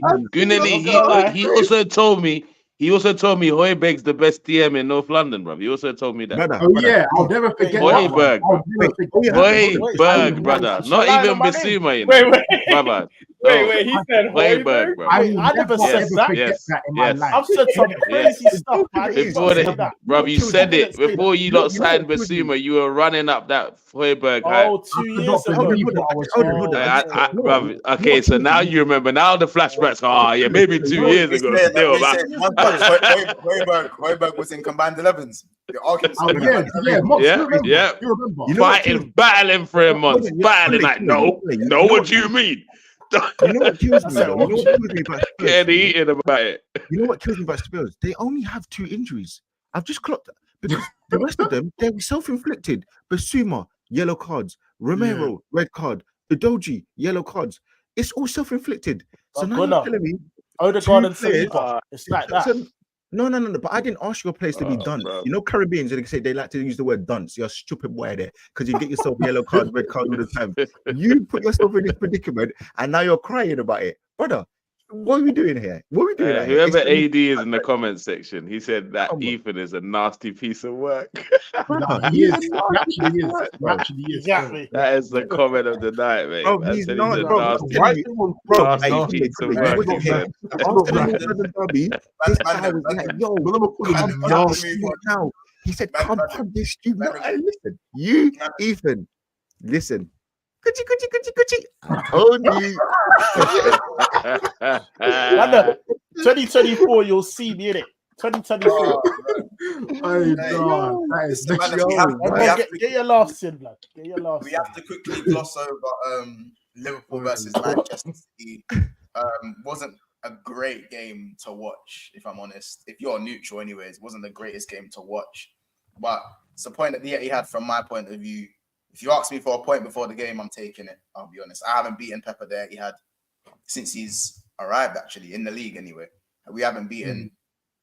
S6: He also told me. Højbjerg's the best DM in North London, bro. He also told me that.
S3: Yeah, I'll never forget
S6: Højbjerg. Højbjerg, brother. Not even Bissouma, you know. Brother.
S5: Wait, he said
S6: Højbjerg, bro.
S4: I never said that.
S3: in my life.
S4: I've said some crazy stuff.
S6: Bro, you said it before you lot signed Bissouma. You were running up that Højbjerg hype.
S4: 2 years ago.
S6: Okay, so now you remember. Now the flashbacks. Oh, yeah, maybe 2 years ago. Still,
S1: Højbjerg was in combined 11s.
S6: Fighting, battling for a month. Battling like, no, what do you mean?
S8: You know what kills me?
S6: About it.
S8: You know what kills me about Spurs? They only have 2 injuries. I've just clocked that because the rest of them, they were self-inflicted. Bissouma, yellow cards. Romero, red card. Udogie, yellow cards. It's all self-inflicted. So now you're telling me
S4: Odegaard and Saliba. It's like that.
S8: No. But I didn't ask your players to be done. Bro. You know, Caribbeans, they like to use the word dunce. You're a stupid boy there because you get yourself yellow cards, red cards all the time. You put yourself in this predicament and now you're crying about it. Brother, What are we doing here? What are we doing?
S6: Whoever AD is in the comment section, he said that Ethan is a nasty piece of work.
S3: He is. He actually is. He actually is.
S4: Exactly.
S6: That is the comment of the night, mate.
S8: Bro,
S6: I
S8: he's
S6: said
S8: not,
S6: a
S8: bro.
S6: nasty,
S2: Why is everyone
S6: nasty piece of work.
S8: After the derby, this guy was like, "Yo, now." He said, "Come on, this dude." Listen, you, Ethan. Listen. Gucci. I told you.
S4: 2024, you'll see me in it. 2024. Get your laughs in, blood. Get your laughs.
S1: We have to quickly gloss over Liverpool versus Manchester City. Wasn't a great game to watch, if I'm honest. If you're neutral, anyways, it wasn't the greatest game to watch. But it's a point that he had from my point of view. If you ask me for a point before the game, I'm taking it. I'll be honest. I haven't beaten Pepper there. He had since he's arrived, actually, in the league anyway. We haven't beaten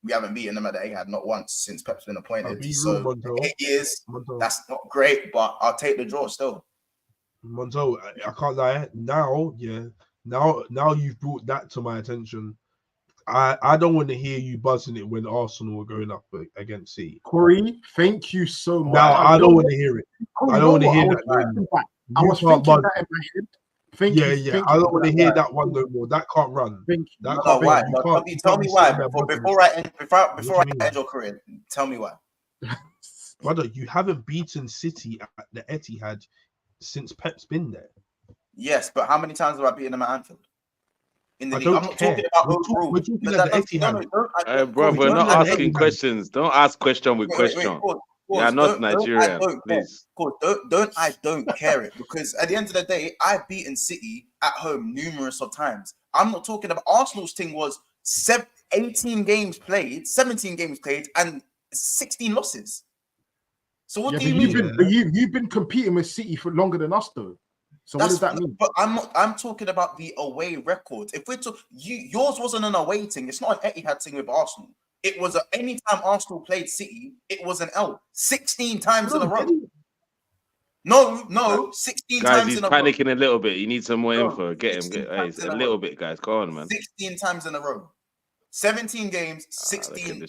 S1: him at the Etihad not once since Pep's been appointed. So 8 years, that's not great, but I'll take the draw still.
S2: Monzo, I can't lie. Now you've brought that to my attention. I don't want to hear you buzzing it when Arsenal were going up against City.
S3: Corey, thank you so much.
S2: Now I don't want to hear it. I don't want to hear that.
S3: I was thinking that in my head.
S2: Yeah. I don't want to hear that one no more. That can't run.
S1: Why? Tell me why. Before I end your career, tell me why.
S2: Brother, you haven't beaten City at the Etihad since Pep's been there.
S1: Yes, but how many times have I beaten them at Anfield? In the league.
S2: I'm
S1: not talking about overall.
S2: We're talking at the Etihad.
S6: Bro, we're not asking questions. Don't ask question with question. Yeah, not Nigeria, please.
S1: Don't care it, because at the end of the day, I've beaten City at home numerous of times. I'm not talking about Arsenal's thing was 17 games played, and 16 losses. So what do you mean?
S3: You've been competing with City for longer than us, though. So what does that mean?
S1: But I'm talking about the away record. If we're yours wasn't an away thing. It's not an Etihad thing with Arsenal. It was anytime Arsenal played City, it was an L 16 times in a row. No, 16
S6: guys,
S1: times in a row.
S6: Guys, he's panicking a little bit. You need some more info. Get him. A little bit, guys. Go on, man.
S1: 16 times in a row. 17 games, 16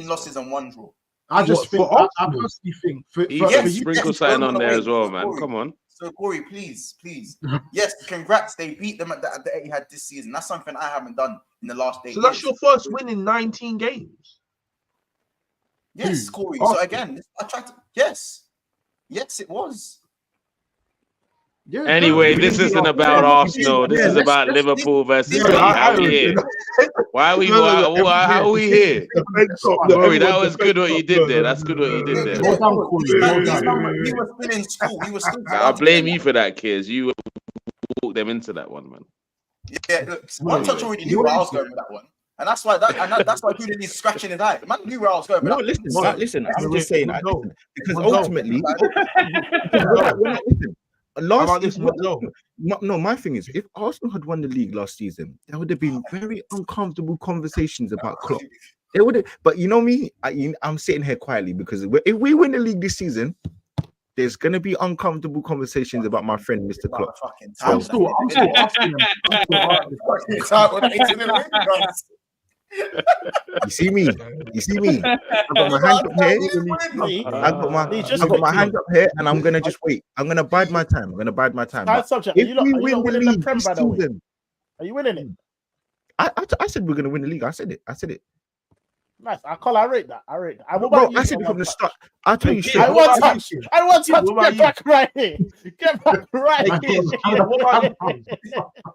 S1: losses and 1 draw.
S3: I personally think
S6: for sprinkle something on there as well, man. Come on.
S1: So Corey, please. Yes, congrats. They beat them at the Etihad this season. That's something I haven't done in the last 8 years.
S2: So that's your first win in 19 games.
S1: Yes, Corey. So again, I tried to. Yes, it was.
S6: Yeah, anyway, this isn't about Arsenal. This is about Liverpool versus City. How are we here? How are we here? Corey, that was good what you did there. That's good what you did there.
S1: He was still in school.
S6: I blame you for that, kids. You walked them into that one, man.
S1: Yeah, look, One Touch already knew where I was going with that one. And that's why that's why Julian's scratching his eye. The man knew where I was going.
S8: No, listen. I'm just saying because ultimately, my thing is, if Arsenal had won the league last season, there would have been very uncomfortable conversations about Klopp. It would have, but you know me, I'm sitting here quietly because if we win the league this season, there's gonna be uncomfortable conversations about my friend Mr. Klopp.
S3: I'm still asking him.
S8: You see me. I got my hand up here. I got my hand up here, and I'm gonna just wait. I'm gonna bide my time.
S4: Subject. If we win the league this season, are you winning it?
S8: I said we're gonna win the league. I said it.
S4: Nice. I rate that.
S8: I said it from the start. I'll tell you straight.
S4: I want touch. Get back right here.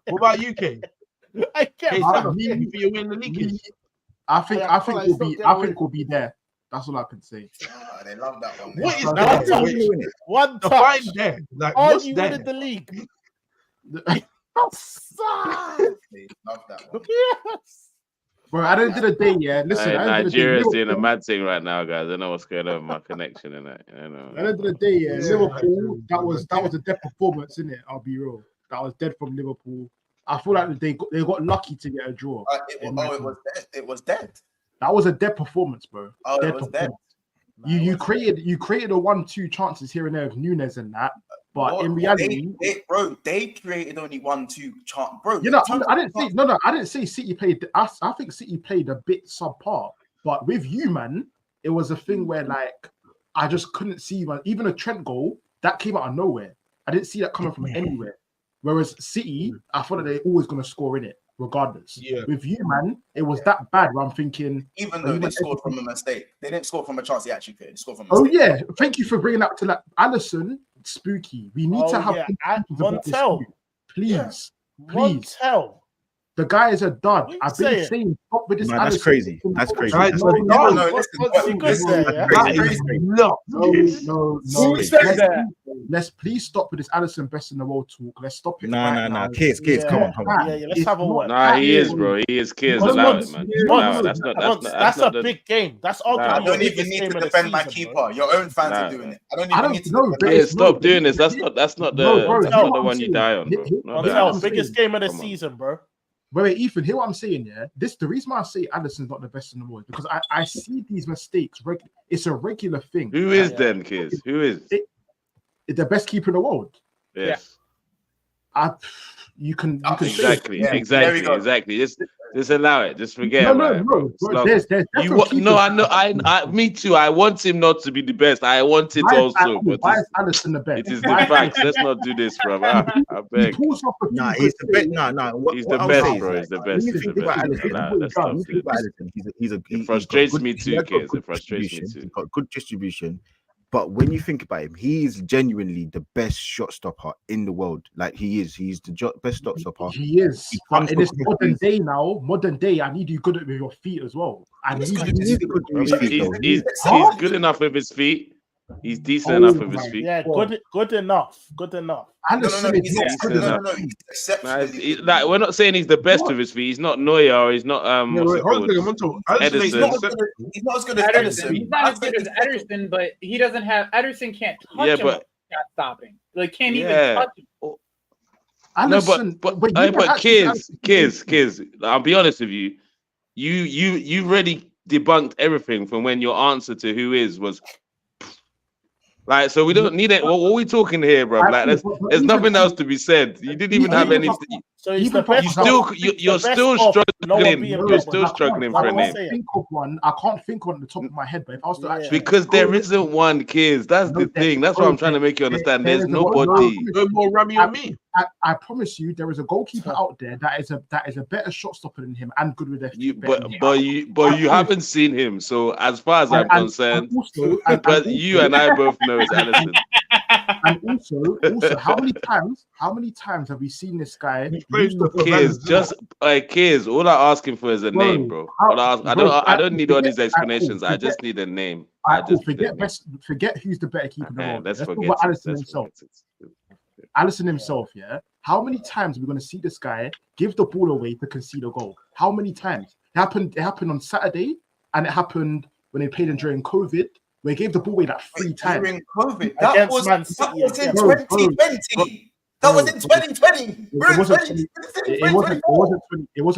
S2: What about you, Kane?
S3: I think we'll be there. That's all I can say.
S1: They love that one.
S2: What is that?
S4: One touch. There.
S2: Like,
S4: are you winning the league?
S1: They love that one.
S3: Yes. Bro, at the end of the day, listen.
S6: Nigeria's doing a mad thing right now, guys. I don't know what's going on with my connection in that.
S3: At the end of the day, Liverpool, that was a dead performance, isn't it? I'll be real. That was dead from Liverpool. I feel like they got lucky to get a draw.
S1: It was dead.
S3: That was a dead performance, bro.
S1: It was dead.
S3: You created a 1-2 chances here and there with Nunes and that, But in reality,
S1: they created only 1-2 chance, bro.
S3: You know, I didn't say City played. I think City played a bit subpar. But with you, man, it was a thing where like I just couldn't see, man. Even a Trent goal that came out of nowhere. I didn't see that coming from anywhere. Whereas City, I thought that they're always going to score in it, regardless.
S2: Yeah.
S3: With you, man, it was that bad. Where I'm thinking,
S1: even though they scored from a mistake, they didn't score from a chance. They actually could. They scored from a mistake.
S3: Oh yeah, thank you for bringing that to like Alisson. Spooky. We need to have
S4: Montel.
S3: Please.
S4: Montel.
S3: The guy is a dud. I've been saying stop with this.
S8: Man, that's crazy. That's crazy.
S1: No,
S3: Let's please stop with this Alisson best in the world talk. Let's stop it.
S8: No. Kids, come on.
S4: Yeah, let's have a word.
S6: Nah, he is, bro. He is. Kids, allow it, man.
S4: That's a big game. That's all.
S1: I don't even need to defend my keeper. Your own fans are doing it. I don't even need to.
S6: Kids, stop doing this. That's not the one you die on, bro.
S4: Biggest game of the season, bro.
S3: Wait, Ethan, hear what I'm saying, yeah? The reason why I say Alisson's not the best in the world is because I see these mistakes. It's a regular thing.
S6: Who is then, kids? Who is?
S3: The best keeper in the world.
S6: Yes.
S3: You can
S6: exactly. Just allow it. Just forget.
S3: No. There's
S6: I know. Me too. I want him not to be the best. I want it also. But
S3: why is Alisson the best?
S6: It is the fact. Let's not do this, bro. I beg.
S8: He's the best. No.
S6: He's the best, bro. He's the best. It frustrates me too, kids. It frustrates me too.
S8: He's got good distribution. But when you think about him, he is genuinely the best shot stopper in the world. Like he is. He's the best shot stopper.
S3: He is. But in this modern day, I need you good with your feet as well.
S6: He's good enough with his feet. He's decent enough with his feet.
S4: Yeah, good enough.
S1: He's exceptional.
S6: Like we're not saying he's the best with his feet. He's not Neuer or he's not Edison.
S1: He's not as good as Edison.
S5: He's not as good as Ederson, but he doesn't have Ederson can't touch him. Shot stopping. Like can't even touch him.
S6: But kids. I'll be honest with you. You really debunked everything from when your answer to who is was. Like, so we don't need it. What are we talking here, bro? Like, there's nothing else to be said. You didn't even have any.
S4: So
S6: you're still struggling. You're still struggling for a name.
S3: I can't think of one at the top of my head, but if I was to actually,
S6: because there isn't one, kids. That's the thing. That's what I'm trying to make you understand. There's nobody.
S2: No more Rami on me.
S3: I promise you, there is a goalkeeper out there that is a better shot stopper than him and good with their feet.
S6: But you haven't seen him. So as far as I'm concerned, but you and I both know it's Alisson.
S3: And also, how many times have we seen this guy?
S6: Kids, all I'm asking for is a name, bro. I don't need all these explanations. I just need a name.
S3: Forget who's the better keeper in the world.
S6: Let's
S3: forget Alisson himself. Alisson himself, yeah. How many times are we going to see this guy give the ball away to concede a goal? How many times? It happened on Saturday, and it happened when they played during COVID, where he gave the ball away like 3 times.
S1: During COVID, that was in 2020. That was in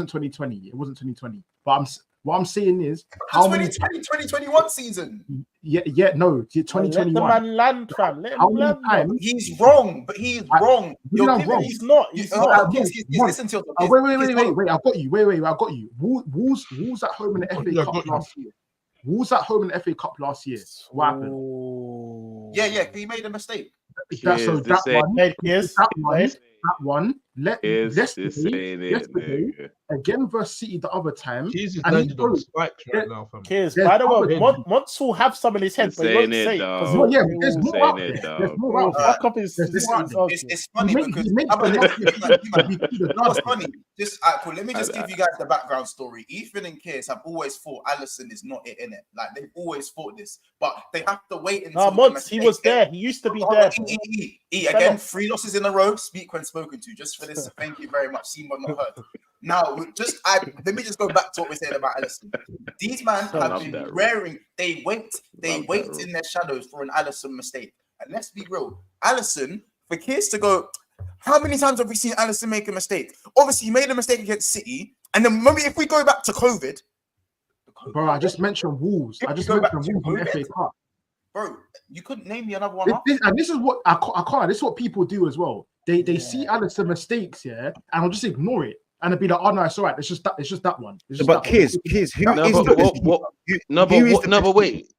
S1: 2020.
S3: It wasn't 2020. But what I'm saying is, how many
S1: 2021 season?
S3: Yeah, no, 2021.
S4: Let the man land, fam. Let him land.
S1: He's wrong, but he's wrong.
S4: He's not.
S1: Listen to
S3: wait. I got you. Wolves at home in the FA Cup last year. Wolves at home in the FA Cup last year. What happened?
S1: Yeah. He made a mistake.
S3: That one. Yesterday again versus City the other time.
S2: Jesus, landed on spikes right now, fam.
S4: By the way, Mons will have some in his head, but he won't say it.
S3: There's more out there.
S1: It's funny because what's funny. Cool. Let me just give you guys the background story. Ethan and Kears have always thought Alisson is not it in it. Like they've always thought this, but they have to wait until.
S4: Mons, he was there. He used to be there.
S1: Again, 3 losses in a row. Speak when spoken to. Just for this, thank you very much. Seen but not heard. Now, let me just go back to what we're saying about Alisson. These men have been wearing. They wait in their shadows for an Alisson mistake. And let's be real, Alisson, for Kears to go. How many times have we seen Alisson make a mistake? Obviously, he made a mistake against City, and then maybe if we go back to COVID,
S3: bro, I just mentioned Wolves. I just mentioned Wolves in the FA Cup.
S1: bro, you couldn't name me another one.
S3: And this is what I can't. This is what people do as well. They see Alisson mistakes, and I'll just ignore it. And it'd be like, oh no, it's all right. It's just that. It's just that one. It's just
S8: But
S3: that
S8: kids,
S3: one.
S6: Wait.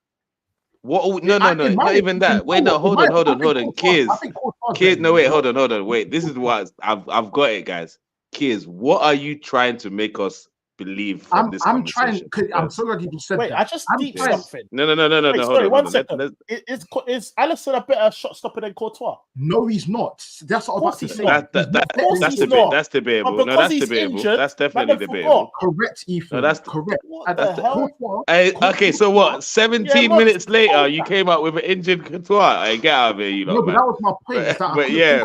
S6: What? No, not even that. Wait, no, hold on. Kids, no, wait, hold on. Wait, this is what I've got it, guys. Kids, what are you trying to make us believe from this conversation?
S3: I'm so glad you said
S4: that.
S3: I
S4: just deep something.
S6: No.
S4: Wait, sorry, one second. Is Alisson a better shot stopper than Courtois?
S3: No, he's not. That's what I'm about to say.
S6: That's debatable. No, that's debatable. That's definitely debatable.
S3: Correct, Ethan.
S6: No, that's
S3: correct.
S6: Okay, so what? 17 minutes later, you came out with an injured Courtois. Hey, get out of here, you know.
S3: No, but that was my point.
S6: But yeah,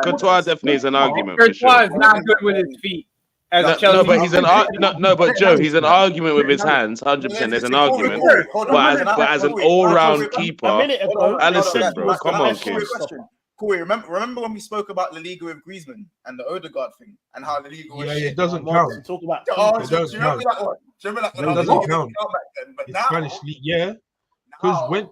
S6: Courtois definitely is an argument for sure.
S5: Courtois is not good with his feet.
S6: No, but he's but Joe, he's an argument with his hands. 100%, there's an argument. But as an all-round keeper, Alisson, bro, come on, kids.
S1: Corey, remember when we spoke about La Liga with Griezmann and the Odegaard thing and how La Liga was shit?
S2: It doesn't count.
S4: Talk about
S1: do you remember that one? Do you remember that one?
S2: It doesn't count.
S1: But
S2: now, Spanish league, because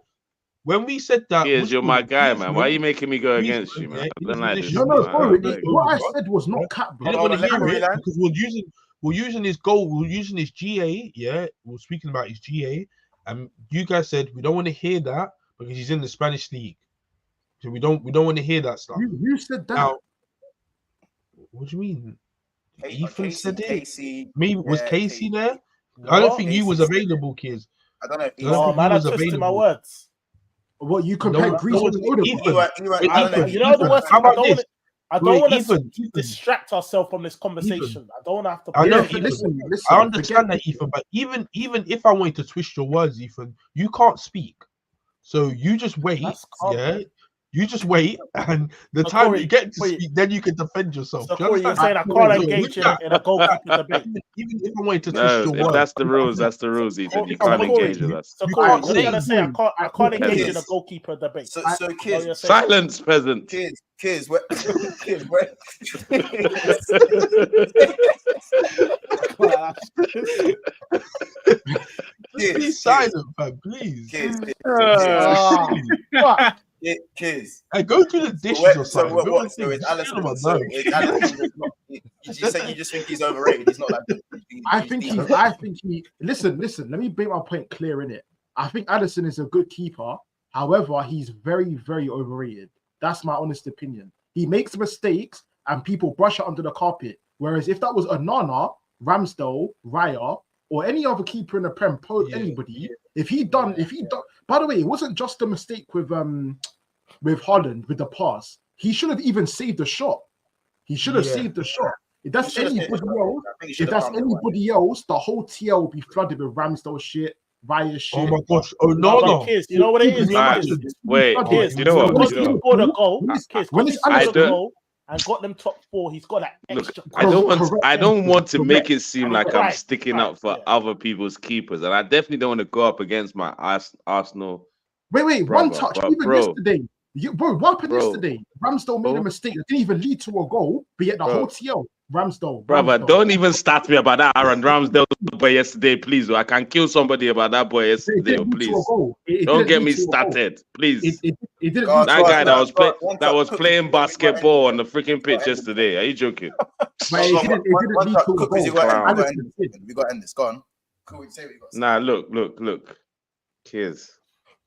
S2: when we said that,
S6: you're my guy, man. Why are you making me go against you, man? I don't like this.
S3: No, sorry. What I said was not cap, bro.
S2: Because we're using his goal. We're using his GA. Yeah, we're speaking about his GA, and you guys said we don't want to hear that because he's in the Spanish league. So we don't want to hear that stuff.
S3: You said that.
S2: Now, what do you mean? Ethan said it. Was Casey there? I don't think you was available, kids.
S1: I don't know.
S4: Oh man, I twisted my words.
S3: What you compared Griezmann to Odegaard?
S4: You know the worst. I don't want to distract ourselves from this conversation. I don't have to.
S2: I know. Listen, I understand that, Ethan. But even if I wanted to twist your words, Ethan, you can't speak. So you just wait. Yeah. You just wait, and the time you get to speak, then you can defend yourself.
S4: So you're saying I can't engage in a goalkeeper debate?
S2: Even if I wanted to twist your words.
S6: That's the rules, Ethan. You can't engage with us.
S4: So Corey, you're gonna say I can't engage in a goalkeeper debate.
S1: So kids,
S6: silence, peasant.
S1: Kids, kids,
S2: be silent, man, please.
S1: Kids. Kids.
S2: I go to the dishes or something.
S1: So it's Alisson. You just think he's overrated. He's not that good.
S3: I think he. Listen. Let me make my point clear in it. I think Alisson is a good keeper. However, he's very, very overrated. That's my honest opinion. He makes mistakes and people brush it under the carpet. Whereas if that was Onana, Ramsdale, Raya, or any other keeper in the Prem, anybody, if he done. By the way, it wasn't just a mistake with Haaland with the pass. He should have even saved the shot. Saved the shot. If that's anybody else, the whole TL will be flooded with Ramsdale shit, Raya shit.
S2: Oh my gosh! Oh no!
S4: Kids, you know what it is?
S6: Wait,
S4: kids,
S6: you know what?
S4: When he scored a goal, when he scored a goal and got them top four, he's got that extra.
S6: Look, I don't want to make it seem like I'm sticking up for other people's keepers, and I definitely don't want to go up against my Arsenal.
S3: Wait, one touch. Even yesterday, what happened yesterday? Ramsdale made a mistake. It didn't even lead to a goal, but yet the whole TL. Ramsdale.
S6: Brother, don't even start me about that Aaron Ramsdale boy yesterday, please. I can kill somebody about that boy yesterday, please. Don't get me started, please. That guy that was playing basketball on the freaking pitch yesterday. Are you joking?
S1: We got to end this. Go on.
S6: Nah, look. Kids,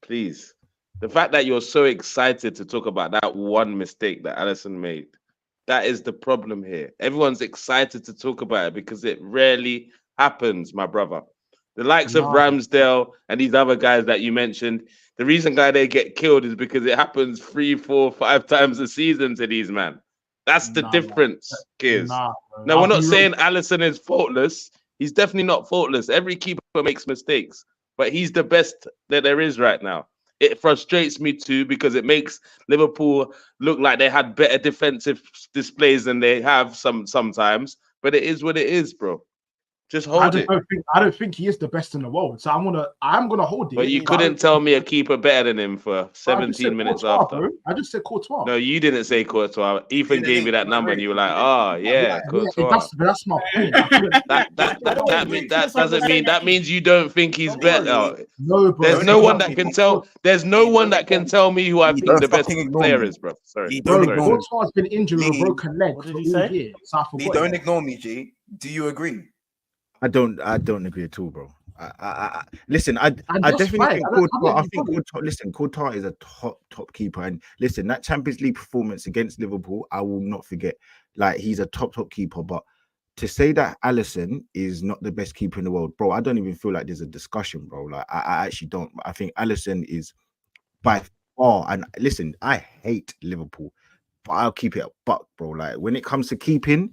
S6: please. The fact that you're so excited to talk about that one mistake that Alisson made, that is the problem here. Everyone's excited to talk about it because it rarely happens, my brother. The likes of Ramsdale and these other guys that you mentioned, the reason why they get killed is because it happens 3, 4, 5 times a season to these men. That's the difference, kids. Now, we're not saying Alisson is faultless. He's definitely not faultless. Every keeper makes mistakes, but he's the best that there is right now. It frustrates me too because it makes Liverpool look like they had better defensive displays than they have sometimes. But it is what it is, bro. Just hold it.
S3: I don't think he is the best in the world. So I'm gonna hold it.
S6: But you couldn't tell me a keeper better than him for 17 minutes
S3: Courtois,
S6: after.
S3: bro. I just said Courtois.
S6: No, you didn't say Courtois. Ethan gave you that number, and you were like, "Oh yeah, Courtois."
S3: That's my point.
S6: That doesn't mean that means you don't think he's better.
S3: No, bro.
S6: There's no one that can tell. There's no one that can tell me who I think the best player is, bro. Sorry,
S3: Courtois has been injured with a broken leg.
S4: What did he say?
S1: Don't ignore me, G. Do you agree?
S8: I don't agree at all, bro. Listen, I definitely think Courtois. Courtois is a top keeper, and listen, that Champions League performance against Liverpool, I will not forget. Like, he's a top keeper, but to say that Alisson is not the best keeper in the world, bro, I don't even feel like there's a discussion, bro. Like, I actually don't. I think Alisson is by far. And listen, I hate Liverpool, but I'll keep it a buck, bro. Like, when it comes to keeping,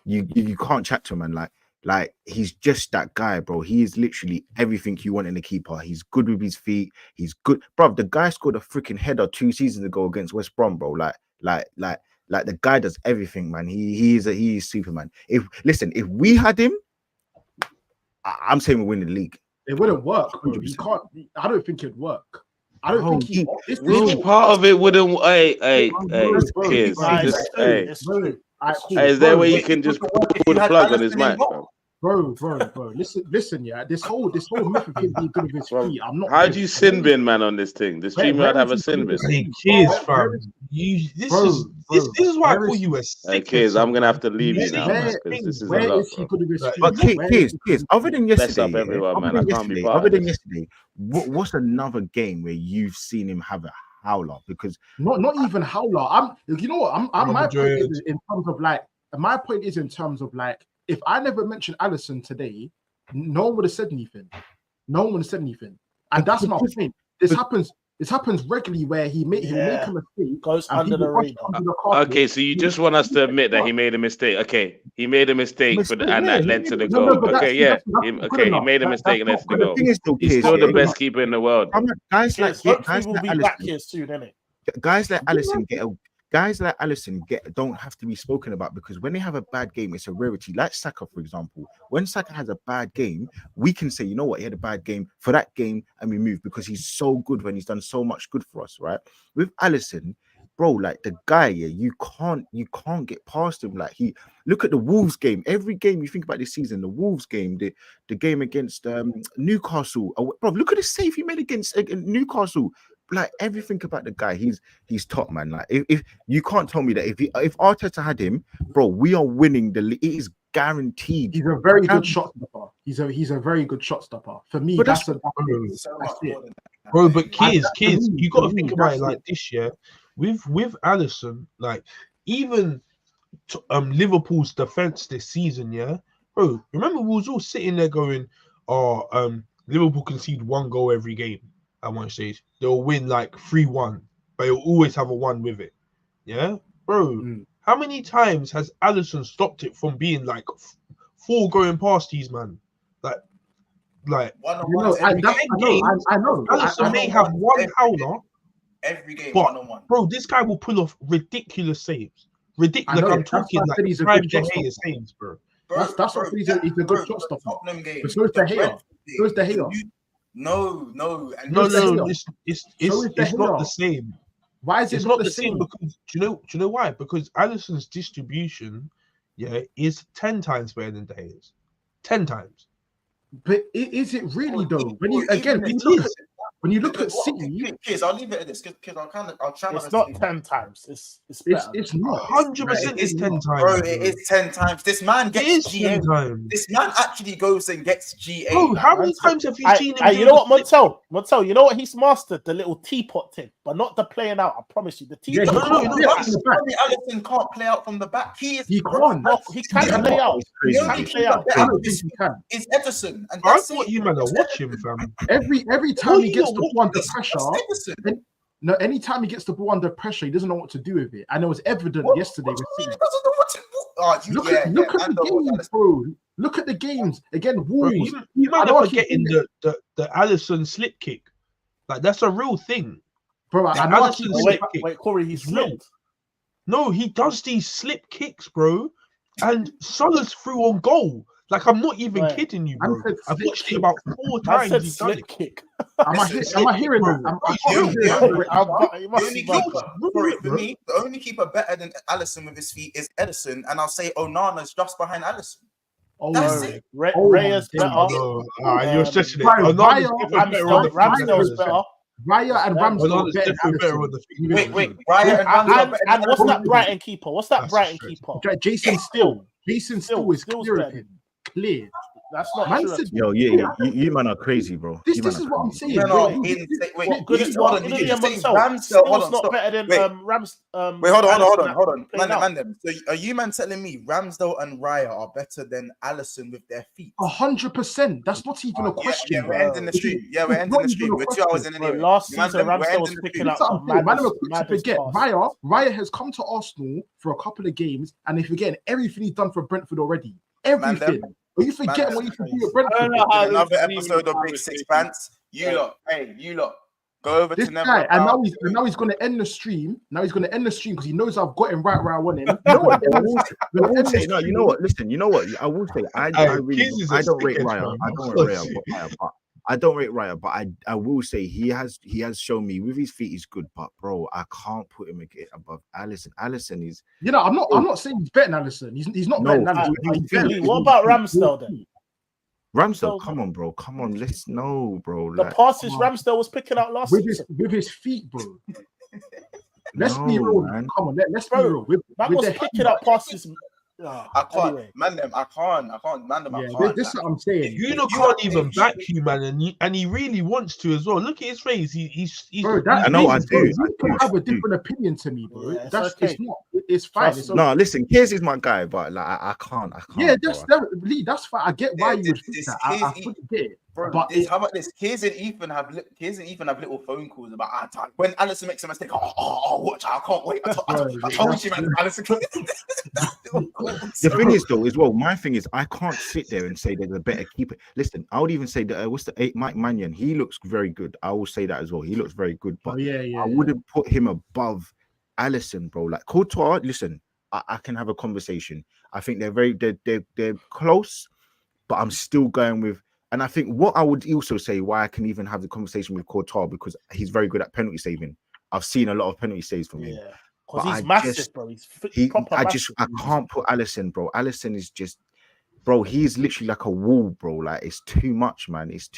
S8: you can't chat to him, man. Like he's just that guy, bro. He is literally everything you want in a keeper. He's good with his feet. He's good, bro. The guy scored a freaking header 2 seasons ago against West Brom, bro. Like the guy does everything, man. He is Superman. If we had him, I'm saying we're winning the league.
S3: It wouldn't work, bro. You can't. I don't think it'd work. I don't think
S6: which part of it wouldn't? Hey, kids. Is there where you can just pull the plug on his mic, bro?
S3: Bro. Listen, yeah. This whole myth of him being good with his feet. I'm not.
S6: How do you sin bin, man, on this thing? The streamer would have a sin bin.
S2: Hey, kids, fam. This is why I call you a.
S6: Hey, kids, I'm gonna have to leave you now because this is a lot.
S8: But kids, other than yesterday,
S6: everyone, man. I can't be part
S8: other than yesterday, what's another game where you've seen him have a howler? Because
S3: not even howler. My point is in terms of like, if I never mentioned Alisson today, no one would have said anything. And that's my point. This happens regularly where he'll make a mistake,
S4: goes under the radar.
S6: Okay, so you just want us to admit that he made a mistake. Okay, he made a mistake, and that led to the goal. He made a mistake and led to the goal. He's still the best keeper in the world.
S8: Guys like Alisson don't have to be spoken about, because when they have a bad game, it's a rarity. Like Saka, for example. When Saka has a bad game, we can say, you know what, he had a bad game for that game, and we move, because he's so good when he's done so much good for us, right? With Alisson, bro, like the guy, you can't get past him. Like, look at the Wolves game. Every game you think about this season, the Wolves game, the game against Newcastle, bro, look at the save he made against Newcastle. Like, everything about the guy, he's top, man. Like, if you can't tell me that if Arteta had him, bro, we are winning the league. It is guaranteed.
S3: He's a very good shot stopper. He's a very good shot stopper. For me, that's it.
S2: Bro, but kids, you got to think about it like this, yeah. With Alisson, like, even Liverpool's defense this season, yeah, bro. Remember, we was all sitting there going, Liverpool concede 1 goal every game. At one stage, they'll win like 3-1, but it'll always have a 1 with it. Yeah, bro. How many times has Alisson stopped it from being like 4 going past these man? Like I know. Alisson may have 1 howler
S1: every game,
S2: but
S1: 1-on-1.
S2: Bro, this guy will pull off ridiculous saves. Ridiculous. Like, I'm talking like
S3: he's a
S2: Prime
S3: good
S2: De
S3: shot
S2: Gea
S3: stopper.
S2: saves, bro.
S3: That's what he's a good shot stopper. But so is De Gea.
S1: No.
S2: It's not the same.
S3: Why is it
S2: not the same? Because do you know why? Because Alisson's distribution, is 10 times better than De Gea's. 10 times.
S3: But is it really though? When you look at City,
S1: kids, I'll leave it at this. Kids, I'll try.
S4: It's not 10 times. It's
S3: not
S2: 100%. It's 10 times,
S1: bro. It is 10 times. This man gets GA. This man actually goes and gets GA.
S2: Bro, how many times have you seen him?
S4: You know what, Montel? You know what he's mastered? The little teapot thing, but not the playing out. I promise you, the teapot.
S1: Alisson can't play out from the back. He can't.
S4: He can play out. He can play out.
S1: It's Everton, and
S2: I thought you man are watching, fam.
S3: Every time he gets the ball under pressure. No, anytime he gets the ball under pressure, he doesn't know what to do with it, and it was evident yesterday with City. Look at the games, bro. Look at the games again. Wolves.
S2: Bro, you might not forgetting the Alisson slip kick. Like, that's a real thing.
S3: Bro,
S2: like,
S3: I know.
S4: Wait, Corey, he's slipped.
S2: No, he does these slip kicks, bro. And Salah's through on goal. Like, I'm not even
S4: Right.
S2: kidding you,
S3: Man
S2: bro.
S3: said
S2: I've
S3: slip
S2: watched it
S3: kick.
S2: about 4
S4: Man
S2: times.
S4: said
S2: He's done
S4: slip
S2: it.
S4: kick.
S3: Am I hearing that?
S4: You must
S1: only
S4: be
S1: keeper,
S4: mad.
S1: sorry, for me, the only keeper better than Alisson with his feet is Edison, and I'll say Onana's just behind Alisson. That's
S3: Oh,
S1: it.
S4: Reyes better.
S2: No, you're stretching it.
S3: Right,
S2: Onana's
S3: Raya,
S2: definitely better on the feet than
S4: Ramsdale's
S2: Alisson.
S4: better.
S3: Raya and Ramsdale
S2: Onana's
S3: better than
S2: definitely better on
S3: Alisson.
S2: the feet.
S1: Wait, Raya and Ramsdale better than
S4: And what's
S1: Alisson?
S4: that Brighton keeper? What's that
S2: That's
S4: Brighton
S2: stretch.
S4: keeper?
S3: Jason Still. Jason Still is
S4: Still's
S3: clear of
S4: better.
S3: him. Clear.
S4: That's not
S3: Man
S4: true.
S3: said,
S8: Yo, you man are crazy, bro.
S3: This
S8: You man
S3: is
S8: are
S3: what I'm
S8: crazy.
S3: saying.
S1: No,
S3: Wait,
S1: wait,
S4: What good is
S1: hold on,
S4: Italy
S1: did you
S4: and
S1: say
S4: Montiel?
S1: Ramsdale? Hold
S4: Still's
S1: on,
S4: not
S1: stop.
S4: better than
S1: Wait. Wait, hold on. Man. So are you man telling me Ramsdale and Raya are better than Alisson with their feet?
S3: 100%. That's not even a question.
S1: Yeah, we're ending the stream. Yeah, we're ending the stream. We're 2 hours in anyway.
S4: Last season,
S1: We're
S4: Ramsdale
S1: ending
S4: was
S1: the
S4: picking
S1: stream.
S4: up
S3: That's what I'm saying. Man, I'm quick to
S4: maddest
S3: forget.
S4: passes.
S3: Raya has come to Arsenal for a couple of games, and they're forgetting everything he's done for Brentford already. Everything. Are you forgetting what you can do at Brentford?
S5: I don't know how
S1: Another
S5: this is
S1: episode
S5: even
S1: of Big Six Pants. You lot, go over
S3: This
S1: to Never
S3: guy, and
S1: About.
S3: now he's going to end the stream. Now he's going to end the stream because he knows I've got him right where I want him.
S8: You know what? I will say, no, you know what? Listen, you know what? I will say, I don't rate Raya. I don't rate Raya, but I will say he has shown me with his feet he's good, but bro, I can't put him above Alisson. Alisson is,
S3: you know, I'm not saying he's better than Alisson. He's not better than Alisson.
S4: What about Ramsdale then?
S8: Ramsdale, come on, bro. Come on, let's know, bro.
S4: The passes Ramsdale was picking out last season.
S3: With his feet, bro. Let's be real, man. Come on, let's be real.
S4: Man was picking up passes.
S1: I can't, anyway. I can't.
S3: This is what I'm saying.
S2: You can't even back you, man, and he really wants to as well. Look at his face. He's
S3: bro,
S8: I know I do.
S3: You can have a different opinion to me, bro.
S4: Yeah,
S3: that's
S4: okay.
S3: It's not. It's fine. It's
S8: no, listen, Kears is my guy, but like I can't.
S3: Yeah, that's fine. I get why you would think that. I fully get it.
S1: Bro,
S3: but
S1: how about this? Kears and Ethan have little phone calls about time. When Alisson makes a mistake, watch! I can't wait. I told you, man. Alisson.
S8: The thing is, though, as well, my thing is, I can't sit there and say there's a better keeper. Listen, I would even say that what's the Mike Mannion? He looks very good. I will say that as well. He looks very good, but I wouldn't put him above Alisson, bro. Like Courtois, listen, I can have a conversation. I think they're close, but I'm still going with. And I think what I would also say why I can even have the conversation with Courtois because he's very good at penalty saving. I've seen a lot of penalty saves from him.
S4: Yeah, because he's massive, bro.
S8: I can't put Alisson, bro. Alisson is just, bro. He's literally like a wall, bro. Like it's too much, man. He's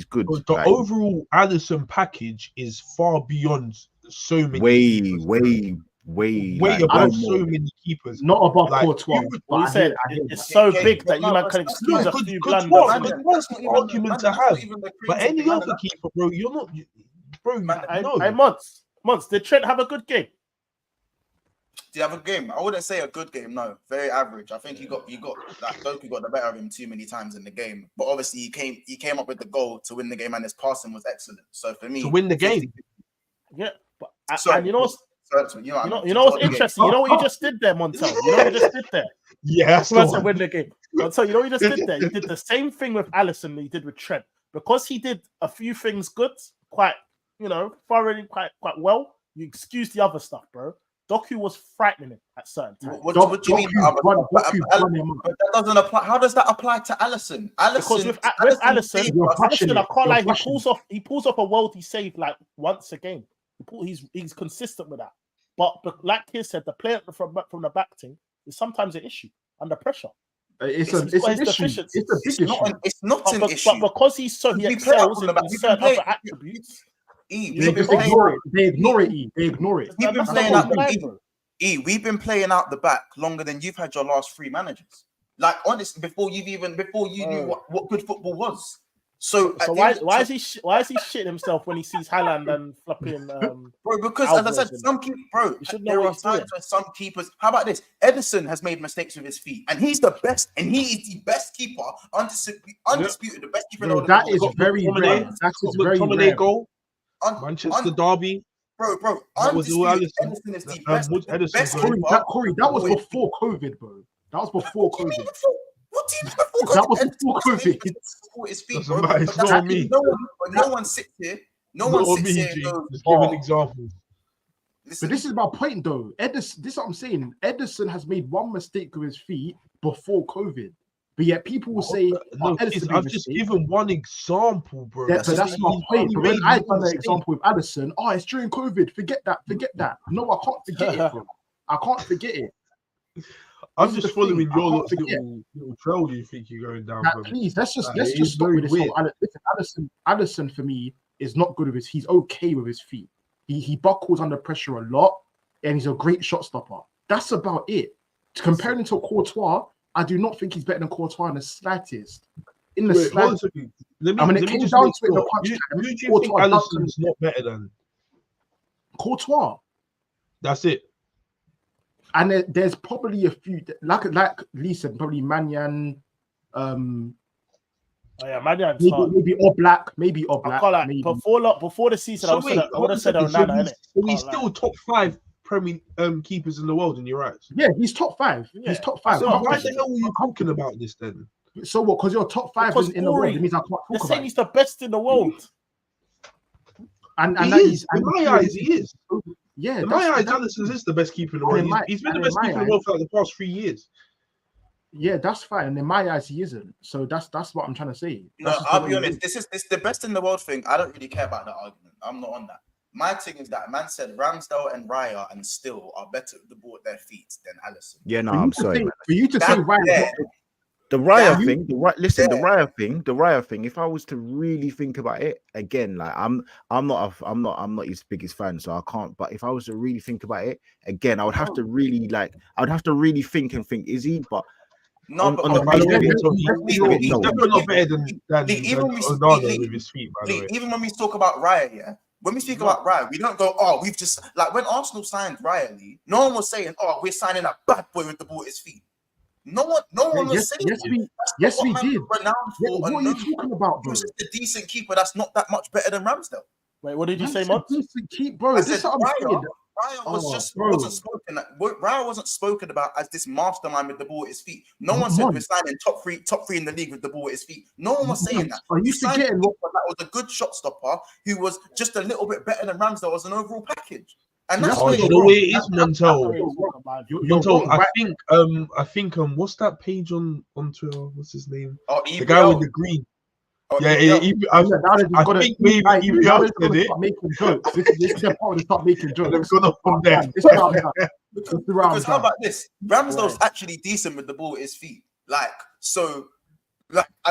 S8: good.
S2: But the overall Alisson package is far beyond so many. Way above so many keepers.
S3: Not above Courtois.
S4: Well, you said it's so big that you man can excuse a few blunders.
S2: What's the argument to have? But any other keeper, bro, you're not, bro. No.
S4: Months. Did Trent have a good game?
S1: Do you have a game? I wouldn't say a good game. No, very average. I think he got like Doku got the better of him too many times in the game. But obviously he came up with the goal to win the game, and his passing was excellent. So for me,
S2: to win the game,
S4: yeah. But and you know what's
S1: you know
S4: what's interesting? You know what you just did there, Montel? You know what you just did there?
S2: Yeah, that's
S4: to win the game. Montel, you know what you just did there? You did the same thing with Alisson that you did with Trent. Because he did a few things good, quite thoroughly, quite well. You excuse the other stuff, bro. Doku was frightening him at certain times.
S1: What do you mean? But that doesn't apply. How does that apply to Alisson?
S4: Because with Alisson, I can't lie. He pulls off a worldy save like once a game. He's consistent with that. But like he said, the player from the back team is sometimes an issue under pressure.
S3: It's an issue.
S1: It's not an issue.
S4: But because he excels in certain other attributes.
S3: They ignore it.
S1: We've been playing out the back longer than you've had your last 3 managers. Like honestly, before you knew what good football was. So
S4: why is he shitting himself when he sees Haaland and flipping?
S1: Bro, because as I said, some people, there are times where some keepers. How about this? Edison has made mistakes with his feet, and he's the best, and he is the best keeper, undisputed, the best keeper in the world.
S3: That is very rare. That's very rare.
S2: Goal. Manchester derby.
S1: Bro.
S2: That was all Alisson.
S1: Edison is the best keeper.
S3: Corey, that was before COVID, bro. That was before COVID.
S1: What do you mean before
S3: that was before COVID?
S1: His feet,
S2: bro. It's not me.
S1: No one sits here. No one sits here.
S2: Just give an example.
S3: But this is my point, though. Edison, this is what I'm saying. Edison has made one mistake with his feet before COVID. But yet people will say,
S2: No, I've just given one example, bro.
S3: Yeah, but that's my point. But when I done the
S2: mistake.
S3: example with Addison, it's during COVID. Forget that. No, I can't forget it, bro. I can't forget it.
S2: I'm just following your little trail you think you're going down.
S3: Please, let's just stop with this. Listen, Addison for me is not good with his. He's okay with his feet. He buckles under pressure a lot, and he's a great shot stopper. That's about it. Comparing him to Courtois, I do not think he's better than Courtois in the slightest. When it came down to it, the punch time,
S2: who do you think Alisson's not better than
S3: Courtois?
S2: That's it.
S3: And there's probably a few, like Lee said, probably Mannion.
S4: Mannion.
S3: Maybe Oblak. Before
S4: the season, I would have said Onana.
S2: So he's still top 5 Premier keepers in the world in your eyes.
S3: Yeah, he's top 5. Yeah. He's top 5.
S2: So why the hell are you talking about this then?
S3: So what? Because you're top 5 in the world. It means I can't talk about.
S4: They're saying he's the best in the world.
S2: And he is. In my eyes, he is.
S3: Yeah,
S2: in my eyes, Alisson is the best keeper in the world. He's been the best keeper in the world for like the past 3 years.
S3: Yeah, that's fine. And in my eyes, he isn't. So that's what I'm trying to say.
S1: No, I'll be honest. This is the best in the world thing. I don't really care about that argument. I'm not on that. My thing is that man said Ramsdale and Raya and Still are better with the ball at their feet than Alisson.
S8: Yeah, no, I'm sorry.
S3: For you to say Raya,
S8: the Raya thing, the Raya thing. If I was to really think about it again, like I'm not his biggest fan, so I can't. But if I was to really think about it again, I would have to really think. Is he? But
S2: no, he's definitely not better than Onana with his feet. By the way,
S1: even when we talk about Raya, yeah. When we speak about Raya, we don't go, we've just like when Arsenal signed Raya Lee, no one was saying, we're signing a bad boy with the ball at his feet. No one was saying
S3: yes, we did.
S1: What
S3: are you talking about, bro?
S1: He was just a decent keeper that's not that much better than Ramsdale.
S4: Wait, what did you say, Mod?
S3: Decent keeper, bro.
S1: I said Raya wasn't spoken. Raya wasn't spoken about as this mastermind with the ball at his feet. No one said we're signing top three in the league with the ball at his feet. No one was saying that.
S3: Are you forgetting
S1: that was a good shot stopper who was just a little bit better than Ramsdale as an overall package? And that's
S2: you know where it is, Montel. I think what's that page on Twitter? What's his name? The guy with the green. I think maybe EPL said it.
S3: Making jokes. This is the part to start making jokes.
S2: They've gone up from there.
S1: Because how about this? Ramsdale's actually decent with the ball at his feet. I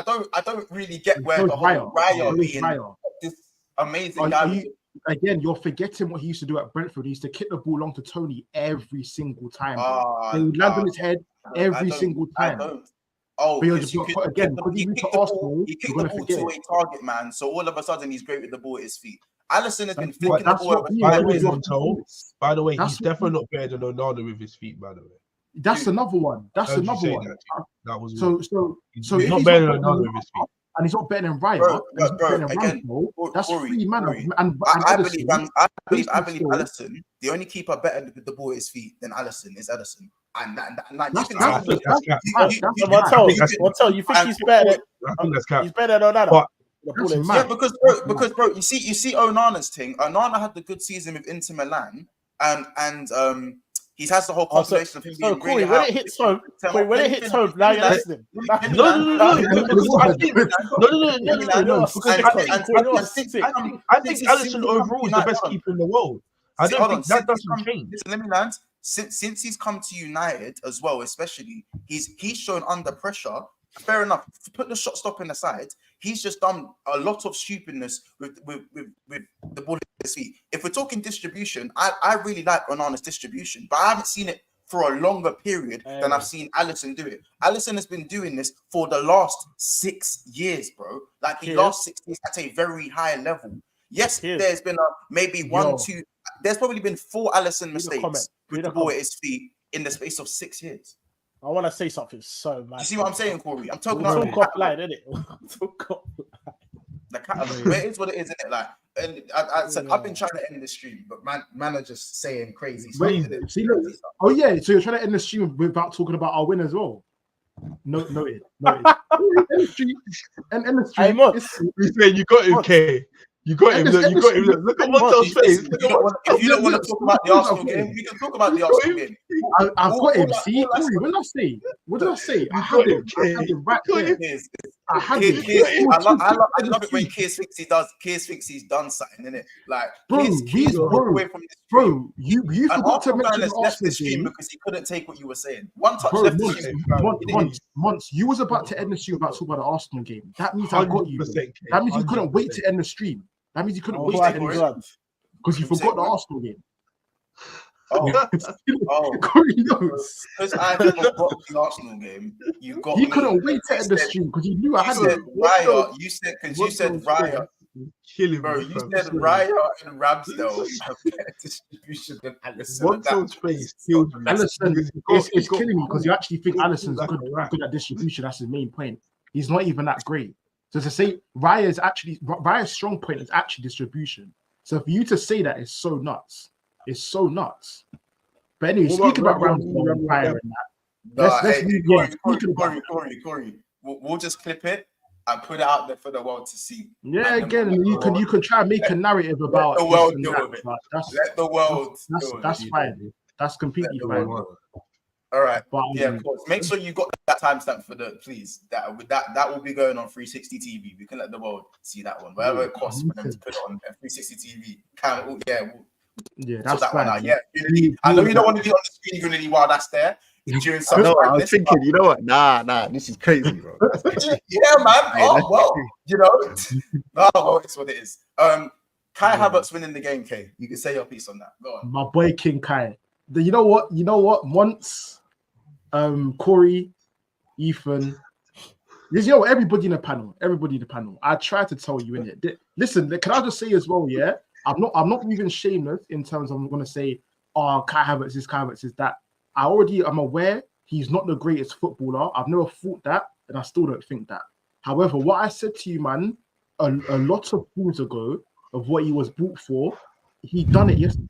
S1: don't really get where the whole Raya being this amazing guy.
S3: Again, you're forgetting what he used to do at Brentford. He used to kick the ball long to Tony every single time. He would land on his head every single time.
S1: Again, because he kicked the ball to a target man, so all of a sudden he's great with the ball at his feet. Alisson has been flicking the ball.
S2: By the way, he's definitely not better than Onana with his feet. By the way,
S3: that's another one. That was so
S2: he's not better than Onana with his feet.
S3: And he's not better than Ryan. That's Corey, 3 man.
S1: I believe Alisson, the only keeper better with the ball at his feet than Alisson is Ederson. And
S4: you think he's better? He's better than Onana.
S1: Yeah, because bro, you see Onana's thing. Onana had the good season with Inter Milan, and he has the whole compilation of him being
S4: Corey, when it hits home, now you're listening.
S2: No. I think Alisson overall is the best keeper in the world. I don't think that doesn't change.
S1: Let me land. Since he's come to United as well, especially, he's shown under pressure. Fair enough. Put the shot stopping aside, he's just done a lot of stupidness with the ball at his feet. If we're talking distribution, I really like Onana's distribution, but I haven't seen it for a longer period than I've seen Alisson do it. Alisson has been doing this for the last 6 years, bro. Like the last 6 years at a very high level. Yes, there's been maybe 1, 2. There's probably been 4 Alisson mistakes with the ball at his feet in the space of 6 years.
S4: I want to say something so mad.
S1: You see what I'm saying, Corey? I'm talking
S4: about offline, isn't it?
S1: It is what it is, isn't it? Like, and I said, I've been trying to end the stream, but man are just saying crazy stuff.
S3: See, look. Oh yeah, so you're trying to end the stream without talking about our win as well. Noted. End the stream.
S2: We saying you got him, K. You got him. Look, you got him. Look at Montel's face.
S1: If you don't want to talk about the Arsenal game, we can talk about the Arsenal game.
S3: I've got him. See, Corey, what did I say? I had him right there. I had him.
S1: I love it when Kears thinks he's done something, innit? Like, Kears walked away from this stream.
S3: You forgot to mention the
S1: left the
S3: Arsenal
S1: stream
S3: game.
S1: because he couldn't take what you were saying. One touch
S3: Bro,
S1: left the stream.
S3: Months, you was about to end the stream about talking about the Arsenal game. That means I got you. That means you couldn't wait to end the stream. That means you couldn't wait to end the stream because you forgot the Arsenal game. Corey knows.
S1: Because I forgot the Arsenal game. He
S3: couldn't wait to end the stream because he knew I had it.
S1: You said Raya.
S2: Killing
S1: bro,
S2: me,
S1: you said Raya and Ramsdale have better distribution than Alisson.
S2: Watson's face killed me.
S3: Alisson, it's killing me because you actually think Alisson's good at distribution. That's his main point. He's not even that great. So to say Raya's strong point is actually distribution. So for you to say that is so nuts. It's so nuts. But anyway, speaking about Ramsdale and Raya and that,
S1: Corey, we'll just clip it and put it out there for the world to see.
S3: Yeah, again, you can try and make a narrative about
S1: the world deal with it. Let the world.
S3: That's fine. That's completely fine.
S1: All right, but yeah, of course. Make sure you got that timestamp for the please. That will be going on 360 TV. We can let the world see that one, whatever it costs for them to put it on 360 TV.
S3: Yeah, that's
S1: that
S3: fine.
S1: one out. Yeah, Unity. I know you don't want to be on the screen Unity while that's there. During some
S8: I was thinking, you know what? Nah, this is crazy, bro.
S1: Yeah, man. It's what it is. Kai Havertz winning the game, K. You can say your piece on that. Go on.
S3: My boy King Kai. You know what? Once Corey, Ethan, everybody in the panel. I tried to tell you in it. Listen, can I just say as well, yeah? I'm not even shameless in terms of I'm gonna say, Kai Havertz is that. I'm aware he's not the greatest footballer. I've never thought that, and I still don't think that. However, what I said to you, man, a lot of years ago of what he was bought for, he done it yesterday.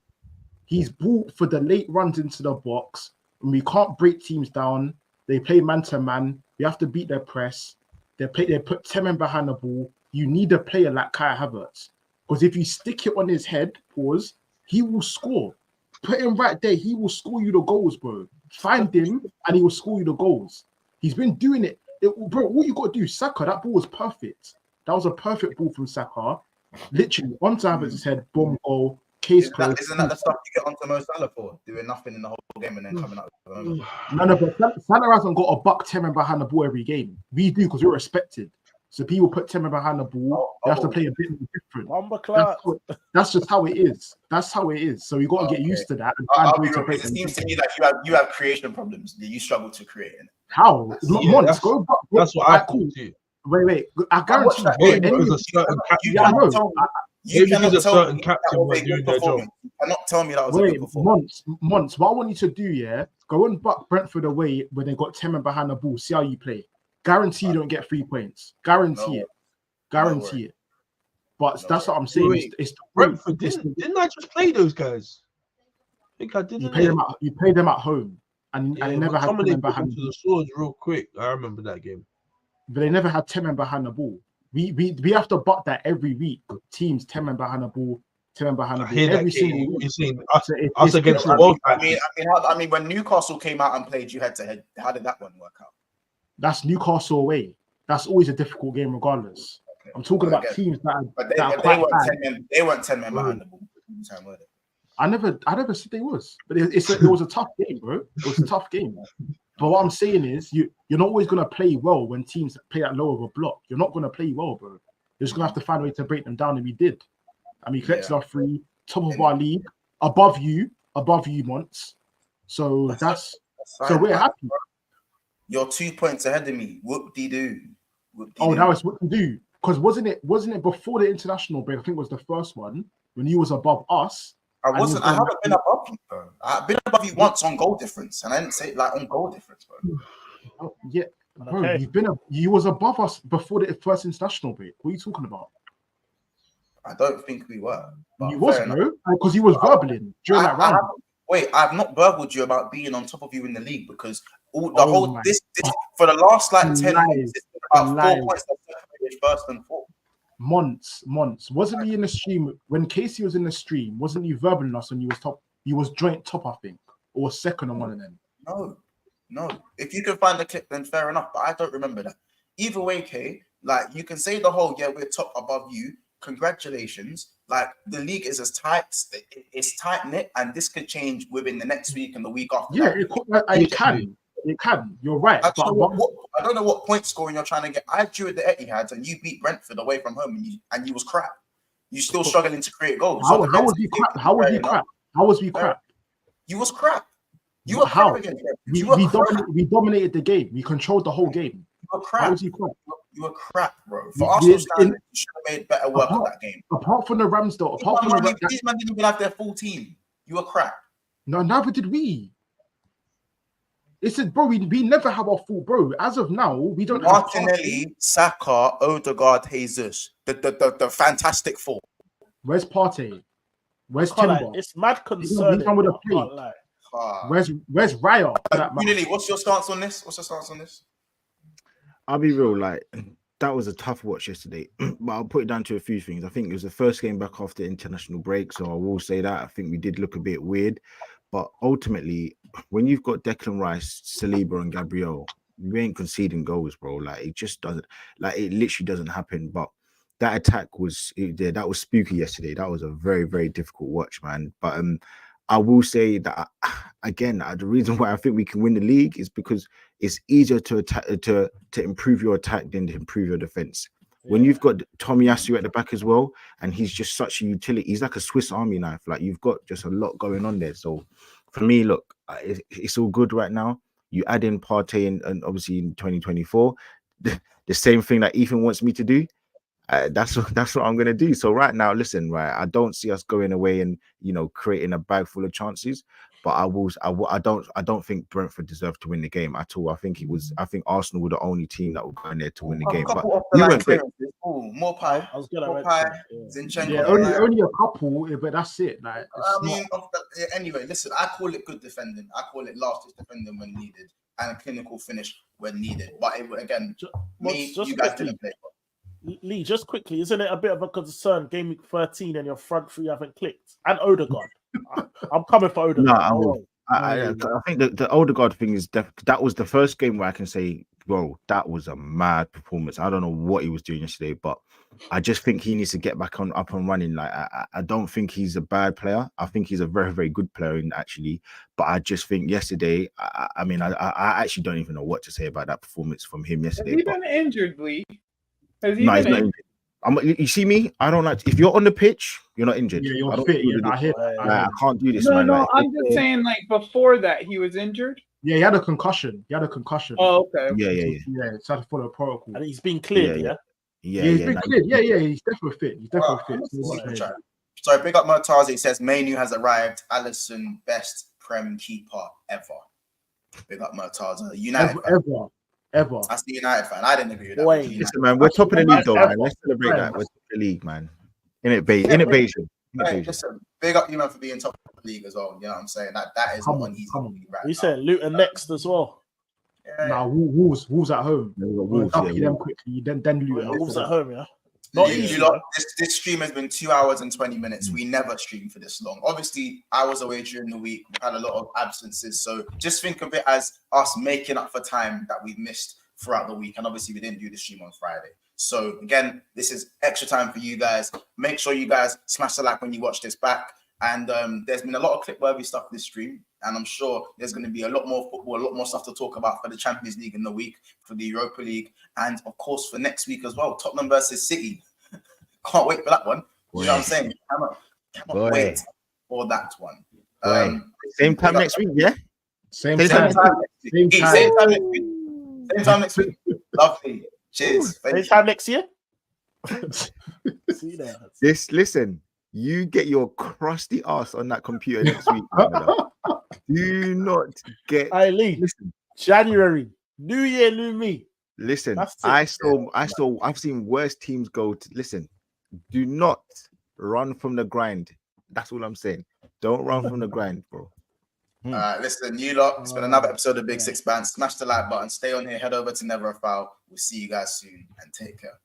S3: He's bought for the late runs into the box, and we can't break teams down. They play man to man. We have to beat their press. They put 10 men behind the ball. You need a player like Kai Havertz, because if you stick it on his head, he will score. Put him right there. He will score you the goals, bro. Find him, and he will score you the goals. He's been doing it. Bro, all you got to do, Saka, that ball was perfect. That was a perfect ball from Saka. Literally, onto Havertz's head, boom, goal, case closed.
S1: Isn't that the stuff you get onto Mo Salah for? Doing nothing in the whole game and then coming out.
S3: No, but Salah hasn't got a buck 10 men behind the ball every game. We do because we're respected. So people put 10 men behind the ball. They have to play a bit more different. That's just how it is. That's how it is. So you got to get used to that.
S1: It seems to me that you have creation problems that you struggle to create.
S3: How?
S2: That's what I call it.
S3: Wait. I guarantee
S1: you cannot tell me that was a good performance. You cannot tell me that was a good performance.
S3: Months. What I want you to do, go and buck Brentford away when they got 10 men behind the ball. See how you play. Guarantee you don't get 3 points. Guarantee it. But that's what I'm saying. It's
S2: Brentford. Didn't I just play those guys? I think I did.
S3: You played them at home, and they never had 10 men behind
S2: the swords real quick. I remember that game.
S3: But they never had 10 men behind the ball. We have to buck that every week. Teams 10 men behind the ball, 10 men behind the ball. Every single week.
S2: You're saying us against the world.
S1: I mean, when Newcastle came out and played you head to head, how did that one work out?
S3: That's Newcastle away. That's always a difficult game, regardless. Okay. I'm talking about teams
S1: they weren't 10 men behind the ball. Were they?
S3: I never said they was, but it was a tough game, bro. It was a tough game. But what I'm saying is, you're not always gonna play well when teams play that low of a block. You're not gonna play well, bro. You're just gonna have to find a way to break them down, and we did. And we collected our 3, top of our league, above you, months. So that's so we're happy.
S1: You're 2 points ahead of me. Whoop-de-doo.
S3: Oh, that was what to do. Because wasn't it before the international break? I think it was the first one when you was above us.
S1: I haven't been above you, bro. I've been above you once on goal difference, and I didn't say it like on goal difference, bro.
S3: Oh, yeah, bro. Okay. You was above us before the first international break. What are you talking about?
S1: I don't think we were.
S3: You was, bro, because you was verbling during that round.
S1: I've not burgled you about being on top of you in the league because this for the last 10 minutes, it's about 4 points that separated first and fourth.
S3: Months. Wasn't he in the stream when Casey was in the stream? Wasn't he verbaling us when he was top? He was joint top, I think, or second on one of them.
S1: No. If you can find the clip, then fair enough. But I don't remember that. Either way, Kay, like you can say the whole, yeah, we're top above you. Congratulations. Like the league is as tight, it's tight knit, and this could change within the next week and the week after.
S3: Yeah, it can. It can. You're right.
S1: I don't know what point scoring you're trying to get. I drew at the Etihad and you beat Brentford away from home and you was crap. You still struggling to create goals.
S3: How was he crap? How was we crap?
S1: You was crap. You were crap against
S3: we dominated the game. We controlled the whole game.
S1: You were crap.
S3: How was he crap?
S1: You were crap, bro. For Arsenal standards, you should have made better work of that game.
S3: Apart from the Rams, though.
S1: These men didn't even have their full team. You were crap.
S3: No, neither did we. It said, bro, we never have our full, bro. As of now, we don't have
S1: Martinelli, Saka, Odegaard, Jesus. The fantastic four.
S3: Where's Partey? Where's Timber?
S4: It's mad concerning.
S3: Where's Raya?
S1: What's your stance on this?
S8: I'll be real, like that was a tough watch yesterday, but I'll put it down to a few things. I think it was the first game back after international break, so I will say that I think we did look a bit weird, but ultimately, when you've got Declan Rice, Saliba, and Gabriel, you ain't conceding goals, bro. Like it just doesn't, like it literally doesn't happen. But that attack was spooky yesterday. That was a very, very difficult watch, man. But I will say that again, the reason why I think we can win the league is because it's easier to attack, to improve your attack than to improve your defense. Yeah. When you've got Tomiyasu at the back as well, and he's just such a utility, he's like a Swiss Army knife. Like you've got just a lot going on there. So for me, look, it's all good right now. You add in Partey and obviously in 2024, the same thing that Ethan wants me to do. That's what I'm gonna do. So right now, listen, right, I don't see us going away and creating a bag full of chances. But I don't think Brentford deserved to win the game at all. I think Arsenal were the only team that were going there to win the game. But you weren't great.
S1: More pie. I was gonna
S3: only a couple, but that's it. Like
S1: anyway, listen, I call it good defending. I call it last defending when needed and a clinical finish when needed. But you guys didn't play.
S4: Lee, just quickly, isn't it a bit of a concern? Game week 13 and your front three haven't clicked, and Odegaard. I'm coming for Odegaard.
S8: No, I think the Odegaard thing is that was the first game where I can say, bro, that was a mad performance. I don't know what he was doing yesterday, but I just think he needs to get back up and running. Like I don't think he's a bad player. I think he's a very, very good player actually. But I just think yesterday, I actually don't even know what to say about that performance from him yesterday.
S5: Has he been injured, Lee?
S8: No, he's not injured. You see me? I don't like. If you're on the pitch, you're not injured.
S3: Yeah, you're fit.
S8: I can't do this, man.
S5: No, I'm just saying. Like before that, he was injured.
S3: Yeah, he had a concussion.
S5: Oh, okay.
S3: Yeah. It's had to follow protocol.
S4: And he's been cleared.
S3: Yeah, he's been cleared. Yeah. He's definitely fit.
S1: Sorry, big up Murtazi. He says Mainu has arrived. Alisson, best Prem keeper ever. Big up Murtazi. United.
S3: Ever.
S1: That's the United fan. I didn't agree with that.
S8: Listen, man, we're top of the league, though, man. Let's celebrate that. We're top of the league, man. Innovation.
S1: Hey, listen, big up you, man, for being top of the league as well. You know what I'm saying? That is one he's right.
S4: You said Luton next as well.
S3: Yeah. Nah, Wolves at home. Wolves them quickly. Then Luton.
S4: Wolves at home, yeah.
S1: Not easy. This stream has been 2 hours and 20 minutes. We never stream for this long. Obviously, I was away during the week. We've had a lot of absences. So just think of it as us making up for time that we've missed throughout the week. And obviously, we didn't do the stream on Friday. So again, this is extra time for you guys. Make sure you guys smash the like when you watch this back. And there's been a lot of clip-worthy stuff this stream. And I'm sure there's going to be a lot more football, a lot more stuff to talk about for the Champions League in the week, for the Europa League, and of course for next week as well. Tottenham versus City. Can't wait for that one. You know what I'm saying? Cannot wait for that one.
S8: Same time next week, yeah?
S3: Same time
S1: next week. Lovely. Cheers.
S4: Same time next year?
S8: See that. Listen, you get your crusty ass on that computer next week. Do not get.
S4: Listen, January, New Year, new me.
S8: Listen, I've seen worse teams go to. Listen, do not run from the grind. That's all I'm saying. Don't run from the grind, bro.
S1: Listen, you lot, it's been another episode of Big Six Bands. Smash the like button. Stay on here. Head over to Never a Foul. We'll see you guys soon and take care.